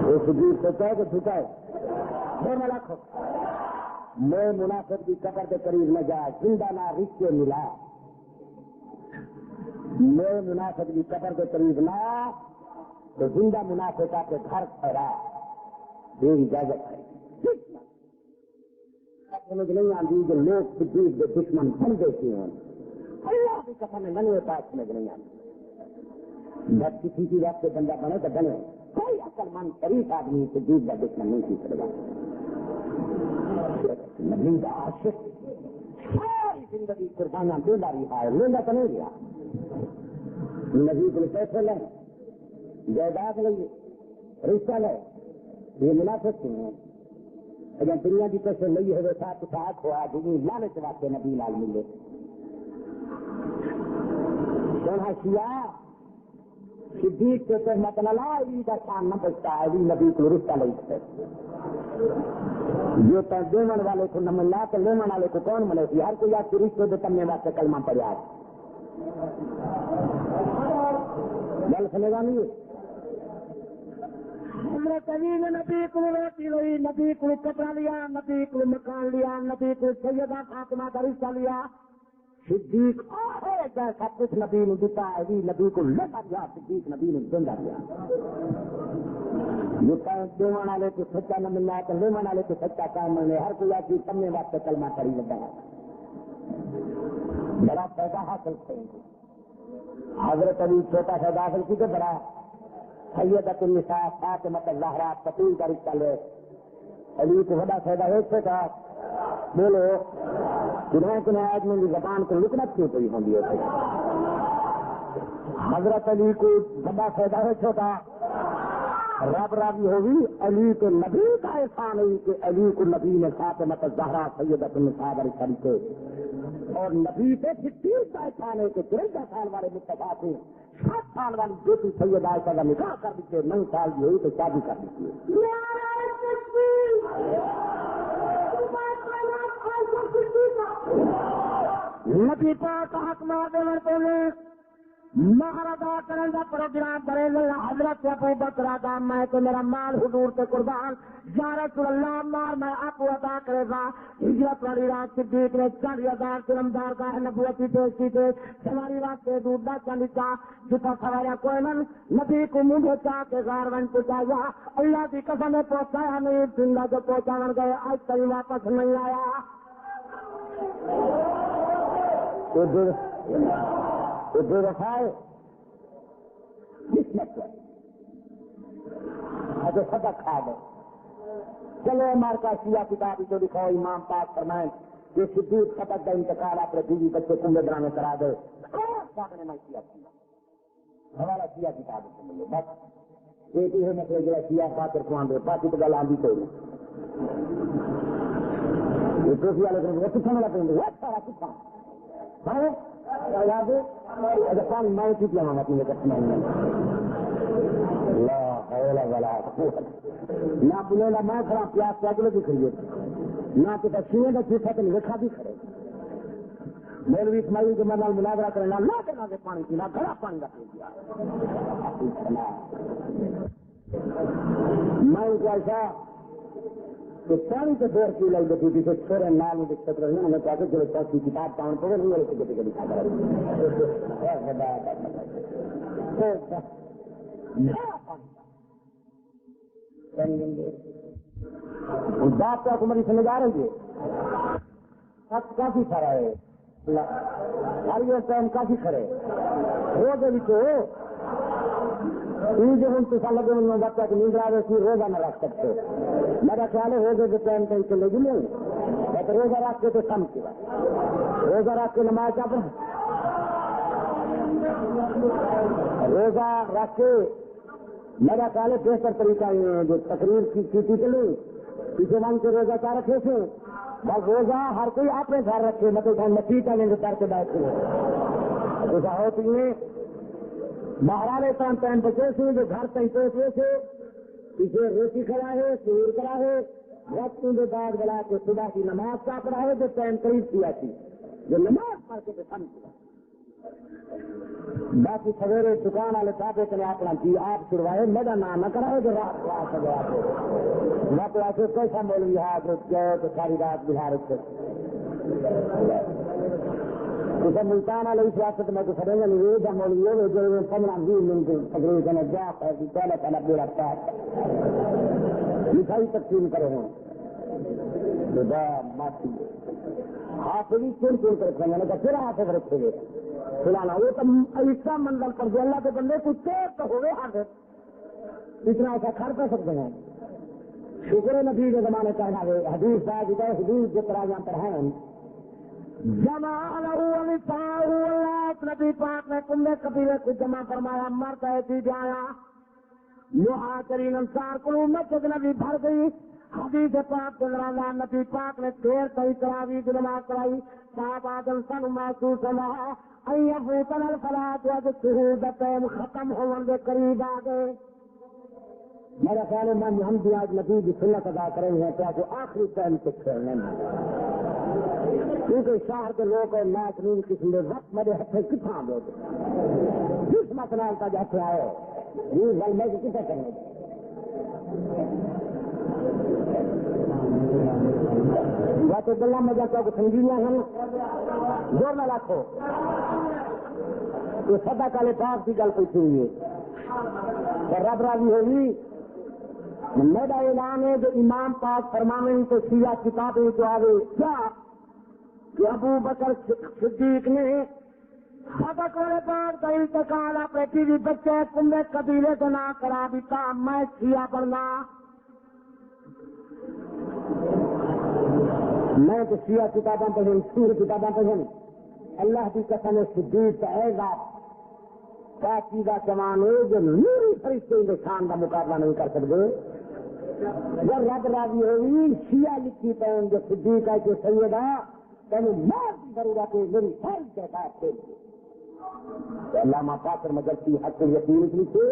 وہ صدیق سوچا ہے کہ جھوٹا ہے میں رکھو میں منافق کی قبر کے قریب نہ جا زندہ نہ رشتے ملا میں منافق کی قبر کے قریب نہ تو زندہ منافق کا کے گھر ٹھہرا یہ اجازت ہے سمجھ نہیں آتی کہ لوگ صدیق کے دشمن بن دیتے ہیں اللہ کی قسم میں بنے پاس سمجھ نہیں آتی جب کسی کی بات سے بندہ بنے تو بنے کوئی عقل مند شریف آدمی صدیق کا دشمن نہیں سیکھ سکے گا نبی کا عاشق ساری زندگی قربانیاں دینا رہا ہے لینا تو نہیں گیا نبی کو پیسے لیں جائیداد لیں رشتہ لیں یہ منافق ہیں اگر دنیا کی پیسے نہیں ہوئے ساتھ ساتھ ہوا جنہیں لالچ واسطے نبی لال ملے سونا شیعہ صدیق سے تو مطلب علی کا شان نہ بچتا ہے علی نبی کو رشتہ نہیں سکتے جو تو دیون والے کو نہ ملا تو لیون والے کو کون ملے گی ہر کوئی آپ کی رشتے دے کرنے واسطے کلمہ پڑھا گل سنے گا نہیں حضرت علی نے نبی کو روٹی لئی نبی کو کپڑا لیا نبی کو مکان لیا نبی کو سیدہ فاطمہ کا رشتہ لیا صدیق جیسا کچھ نبی نے دیتا علی نبی کو لیتا دیا صدیق نبی نے زندہ دیا یہ دیون والے کو سچا نہ ملنا تو لیون والے کو سچا کام ملنے ہر کوئی آپ کی سمنے واسطے کلمہ پڑھی لگا ہے بڑا پیدا حاصل کریں حضرت علی چھوٹا پیدا حاصل کی تو بڑا سیدۃ النساء فاطمہ الزہرا پتول کا رشتہ لے علی کو بڑا فائدہ ہو سکتا بولو کنہیں کنہیں آدمی کی زبان کو لکنا کیوں پڑی ہوں گی حضرت علی کو بڑا فائدہ ہو چھوٹا رب راضی ہوگی علی کے نبی کا احسان ہوئی کہ علی کو نبی نے فاطمہ الزہرا سیدۃ النساء کا رشتہ لکھے اور نبی سے صدیق کا احسان ہے کہ 53 سال والے مصطفیٰ کو 7 سال والی بیٹی سید عائشہ کا نکاح کر دیتے 9 سال کی ہوئی تو شادی کر دیتی نبی پاک حق نہ دینے مہر ادا کرنے کا پروگرام کرے حضرت ابو بکر دا میں تو میرا مال حضور سے قربان یا رسول اللہ مار میں آپ ادا کرے گا. ہجرت والی رات صدیق نے 40,000 سلمدار کا نبوتی پیش کی تھے. سواری رات کے دودھ دا چالی کا جتا سوارا کوئی من نبی کو منہ چاہ کے گار بن پہنچایا. اللہ کی قسم میں پہنچایا نہیں زندہ جو پہنچا گئے آج تک واپس نہیں آیا. اچھا سبق کھا گئے. چلو ہمار کا شیعہ کتاب جو دکھاؤ امام پاک فرمائیں کہ صدیق سبق کا انتقال اپنے بیوی بچے کنبے درانے کرا دے. ہمارا شیعہ کتاب سے ملے بس ایک ہی ہے مطلب جو شیعہ پاتر کو آن دے باقی تو گل آندھی کوئی نہیں. یہ ٹوفی والے کو کتنا والا پہن دے سارا کتنا پانی میں کی پیا اپنی نہ بلے گا میں کھڑا پیاس پیاگلے بھی کھڑیے نہ تو سینے کا چیز ہے لکھا بھی کھڑے. مولوی اسماعیل کے مدد مناظرہ کرنا نہ کرنا کے پانی پینا گھڑا پانی کا پی دیا. میں ان کو ایسا کہ پانی کے دور کی لگ دیتی تھی کہ چھوڑے نال میں دقت رہی انہوں نے کہا کہ جو چوتھی کتاب پاؤں پڑے نہیں والے سے دکھا کر بات تو حکومت سمجھ آ رہی ہے. کافی سارا ہے ہر ٹائم کافی کھڑے ہو گئی تو جو ہم تو لگے ان بچہ کی نیند آ رہی روزہ نہ رکھ سکتے. میرا خیال ہے روزے کے ٹائم کہیں چلے گی نہیں تو روزہ رکھ کے تو کم کیا روزہ رکھ کے نماز کیا پڑھ روزہ رکھ کے میرا خیال ہے بہتر طریقہ یہ ہے جو تقریر کی چلی کسی من کے روزہ کیا رکھے تھے بس روزہ ہر کوئی اپنے گھر رکھے مطلب مسیح کا لیں گے کر کے بیٹھے ایسا ہوتی ہے. مہارے ٹائم بچے تھے جو گھر تک پہنچے تھے اسے روٹی کھڑا ہے سور کرا ہے وقت کے بعد بلا کے صبح کی نماز کا پڑھا ہے جو ٹائم قریب کیا تھی جو نماز پڑھ کے سمجھ باقی سویرے دکان والے چاہتے چلے اپنا جی آپ چھڑوائے میرا نام نہ کرائے جو رات میں تو ایسے کیسا مولوی ہے جو گئے تو ساری رات بہار سے اسے ملتان والی سیاست میں تو سڑیں گے نہیں جب مولوی ہو جو 15-20 تقریر کرنے جا پہلے پہلے پورا پاس مٹھائی تقسیم کرے ہیں ہاتھ بھی چن چن کر رکھیں گے پھر ہاتھ رکھے گے کھلانا وہ تو ایسا منزل پر جو اللہ کے بندے کچھ تیز تو ہوئے ہاتھ اتنا ایسا کھڑ کر سکتے ہیں. شکر نبی کے زمانے کہنا ہے حدیث صاحب حدیث جو تراجاں پر ہیں نبی پاک نے کنبے قبیلے کو جمع فرمایا مرد ایسی جایا مہاجرین انصار کو مسجد نبی بھر گئی. حدیث پاک کے دوران نبی پاک نے دیر تئی تراویح کی نماز پڑھائی. صاحب آدم سن محسوس ہوا فوتن الفلاح ٹائم ختم ہونے کے قریب آ گئے. میرا خیال ہے ہم بھی آج نبی کی سنت ادا کریں ہیں کیا کہ آخری ٹائم تک کھیلنے میں کیونکہ شہر کے لوگ ناچنین قسم کے وقت میرے ہاتھ کتنا دے جس مسئلہ کا جیسے آئے یہ گل میں کتنا کرنے یا تو گلا میں جاتا کہ سنگیاں ہیں زور نہ رکھو تو سدا کالے پاک کی گل پوچھی ہوئی ہے رب راضی ہوگی. میرا اعلان ہے جو امام پاک فرمانے تو سیاہ کتابیں جو آگے کیا کہ ابو بکر صدیق نے سبق والے پاک کا انتقال اپنے بیوی بچے کنبے قبیلے سے نہ کرا بھی کام میں سیاہ بننا میں تو سیاہ کتابیں پڑھیں سور کتابیں پڑھیں اللہ کی قسم صدیق کا ایسا پاکیزہ جوان ہے جو نوری فرشتے کے شان کا مقابلہ نہیں کر سکتے. جب رب راضی ہوئی شیعہ لکھی پہن جو صدیق ہے کہ سیدہ تمہیں مار کی ضرورت ہے میری ساری کہتا ہے علامہ فاخر مجلسی حق یقین لکھے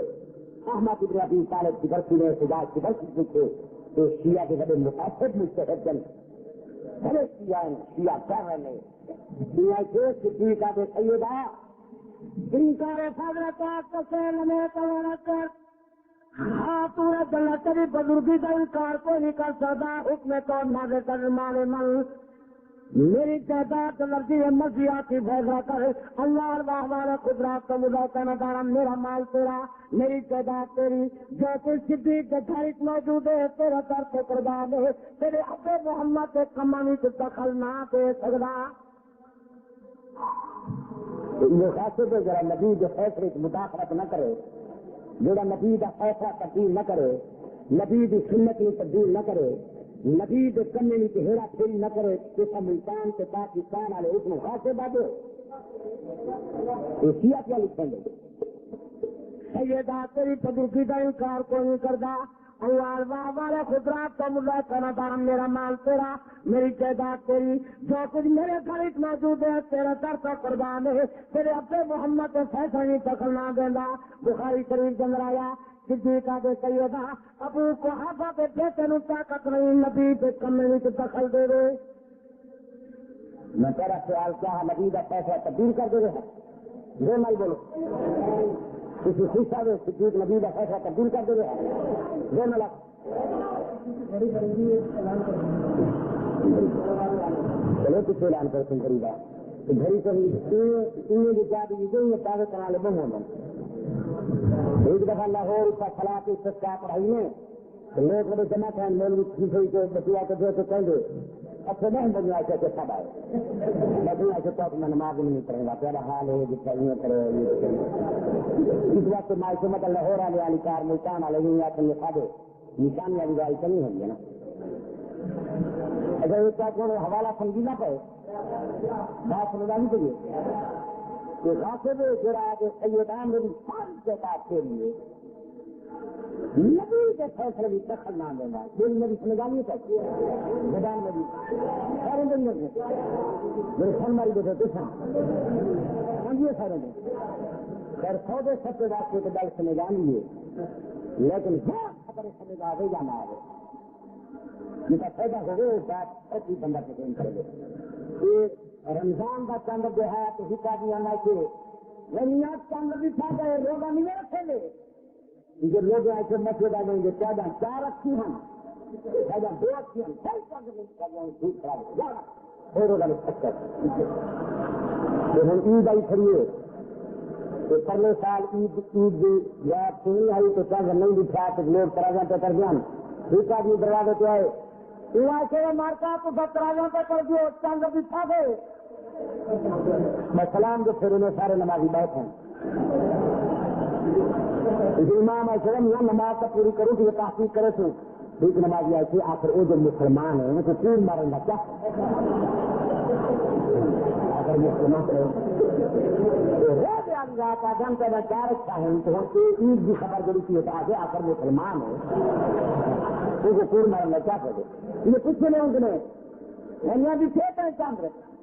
احمد ابن ابی طالب کی برسی نے سجاد کی برسی لکھے تو شیعہ کے بڑے متاثر مستحب جن بڑے شیعہ کر رہے ہیں صدیق ہے کہ سیدہ انکار حضرت کسے لمے کر کر ہاں پورا جلد تری بزرگی کا انکار کو نہیں کر سکتا حکم تو نازل کر مارے من میری تعداد لفظی مرضیات کی فیصلہ کر اللہ اللہ ہمارا قدرات کا مذاکرہ نہ دارا میرا مال تیرا میری تعداد تیری جو کوئی صدیق کے گھر موجود ہے تیرا در سے قربان ہے تیرے ابے محمد کے کمانی کو دخل نہ دے سکتا یہ خاصے پہ ذرا نبی کے فیصلے کی مداخلت نہ کرے جڑا نبی کا فیصلہ تبدیل نہ کرے نبی کی سنت کی تبدیل نہ کرے نبی کے کمے کی ہیرا پھیری نہ کرے جیسا ملتان سے پاکستان والے اس میں خاصے باتیں کیا کیا لکھیں گے سیدہ تیری بزرگی کا انکار کو نہیں کرتا اللہ ہمارے قدرات کا مذاکرہ دارا میرا مال تیرا میری جائیداد تیری جو کچھ میرے گھر موجود ہے تیرا در کا قربان ہے تیرے ابے محمد کو فیصلہ نہیں دخل نہ دینا بخاری شریف جنگ آیا صدیقہ دے سیدہ ابو قحافہ کے بیٹے نو طاقت نہیں نبی کے کمے نہیں دخل دے دے میں تیرا خیال کیا ہے نبی کا فیصلہ تبدیل کر دے رہے یہ مل بولو کسی خوشہ میں صدیق نبی کا فیصلہ تبدیل کر دے رہے یہ ملا چلو کچھ اعلان کر تم خریدا گھڑی سے کاغذ کرنے بند ہو گئے ایک دفعہ لاہور کا فلاح کی سچا پڑھائی میں لوگ بڑے جمع تھے مولوی ہوئی کے بچیا کو جو کہیں گے اچھا نہیں بنیا ایسے سب آئے لیکن ایسے تو میں نماز نہیں پڑھوں گا تیرا حال ہے جس کا یہ کرے اس وقت مائکے مطلب لاہور والے والی کار ملتان والے نہیں آتے یہ کھا دے نشانی والی گاڑی تو نہیں ہوگی نا اگر ایک بات حوالہ سمجھی نہ پائے بات سمجھانی چاہیے کہ خاصے میں جڑا کہ سیدان میری ساری جگہ کے لیے نبی کے فیصلے بھی دخل نہ دینا میری میری سمجھانی چاہیے میدان میں بھی سارے دن میں میرے فن ماری بیٹھے تو سمجھیے سارے دن خیر سودے سب کے واسطے تو گل سمجھانی ہے لیکن بہت خبر سمجھا دے جانا ہے جس کا فائدہ ہو گئے بات سب بندہ پسند کرے گا رمضان کا چند جو ہے تو ہی کا بھی آنا کہ رنیات چند بھی تھا گئے روزہ نہیں رکھے گے جو لوگ ایسے مسجد آ جائیں گے چودہ چار رکھی ہم چودہ دو رکھی ہم کوئی چند نہیں کر جائیں دودھ خراب پھر روزہ نہیں سکتے ہم عید آئی کھڑیے تو پہلے سال عید یا نہیں آئی تو چند نہیں دکھا تو لوگ تراجوں پہ کر دیا ٹھیک آدمی دروازے پہ آئے سے مارتا تو سب تراجوں پہ کر دیو چند دکھا دے میں سلام جو پھر انہیں سارے نمازی بیٹھے ہیں امام ایسے میں نماز کا پوری کروں کہ یہ تحقیق کرے تو ایک نمازی ایسے آخر وہ جو مسلمان ہیں تو تین ماریں گا کیا اگر مسلمان کرے آدم کا کیا رکھتا ہے تو عید کی خبر جڑی کی ہوتا ہے آخر مسلمان ہے تو وہ پور ماریں گا کیا کرے یہ کچھ نہیں ہوں گے یہاں بھی تھے چاند رکھتا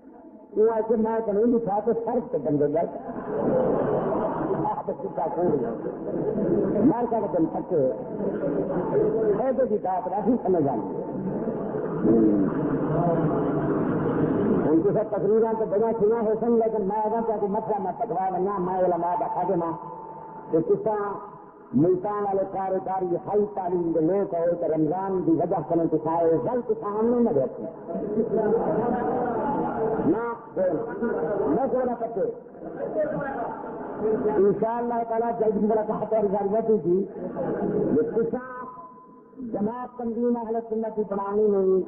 وہ ایسے میں تو نہیں دکھا تو فرق سے بن گیا مار کا دن تھکے ایسے کی بات رکھی سمجھ آئی ان کی سب تقریریں تو بڑا سنا ہو سن لیکن میں اگر کہ مسئلہ میں پکوا لینا میں علماء دکھا دینا کہ کس طرح ملتان والے کاروباری ہائی تعلیم کے لوگ ہوئے کہ رمضان کی وجہ سے انتخاب غلط سامنے میں رہتے نہ سونا پتے ان شاء اللہ تعالیٰ جلد میرا کہا رضاتی تھی یہ کساں جماعت تنظیم اہل سنت کی بنانی نہیں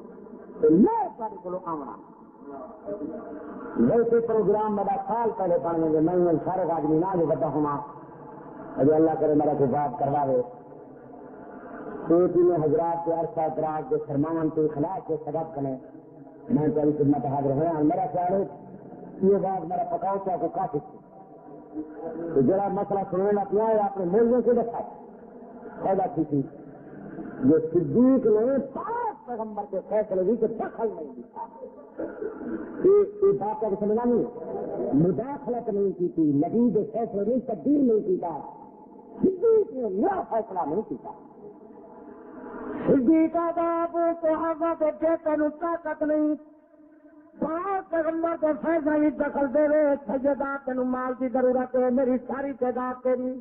تو میں سارے کو آمنا ویسے پروگرام میرا سال پہلے پڑھنے کے میں سارے آدمی نہ جو بتا ہوں ابھی اللہ کرے میرا کو بات کروا دے تو میں حضرات کے عرصہ اطراف کے فرمان کے خلاف کے سبب کریں میں کئی خدمت حاضر ہوں میرا خیال ہے یہ بات میرا پکاؤ کیا کو کافی تھی تو جڑا مسئلہ سننا پیا ہے اپنے مولویوں سے دکھا پیدا کی تھی جو صدیق نے 5 پیغمبر کے فیصلے بھی کہ دخل نہیں دیا یہ بات کا سمجھنا نہیں مداخلت نہیں کی تھی نبی کے فیصلے نہیں تبدیل نہیں کیا صدیق نے میرا فیصلہ نہیں کیا صدیق کا باپ صحابہ کے بیٹے نو طاقت نہیں پاک پیغمبر کو فیصلہ بھی دخل دے رہے سیدہ تینوں مال کی ضرورت ہے میری ساری تعداد تیری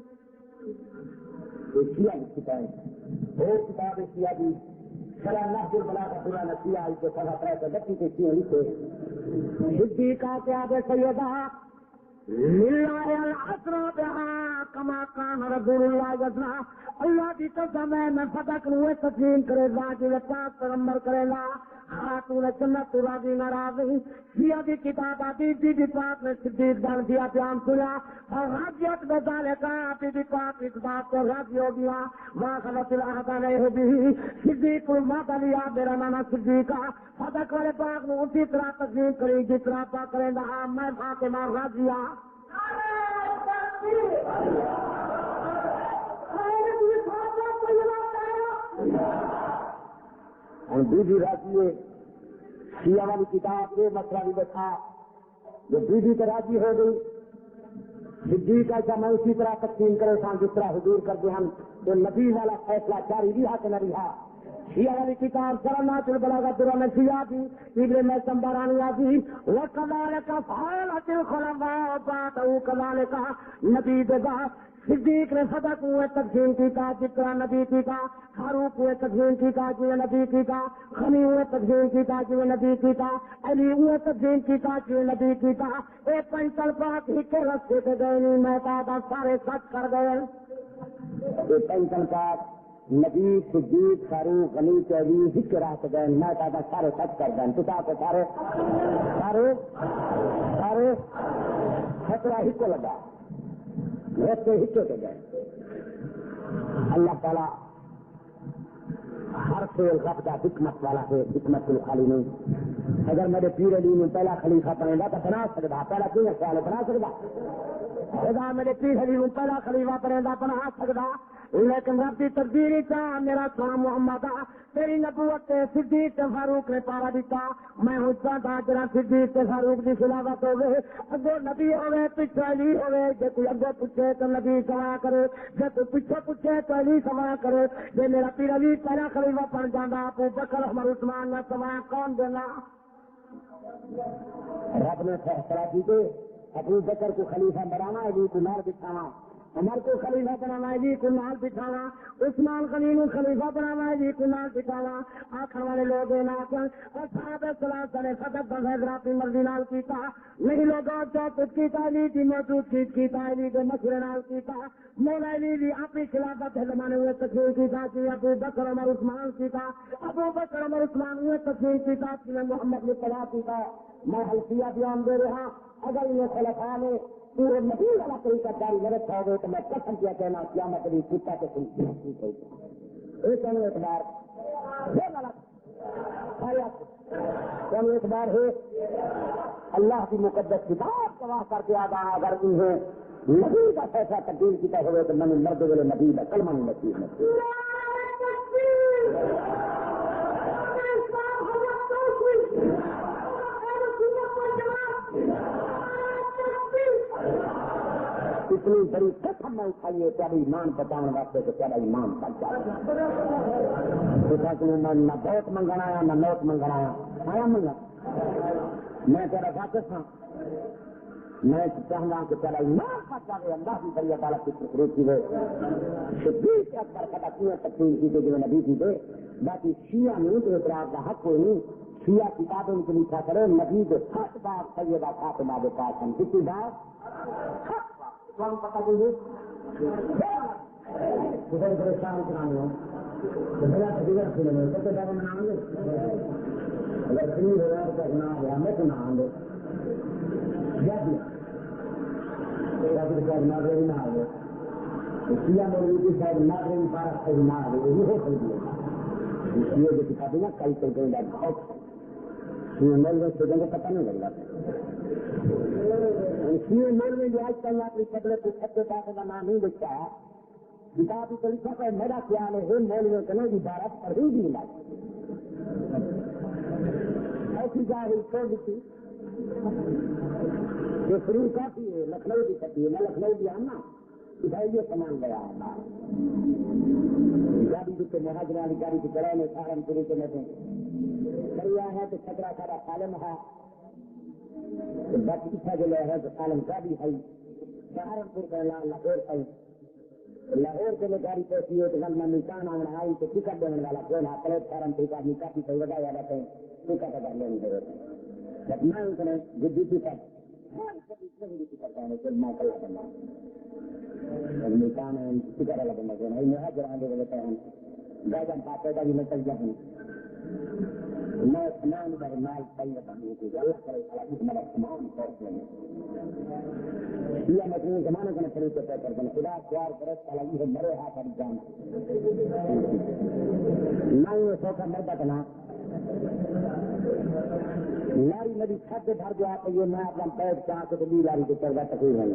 شیعہ کی کتاب اور کتاب شیعہ کی سلا نحج البلاغ کا پورا نصیحہ اس کو سزا پڑے تو بچی کے شیعہ لکھے صدیقہ کیا دے سیدہ للہ الاسرا بہا کما کان رسول اللہ جسنا اللہ کی قسم ہے میں صدق نوے تسلیم کرے گا کہ پاک پیغمبر کرے گا خاتون سنت راضی ناراضی شیعہ کی کتاب آتی بی بی پاک نے صدیق دان دیا پیام سنا اور راضیت بزالے کا بی بی پاک اس بات کو راضی ہو گیا وہاں خلط الحدہ نہیں ہوگی صدیق الماتا لیا میرا نانا صدیقہ صدق والے پاک نے اسی طرح تسلیم کری جس طرح پاک کریں گا میں فاطمہ راضیہ اور بیوی راضی ہے شیعہ والی کتاب یہ مسئلہ بھی دیکھا جو بیوی تو راضی ہو گئی صدیق کا میں اسی طرح تقسیم کرے سان جس طرح حضور کرتے ہم جو نبی والا فیصلہ جاری رہا کہ نہ رہا شیعہ والی کتاب سرنا چل بلا کا درا میں شیعہ تھی ابن میں سمبرانی آتی وہ کمال کا فال اچل خلما بات کمال کا نبی دگا صدیق نے صدق ہوئے تقسیم کی کا جس طرح نبی کی کا فاروق ہوئے تقسیم کی کا جو نبی کی کا خمی ہوئے تقسیم کی کا جو نبی کی کا علی ہوئے تقسیم کی کا جو نبی کی کا ایک پینسل پاک ہی کے رستے سے گئے نہیں میں دادا سارے سچ کر گئے ایک پینسل پاک نبی صدیق فاروق غنی چوبی ہک رات گئے میں دادا سارے سچ کر گئے پتا کو سارے سارے سارے خطرہ ہی کو لگا رستے ہچے کے گئے اللہ تعالیٰ ہر فعل رکھتا حکمت والا ہے حکمت خالی نہیں اگر میرے پیر علی نے پہلا خلیفہ بنے گا تو بنا سکتا پہلا کیوں خیال بنا سکتا خدا میرے پیر علی نے پہلا خلیفہ بنے گا بنا سکتا لیکن رب کی تقدیر چاہ میرا سلام محمد تیری نبوت صدیق فاروق نے پارا دیتا میں حسا تھا تیرا صدیق فاروق کی خلافت ہو گئے اگو نبی ہوئے پیچھے علی ہوئے جی کوئی اگو پوچھے تو نبی سوا کرے جی کوئی پیچھے پوچھے تو علی سوا کرے جی میرا پیر علی پہلا خلیفہ بن جانا ابو بکر عمر عثمان نہ سوا کون دینا رب نے فیصلہ کی کہ ابو بکر کو خلیفہ بنانا علی کو نار بچھانا عمر کو خلیفہ بنانا ہے جی کو نال بٹھانا عثمان غنی کو خلیفہ بنانا ہے جی کو نال بٹھانا آخر والے لوگ اور صحابہ سلاسہ نے صدق حضرات مرضی نال کیتا نہیں لوگوں چوکٹ کی تعلی کی موجود کی تعلی کے مشورے نال کیتا مولا علی بھی اپنی خلافت زمانے ہوئے تقریر کی تھا کہ ابو بکر عمر عثمان کی تھا ابو بکر عمر عثمان ہوئے تقریر کی تھا کہ میں محمد نے پڑھا کی تھا میں حلفیہ بیان دے رہا اگر یہ خلفاء نے پورے نبی والا طریقہ جاری نہ رکھا ہوگا تو میں قسم کیا کہنا قیامت بھی کتا کے ایک اعتبار اعتبار ہے اللہ کی مقدس کتاب گواہ کر کے آگاہ اگر انہیں نبی کا فیصلہ تبدیل کیا ہوئے تو میں نے مرد والے نبی کا کلمہ نصیب اتنی بڑی قسم میں اٹھائیے تیرا ایمان بچانے واسطے کہ تیرا ایمان بچ جائے میں نہ بہت منگنا آیا نہ نوٹ منگنا آیا منگا میں تیرا واقف ہوں میں چاہوں گا کہ تیرا ایمان بچ جائے اللہ کی بڑی عدالت کی خصوصی ہے صدیق اکبر کا کیوں تقسیم کی جو نبی کی دے باقی شیعہ نہیں تو اعتراض کا حق کوئی نہیں شیعہ کتابوں کو لکھا کرے نبی کے 7 بار سیدہ فاطمہ کے پاس ہم کتنی بار کون پتا چاہیے پریشان کرانے ہو مناؤں گے اگر تین ہزار کا گنا ہوا میں تو نہ آؤں گے ناگری نہ آ گئے سیا مولوی کی شاید ناگری بارہ سے نہ آ گئے یہ ہو سکتی ہے اس لیے جو کتابیں نا کئی چل گئی بہت مل میں سوچیں گے پتہ نہیں لگ رہا اس لیے مول میں جو آج کل اپنی قدرت کو چھتے پاس کا نام نہیں لکھتا ہے کتاب کو لکھا ہے میرا خیال ہے مولویوں کے نہیں عبارت پڑھی بھی نہیں ایسی جائے چھوڑ دیتی جو شروع کافی ہے لکھنؤ کی کٹی ہے میں لکھنؤ بھی آنا بھائی یہ سامان گیا ہے گاڑی کے مہاجر والی گاڑی کی گڑے میں سہارنپوری کے میں دریا ہے تو چھترا سارا سالم ہے بس پیچھا جو لے رہا تو سالم کا بھی ہے سہارنپور کا لاہور ہے لاہور کے گاڑی پہنچی ہے تو میں نشان آنا آئی تو ٹکٹ دینے والا کون ہے پلیٹ فارم ٹھیک آدمی کافی صحیح بتایا جاتے ہیں ٹکٹ اگر لینے دے رہے ہیں جب میں اس نے جدی ٹکٹ میں کلا کرنا نشان ہے ٹکٹ والا بندہ کون ہے یہاں جرا دے دیتے ہیں گاجن پاتے کا بھی میں چل جاؤں میں سامان کا مال صحیح بتانے کی غلط کرے میرا سامان پہنچ لیں یہ مجموعی زمانے کے طریقے طے کر دیں خدا پیار کرے چلائی ہے مرے ہاتھ ہر جانا نہ یہ سوکھا مردہ کرنا لاری میری چھت بھر جو آتے یہ میں اپنا پیٹ چاہ کے تو لاری کے چل رہا تکلیف نہیں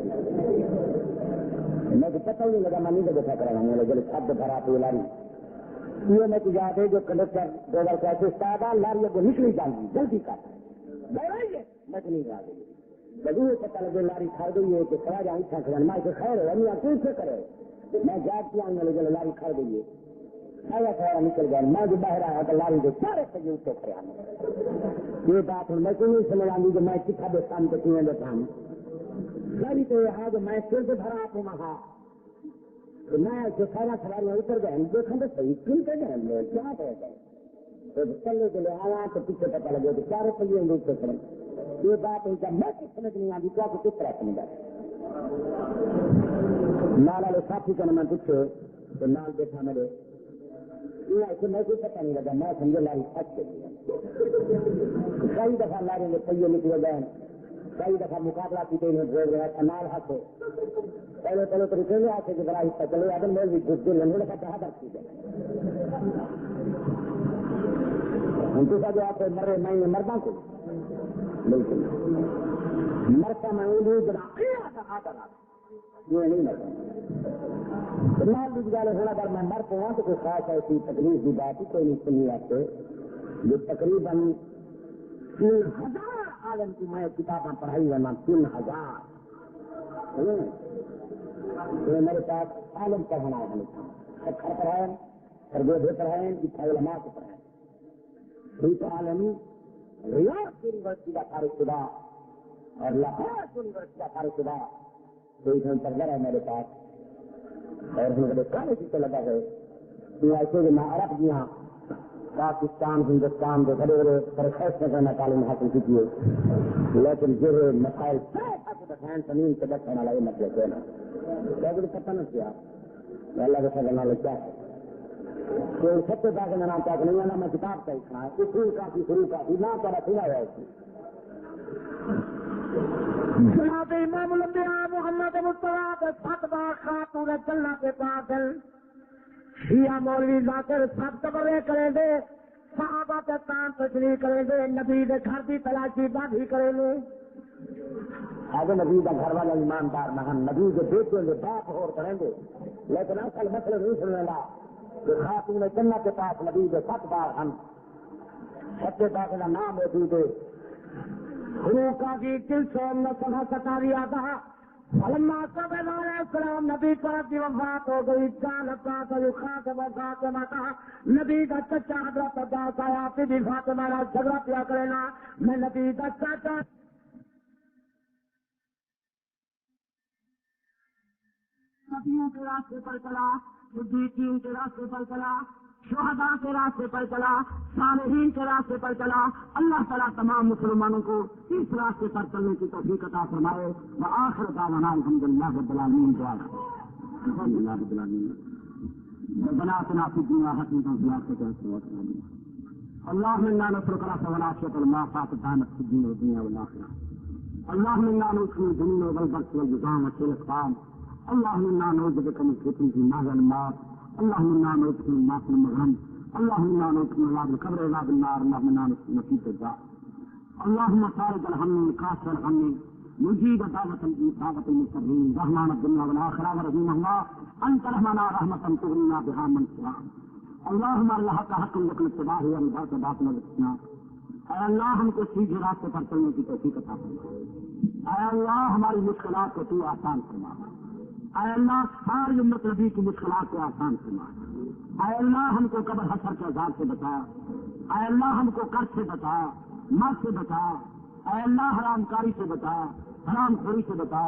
میں تو پتہ ہی نہیں لگا میں نہیں دیکھا کر رہا ہوں جب چھت بھر آتے یہ لاری یہ میں تو یاد ہے جو کنڈکٹر ڈرائیور کہتے استاد لاری کو نکلی جائے جلدی کر دوڑائیے میں تو نہیں رہا گئی جب یہ پتہ لگے لاری کھڑ گئی ہے کہ کھڑا جائیں اچھا کھڑا میں تو خیر ہے میاں کیسے کرے میں جاگ کے آؤں گا لاری کھڑ گئی ہے کھڑا کھڑا نکل گیا میں جو باہر آیا تو لاری کے سارے سجے اتنے کھڑے آنے یہ بات ہوں میں کوئی نہیں سمجھ آؤں گی کہ میں کتنا دے کام کے کنویں بیٹھا ہوں گاڑی تو یہ ہے کہ میں پھر سے بھرا آپ ہوں وہاں میں جو سارا سواریاں اتر گئے دیکھیں تو صحیح کیوں کہ گئے کیا رہ گئے چلنے کے لیے آیا تو پیچھے پتہ لگے تو 4 روپیے اندر سے کریں یہ بات ہے کہ میں کچھ سمجھ نہیں آتی کیا کہ کس طرح سمجھا نال والے ساتھی کا میں پوچھے تو نال بیٹھا میرے ایسے میں کوئی پتہ نہیں لگا میں سمجھے لاری پھنس گئی کئی دفعہ لاری میں پہیے نکلے گئے کئی دفعہ مقابلہ کی گئی بول رہا تھا نال ہاتھے پہلے تو رکے آتے کہ بڑا حصہ چلے آدم میں بھی گھس دل لوگوں کا چاہا رکھی گئے ان کو جو آپ مرے میں مردہ کو بالکل مرتا میں یہ نہیں مرتا مال بھی گالے ہونا اگر میں مر پہنچا تو کوئی خاص ایسی تکلیف کی بات ہی کوئی نہیں سنی آپ سے جو تقریباً 3000 عالم کی میں کتابیں پڑھائی ہے نا 3000 میرے پاس عالم پڑھنا ہے اکھر پڑھائیں تربیت پڑھائیں اتھا علماء کو پڑھائیں ٹھیک عالمی ریاض یونیورسٹی کا فارغ شدہ اور لاہور یونیورسٹی کا فارغ شدہ کوئی سنٹر ہے میرے پاس اور میرے کالج سے لگا ہے ایسے کہ میں عرب گیا پاکستان ہندوستان کے بڑے بڑے پرخیش میں میں تعلیم حاصل کی ہے لیکن جو مسائل بتائیں زمین سے بچ ہونا لگے مسئلے کو نا پتہ نہ کیا اللہ کے ساتھ نہ کیا ہے کوئی سب سے باقی نام پاک نہیں آنا میں کتاب کا لکھنا ہے اصول کافی شروع کافی نہ کرا کھلا ہے جناب امام الانبیاء محمد مصطفیٰ کے فتویٰ خاتون چلنا کے پاگل شیعہ مولوی ذاکر سب تبرے کریں گے صحابہ کے کام تشریح کریں گے نبی کے گھر کی تلاشی باندھی کریں گے آگے نبی کا گھر والا ایماندار نہ ہم نبی کے بیٹے کے باپ اور کریں گے لیکن اصل مسئلہ نہیں سننے گا کہ خاتون جنت کے پاس نبی کے 7 بار ہم سچے باپ کا نام موجود ہے حروفہ کی دل سے نسل ستاری آتا علما سب علیہ السلام نبی پاک کی وفات ہو گئی جان پاک خاتمہ فاطمہ کا نبی کا چچا حضرت عباس آیا پھر فاطمہ کا جھگڑا پیا کرنا میں نبی کا چاچا نبیوں کے راستے پر چلا صدیقین کے راستے پر چلا شہداء کے راستے پر چلا صالحین کے راستے پر چلا اللہ تعالیٰ تمام مسلمانوں کو اس راستے پر چلنے کی توفیق عطا فرمائے وآخر دعوانا الحمدللہ رب العالمین دعا الحمدللہ رب العالمین ربنا آتنا فی الدنیا حسنۃ وفی الآخرۃ حسنۃ اللهم انا نسألك العفو والعافية والمعافاة الدائمة في الدين والدنيا والآخرة اللهم انا نعوذ من الذنوب والبغي والجزام والإقام اللهم انا نعوذ بك من فتنة الماء والماء اللهم انا نعوذ بك من الماء والمغرم اللهم انا نعوذ بك من عذاب القبر وعذاب النار اللهم انا نعوذ بك من الدجال اللهم فارج الهم كاشف الغم مجيب دعوة المضطرين رحمن الدنيا والآخرة ورحيم الله أنت رحمنا رحمة تغنينا بها من سواك اللهم الحق حق لك الاتباع والباطل باطل الاجتناب اے اللہ ہم کو سیدھے راستے پر چلنے کی توفیق عطا فرما اے اللہ ہماری مشکلات کو تو آسان فرما اے اللہ ساری امت نبی کی مشکلات کو آسان فرما اے اللہ ہم کو قبر حشر کے عذاب سے بچا اے اللہ ہم کو قرض سے بچا مر سے بچا اے اللہ حرام کاری سے بچا، حرام خوری سے بچا،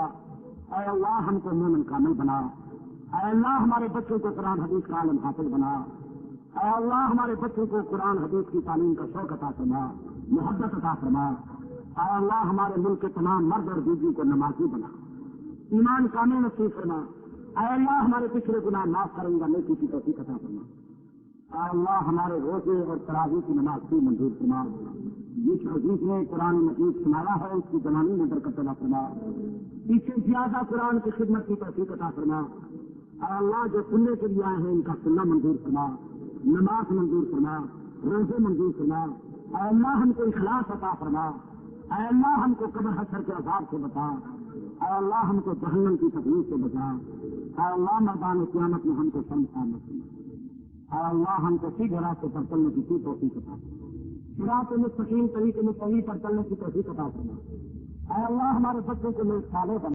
اے اللہ ہم کو مومن کامل بنا، اے اللہ ہمارے بچوں کو قرآن حدیث کا عالم حاصل بنا، اے اللہ ہمارے بچوں کو قرآن حدیث کی تعلیم کا شوق عطا فرما، محبت عطا فرما، اے اللہ ہمارے ملک کے تمام مرد اور بیوی کو نمازی بنا، ایمان کامل نصیب فرما، اے اللہ ہمارے پچھلے گناہ معاف کریں گا، نیکی کی توفیق عطا فرما، اے اللہ ہمارے روزے اور تراویح کی نماز کی منظور فرما، جس عزیز نے قرآن مجید سنایا ہے اس کی جوانی میں برکت عطا فرما، اس سے زیادہ قرآن کی خدمت کی توفیق عطا فرما، اے اللہ جو سننے کے لیے آئے ہیں ان کا سننا منظور فرما، نماز منظور فرما، روزے منظور فرما، اے اللہ ہم کو اخلاص عطا فرما، اے اللہ ہم کو قبر حشر کے عذاب سے بچا، اے اللہ ہم کو جہنم کی تکلیف سے بچا، اے اللہ مردان قیامت میں ہم کو شرمسار نہ کرنا، اے اللہ ہم کو سیدھے راستے پر چلنے کی توفیق عطا فرما، صراط مستقیم طریقے میں صحیح پر چلنے کی توفیق عطا فرما، اے اللہ ہمارے بچوں کو نیک صالح بنا۔